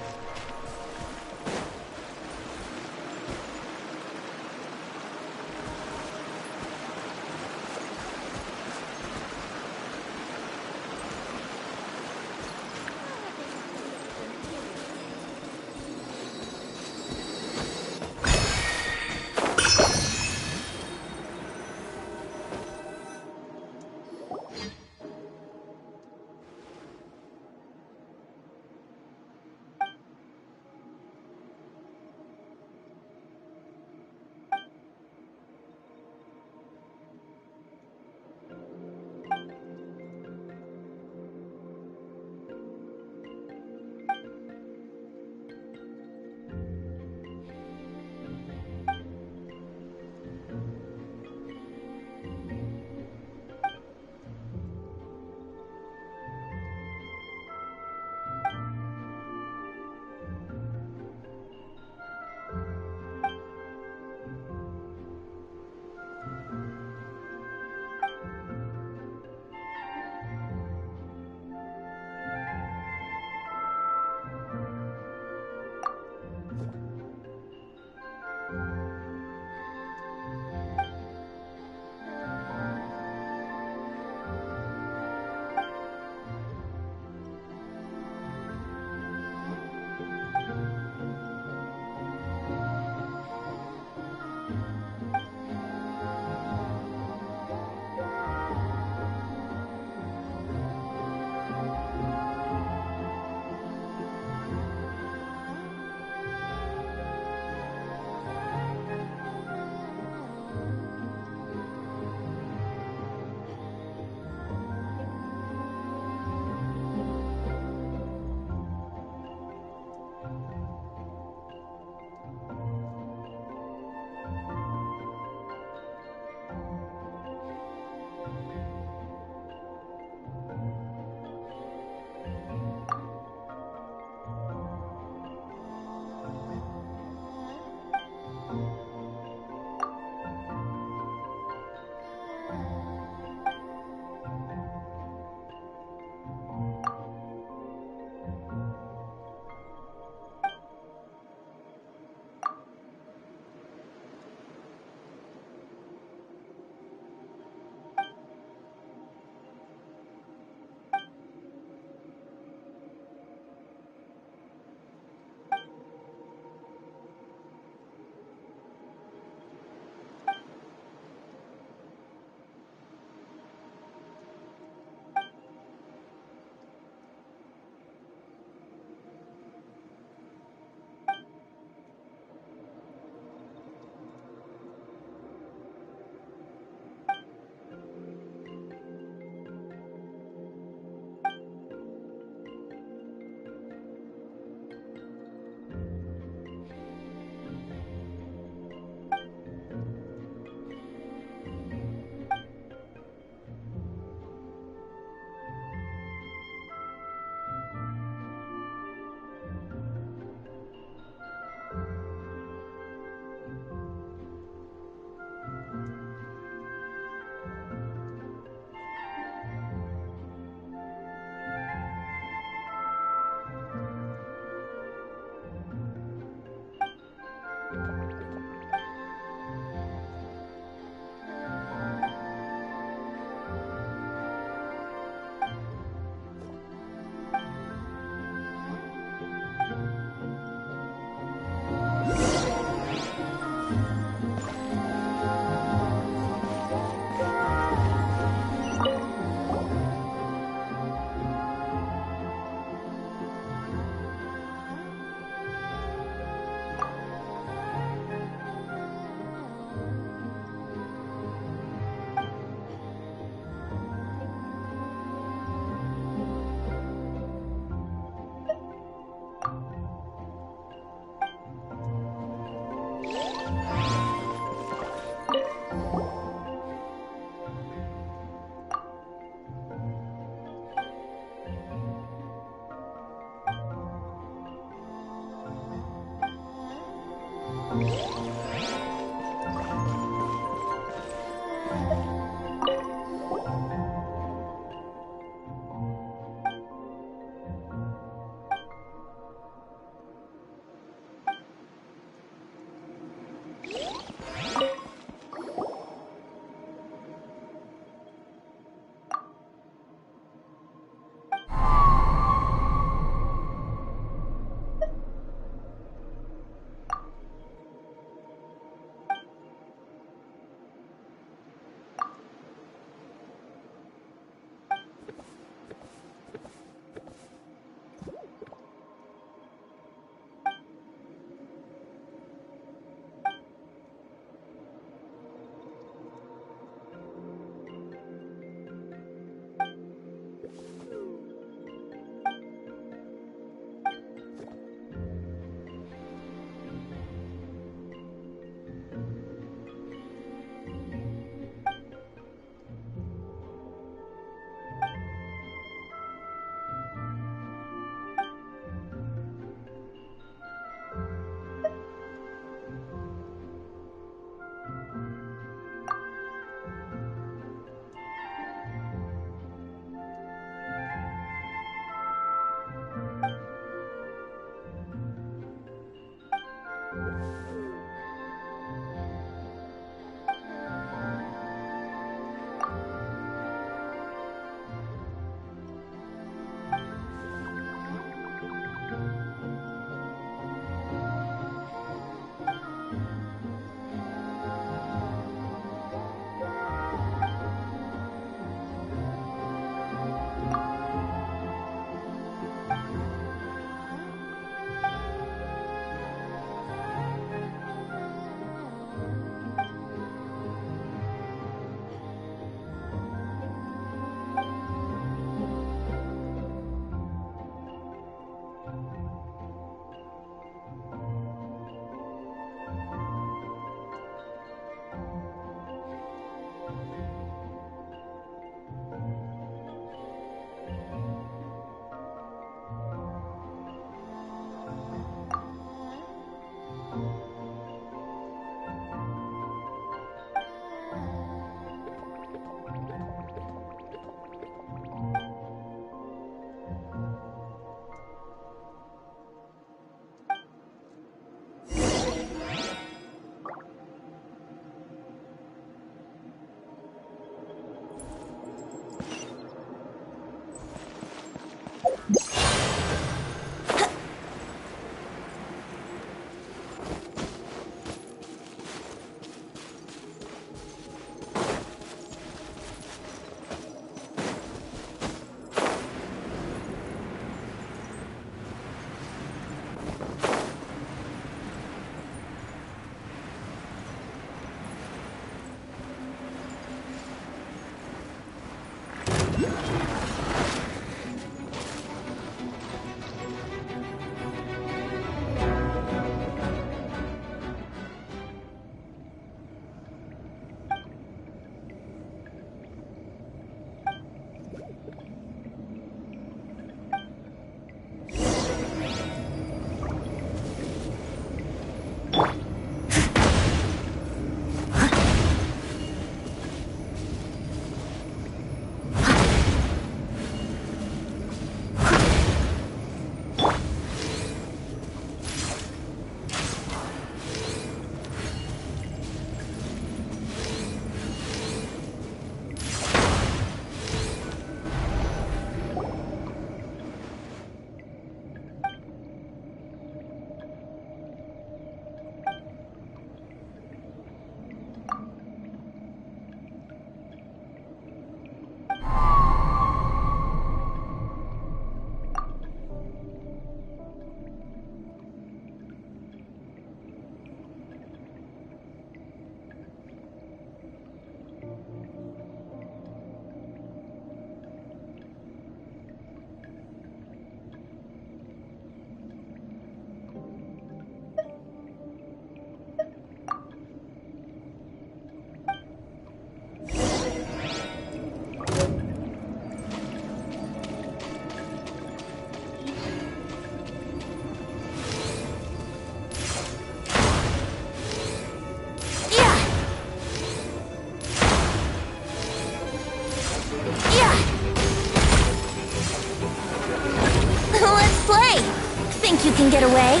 Think you can get away?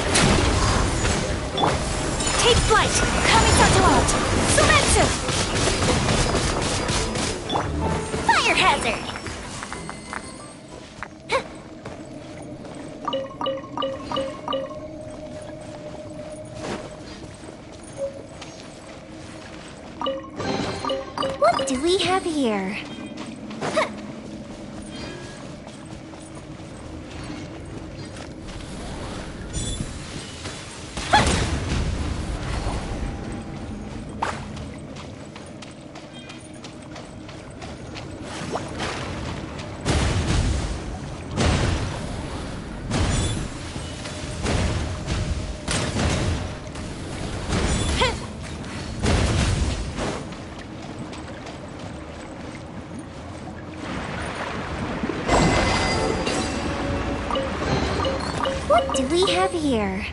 Take flight! Kamisato out! Sumetsu! Fire hazard! What do we have here? What do we have here?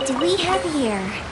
do we have here?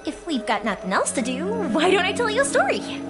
If we've got nothing else to do, why don't I tell you a story?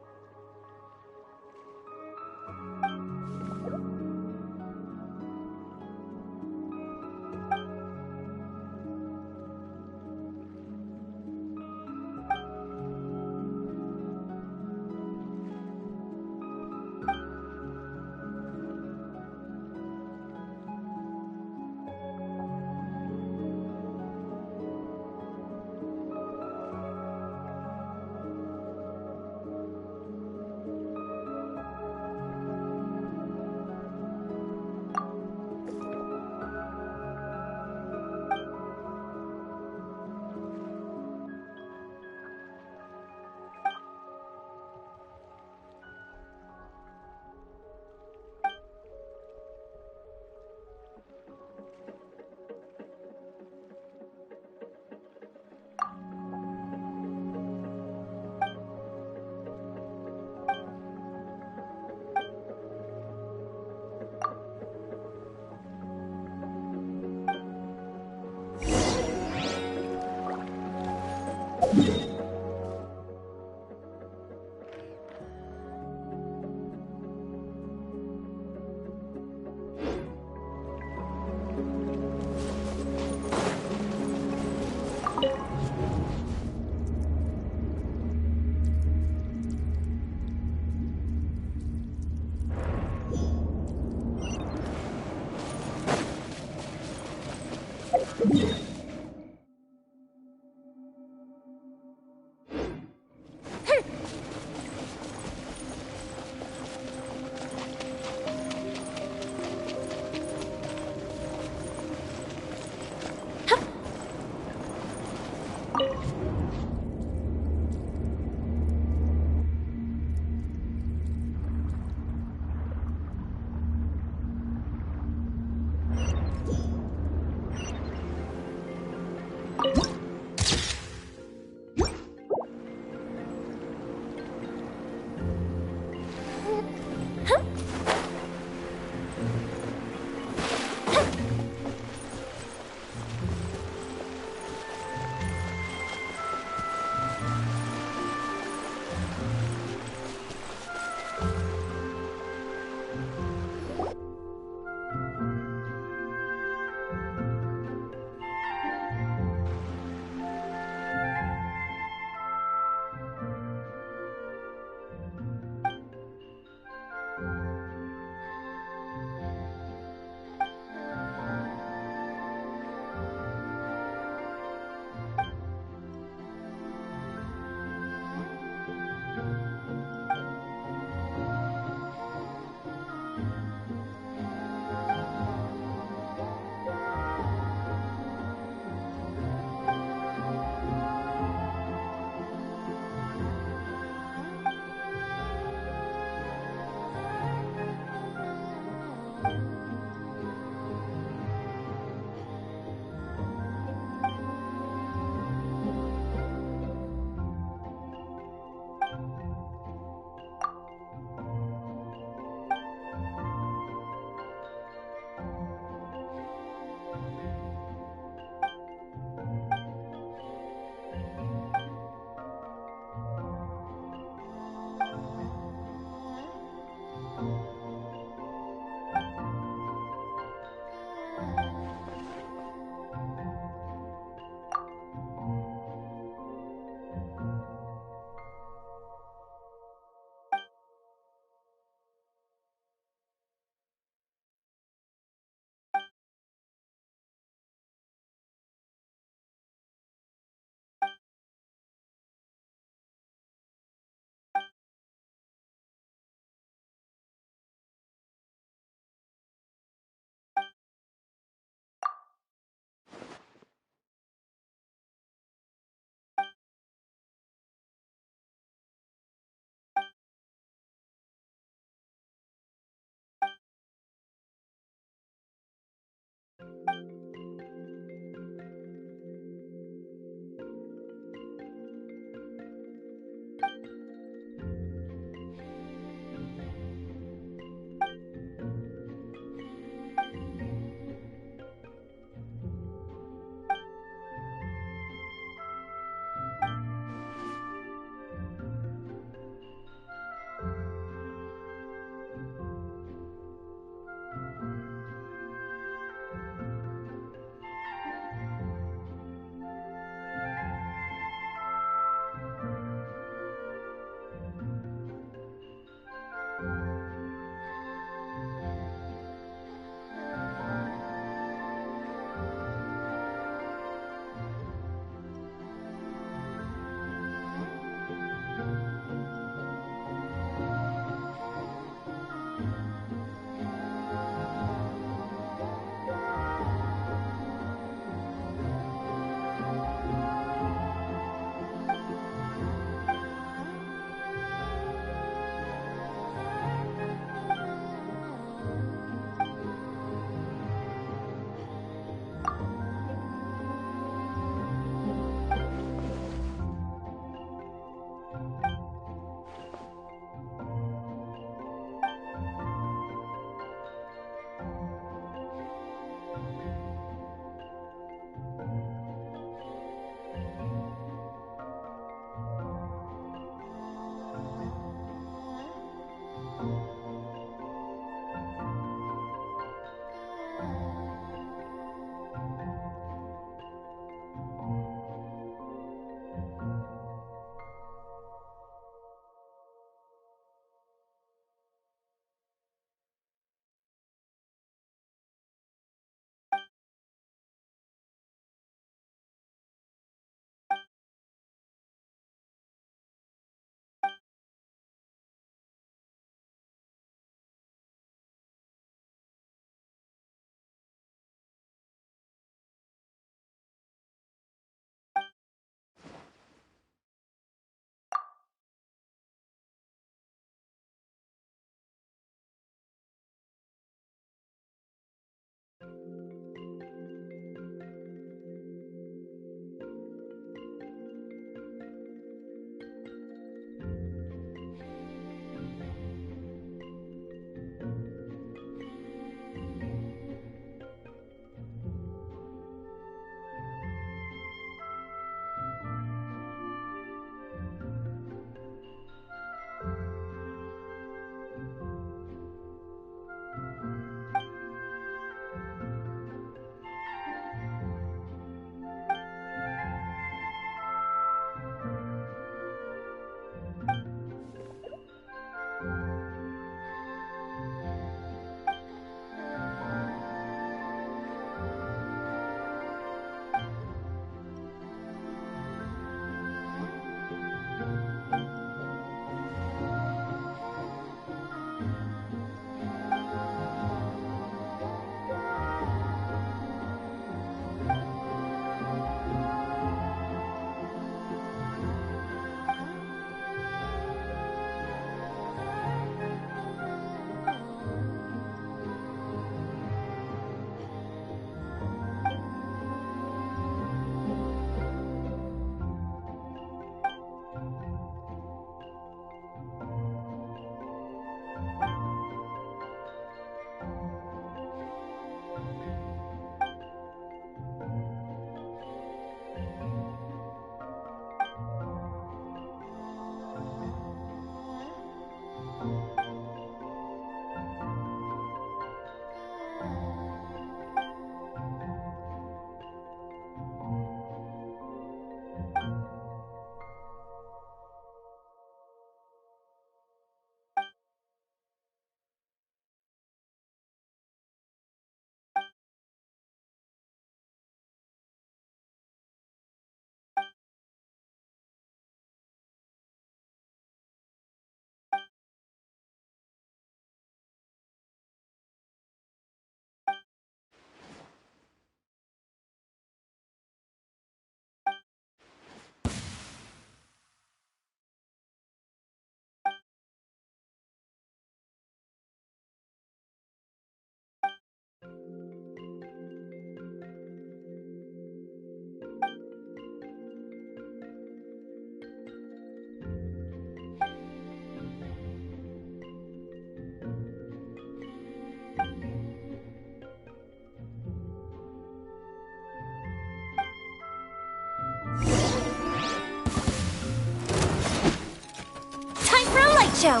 macho!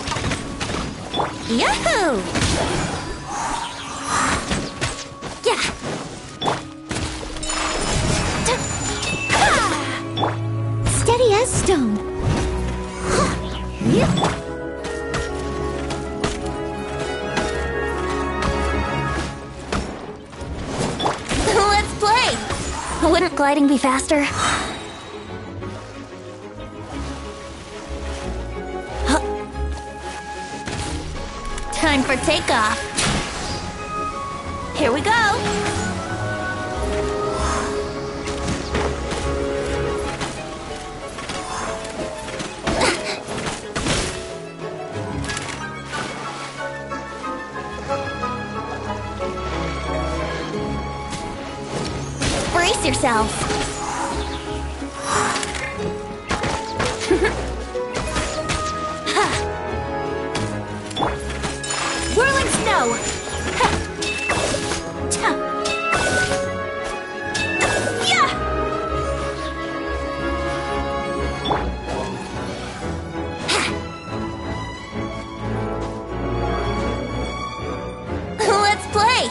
Yahoo! Yeah! Steady as stone. Let's play! Wouldn't gliding be faster? Time for takeoff. Here we go. Brace yourselves. Whirling snow! Yeah! Let's play!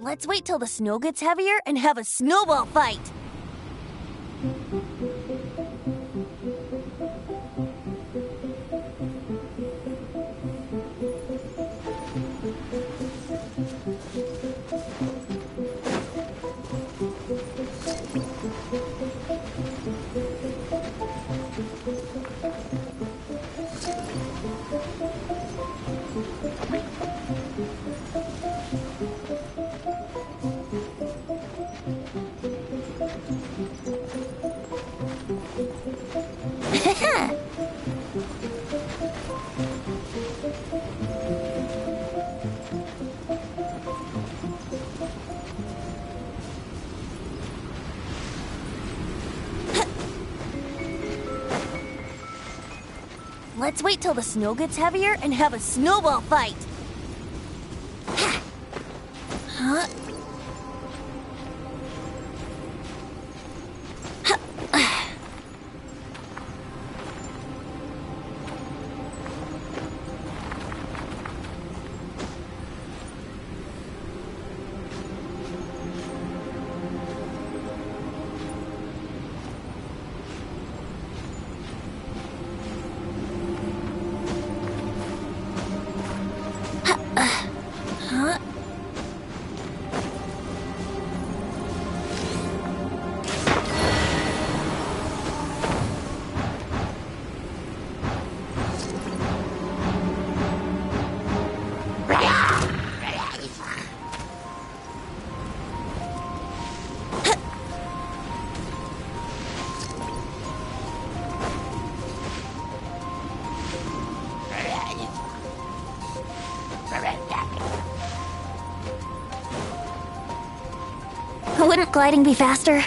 Let's wait till the snow gets heavier and have a snowball fight! Let's wait till the snow gets heavier and have a snowball fight! Huh? Wouldn't gliding be faster?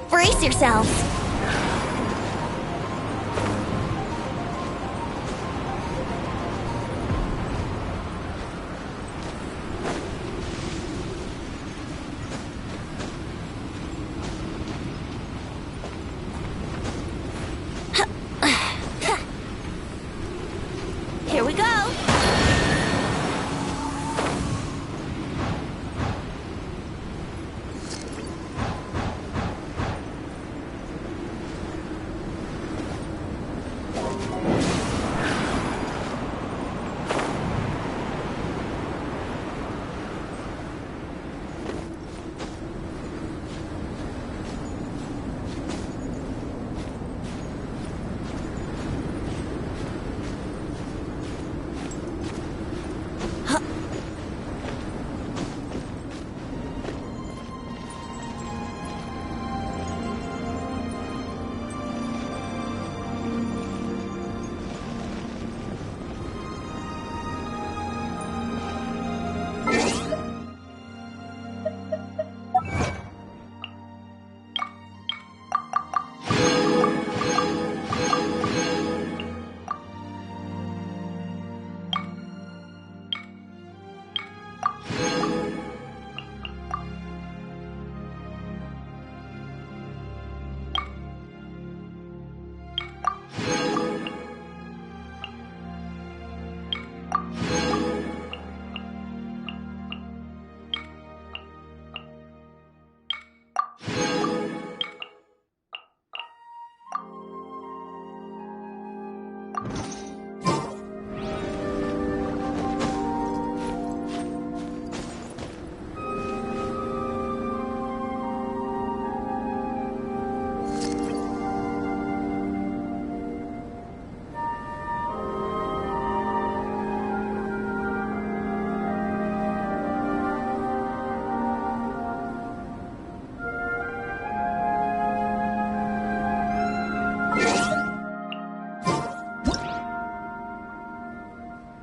Brace yourselves! Here we go!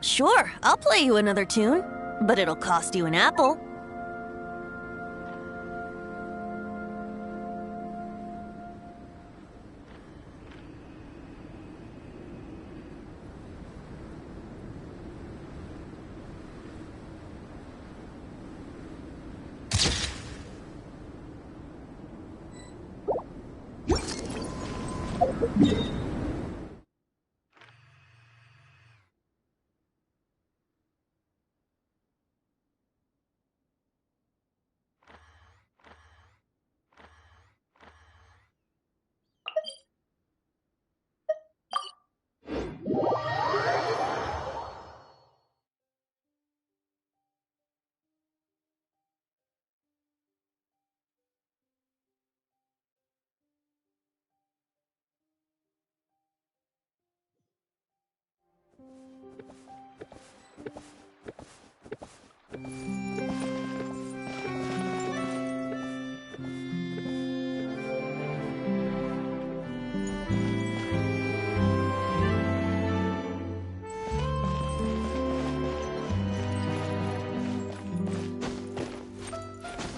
Sure, I'll play you another tune, but it'll cost you an apple.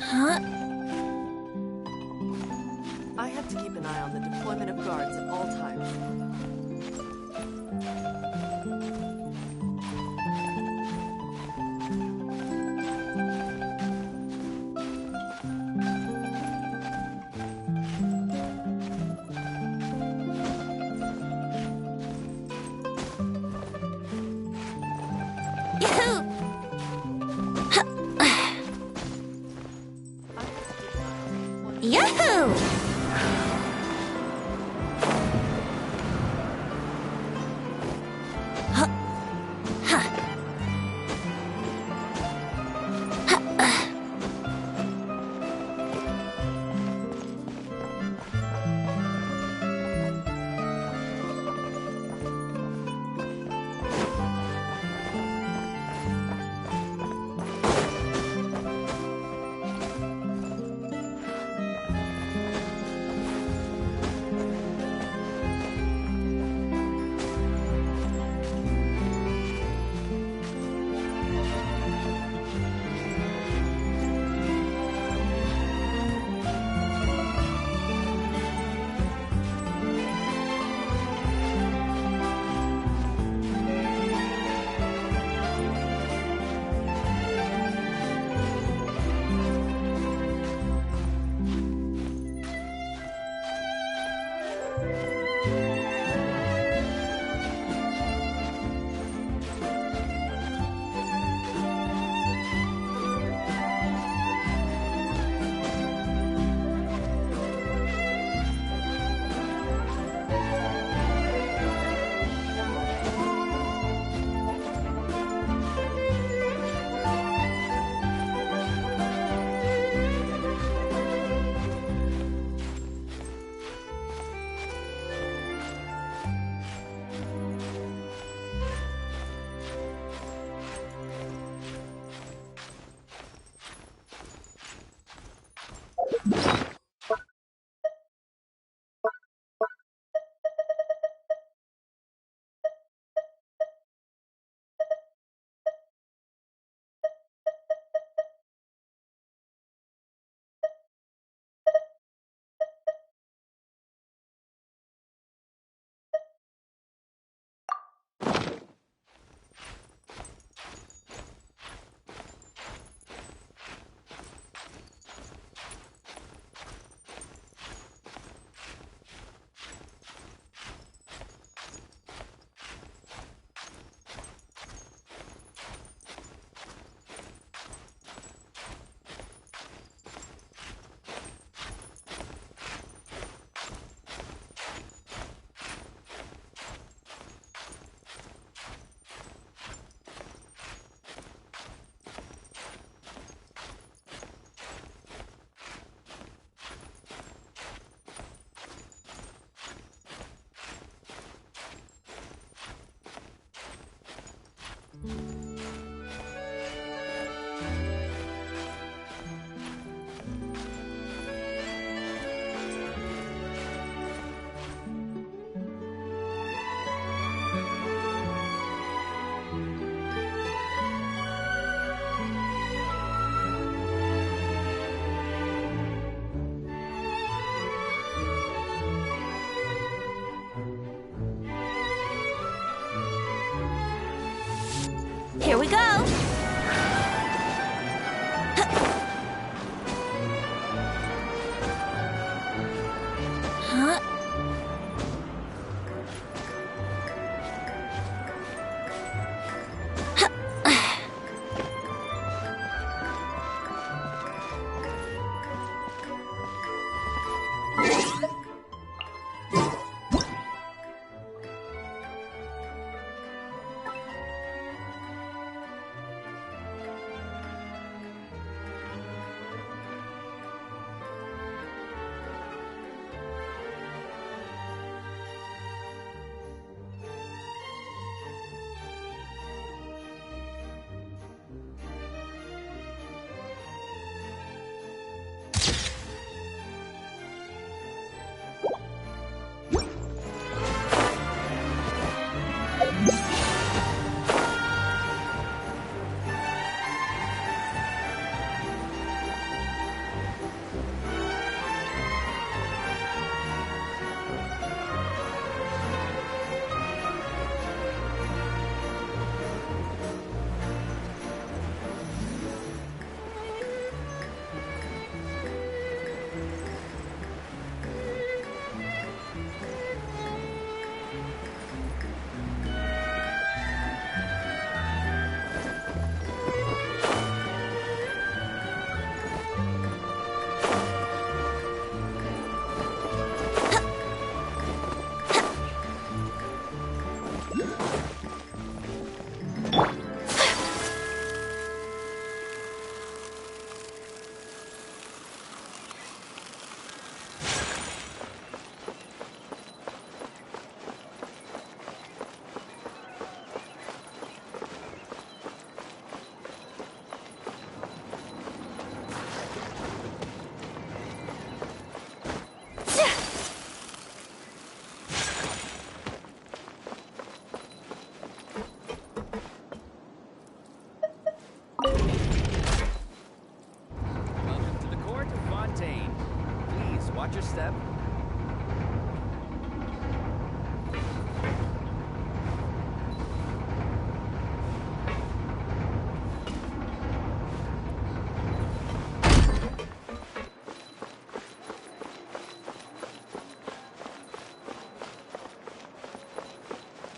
Huh? I have to keep an eye on the deployment of guards at all times. Yahoo! Here we go! Huh? first step.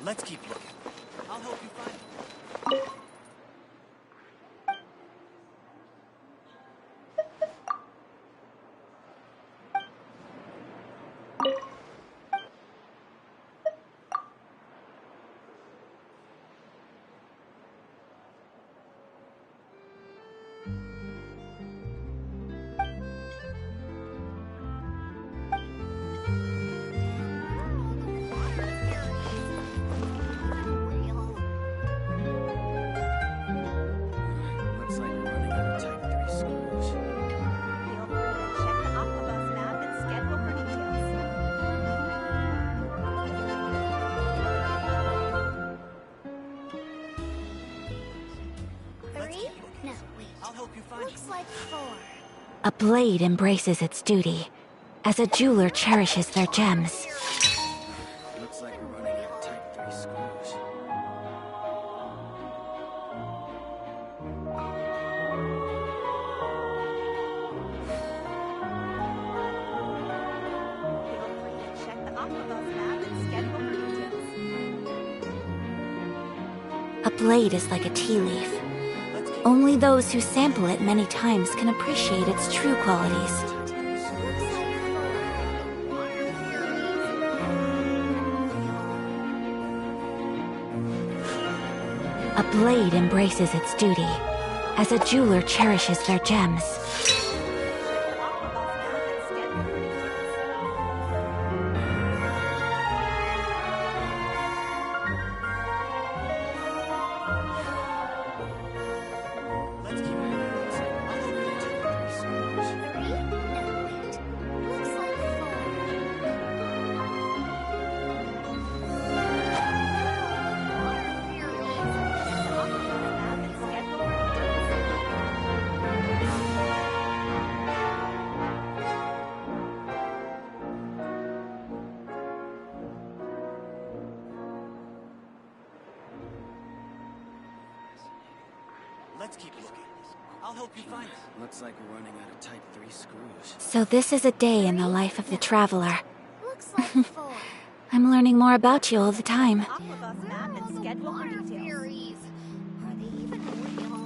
Let's keep looking. I'll help you find it. Looks like we're running out of Type 3 screws. Feel free to check the Aquabus map and schedule for details. Three? No, wait. I'll help you find Looks like 4. A blade embraces its duty, as a jeweler cherishes their gems. Looks like we're running out of Type 3 screws. Feel free to check the Aquabus map and schedule for details. A blade is like a tea leaf. Only those who sample it many times can appreciate its true qualities. A blade embraces its duty, as a jeweler cherishes their gems. Let's keep moving. I'll help you Type 3 screws. 3? No, wait. Looks like 4. Let's keep looking. I'll help you find it. Looks like we're running out of Type 3 screws. So this is a day in the life of the traveler. Looks like 4. I'm learning more about you all the time. Aquabus map and schedule for details. Furies. Are they even real?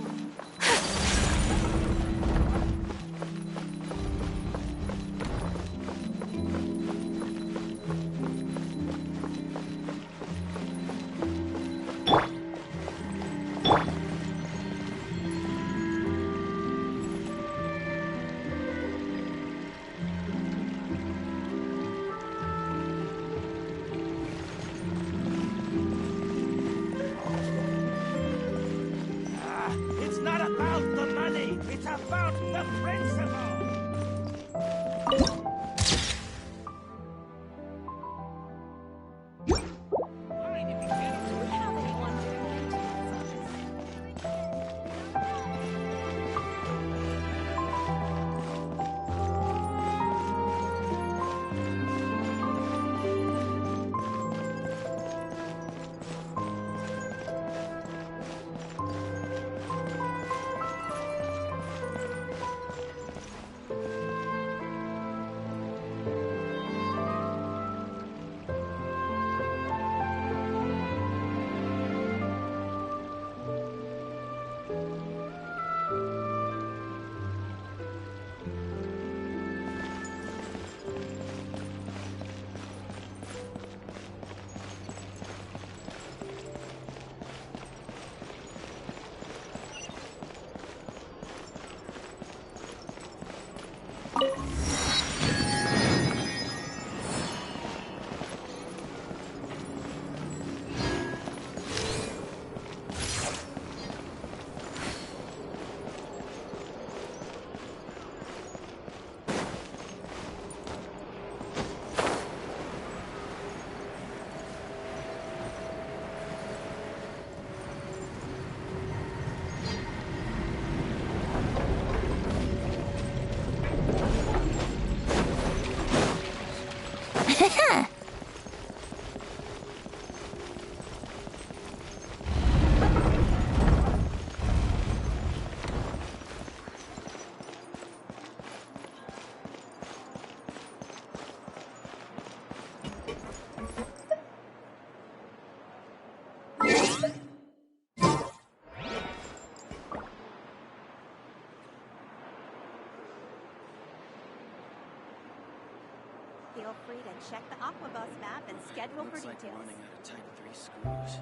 Feel free to check the Aquabus map and schedule for Looks like details. running out of Type 3 screws.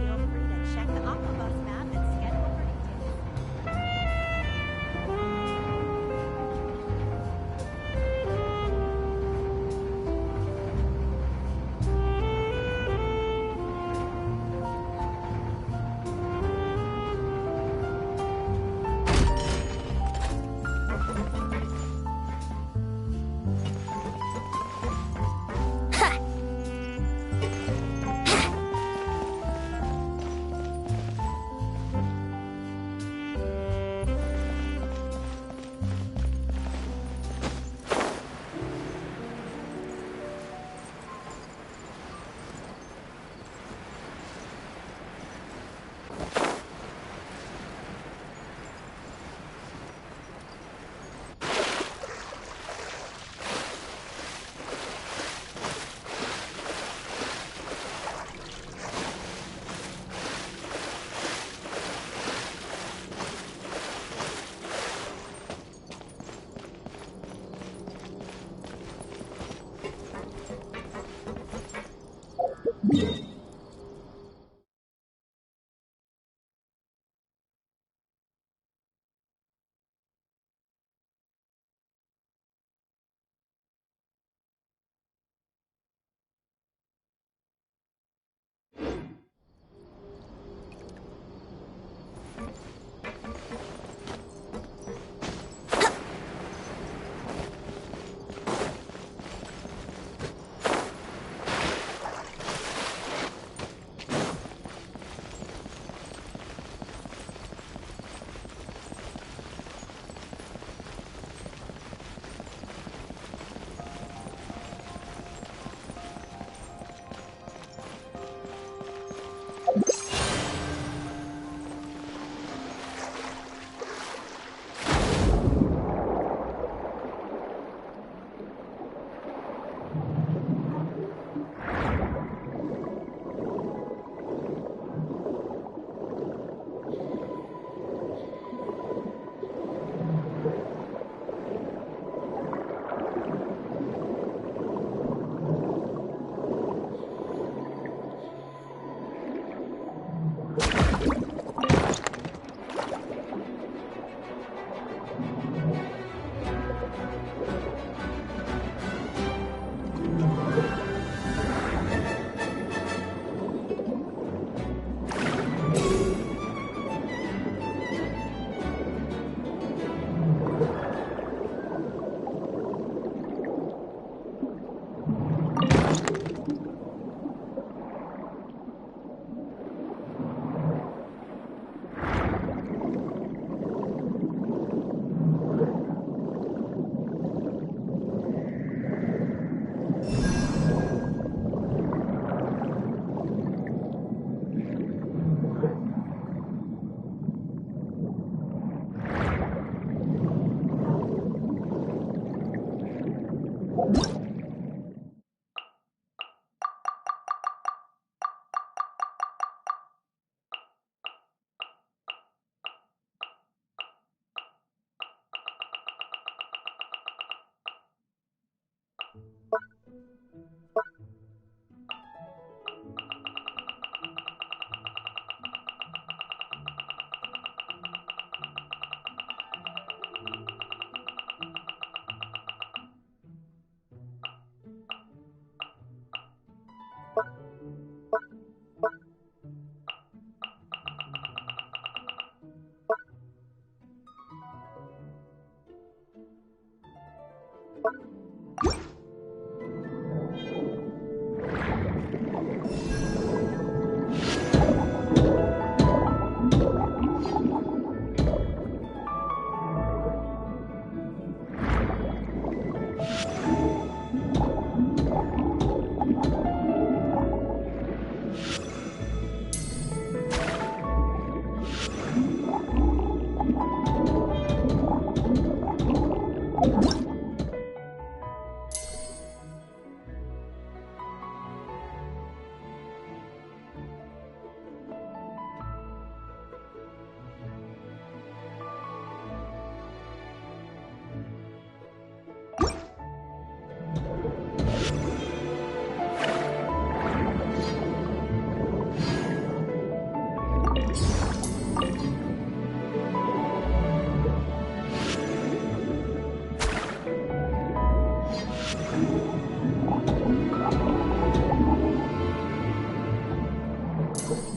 Feel free to check the Aquabus map and schedule for details. you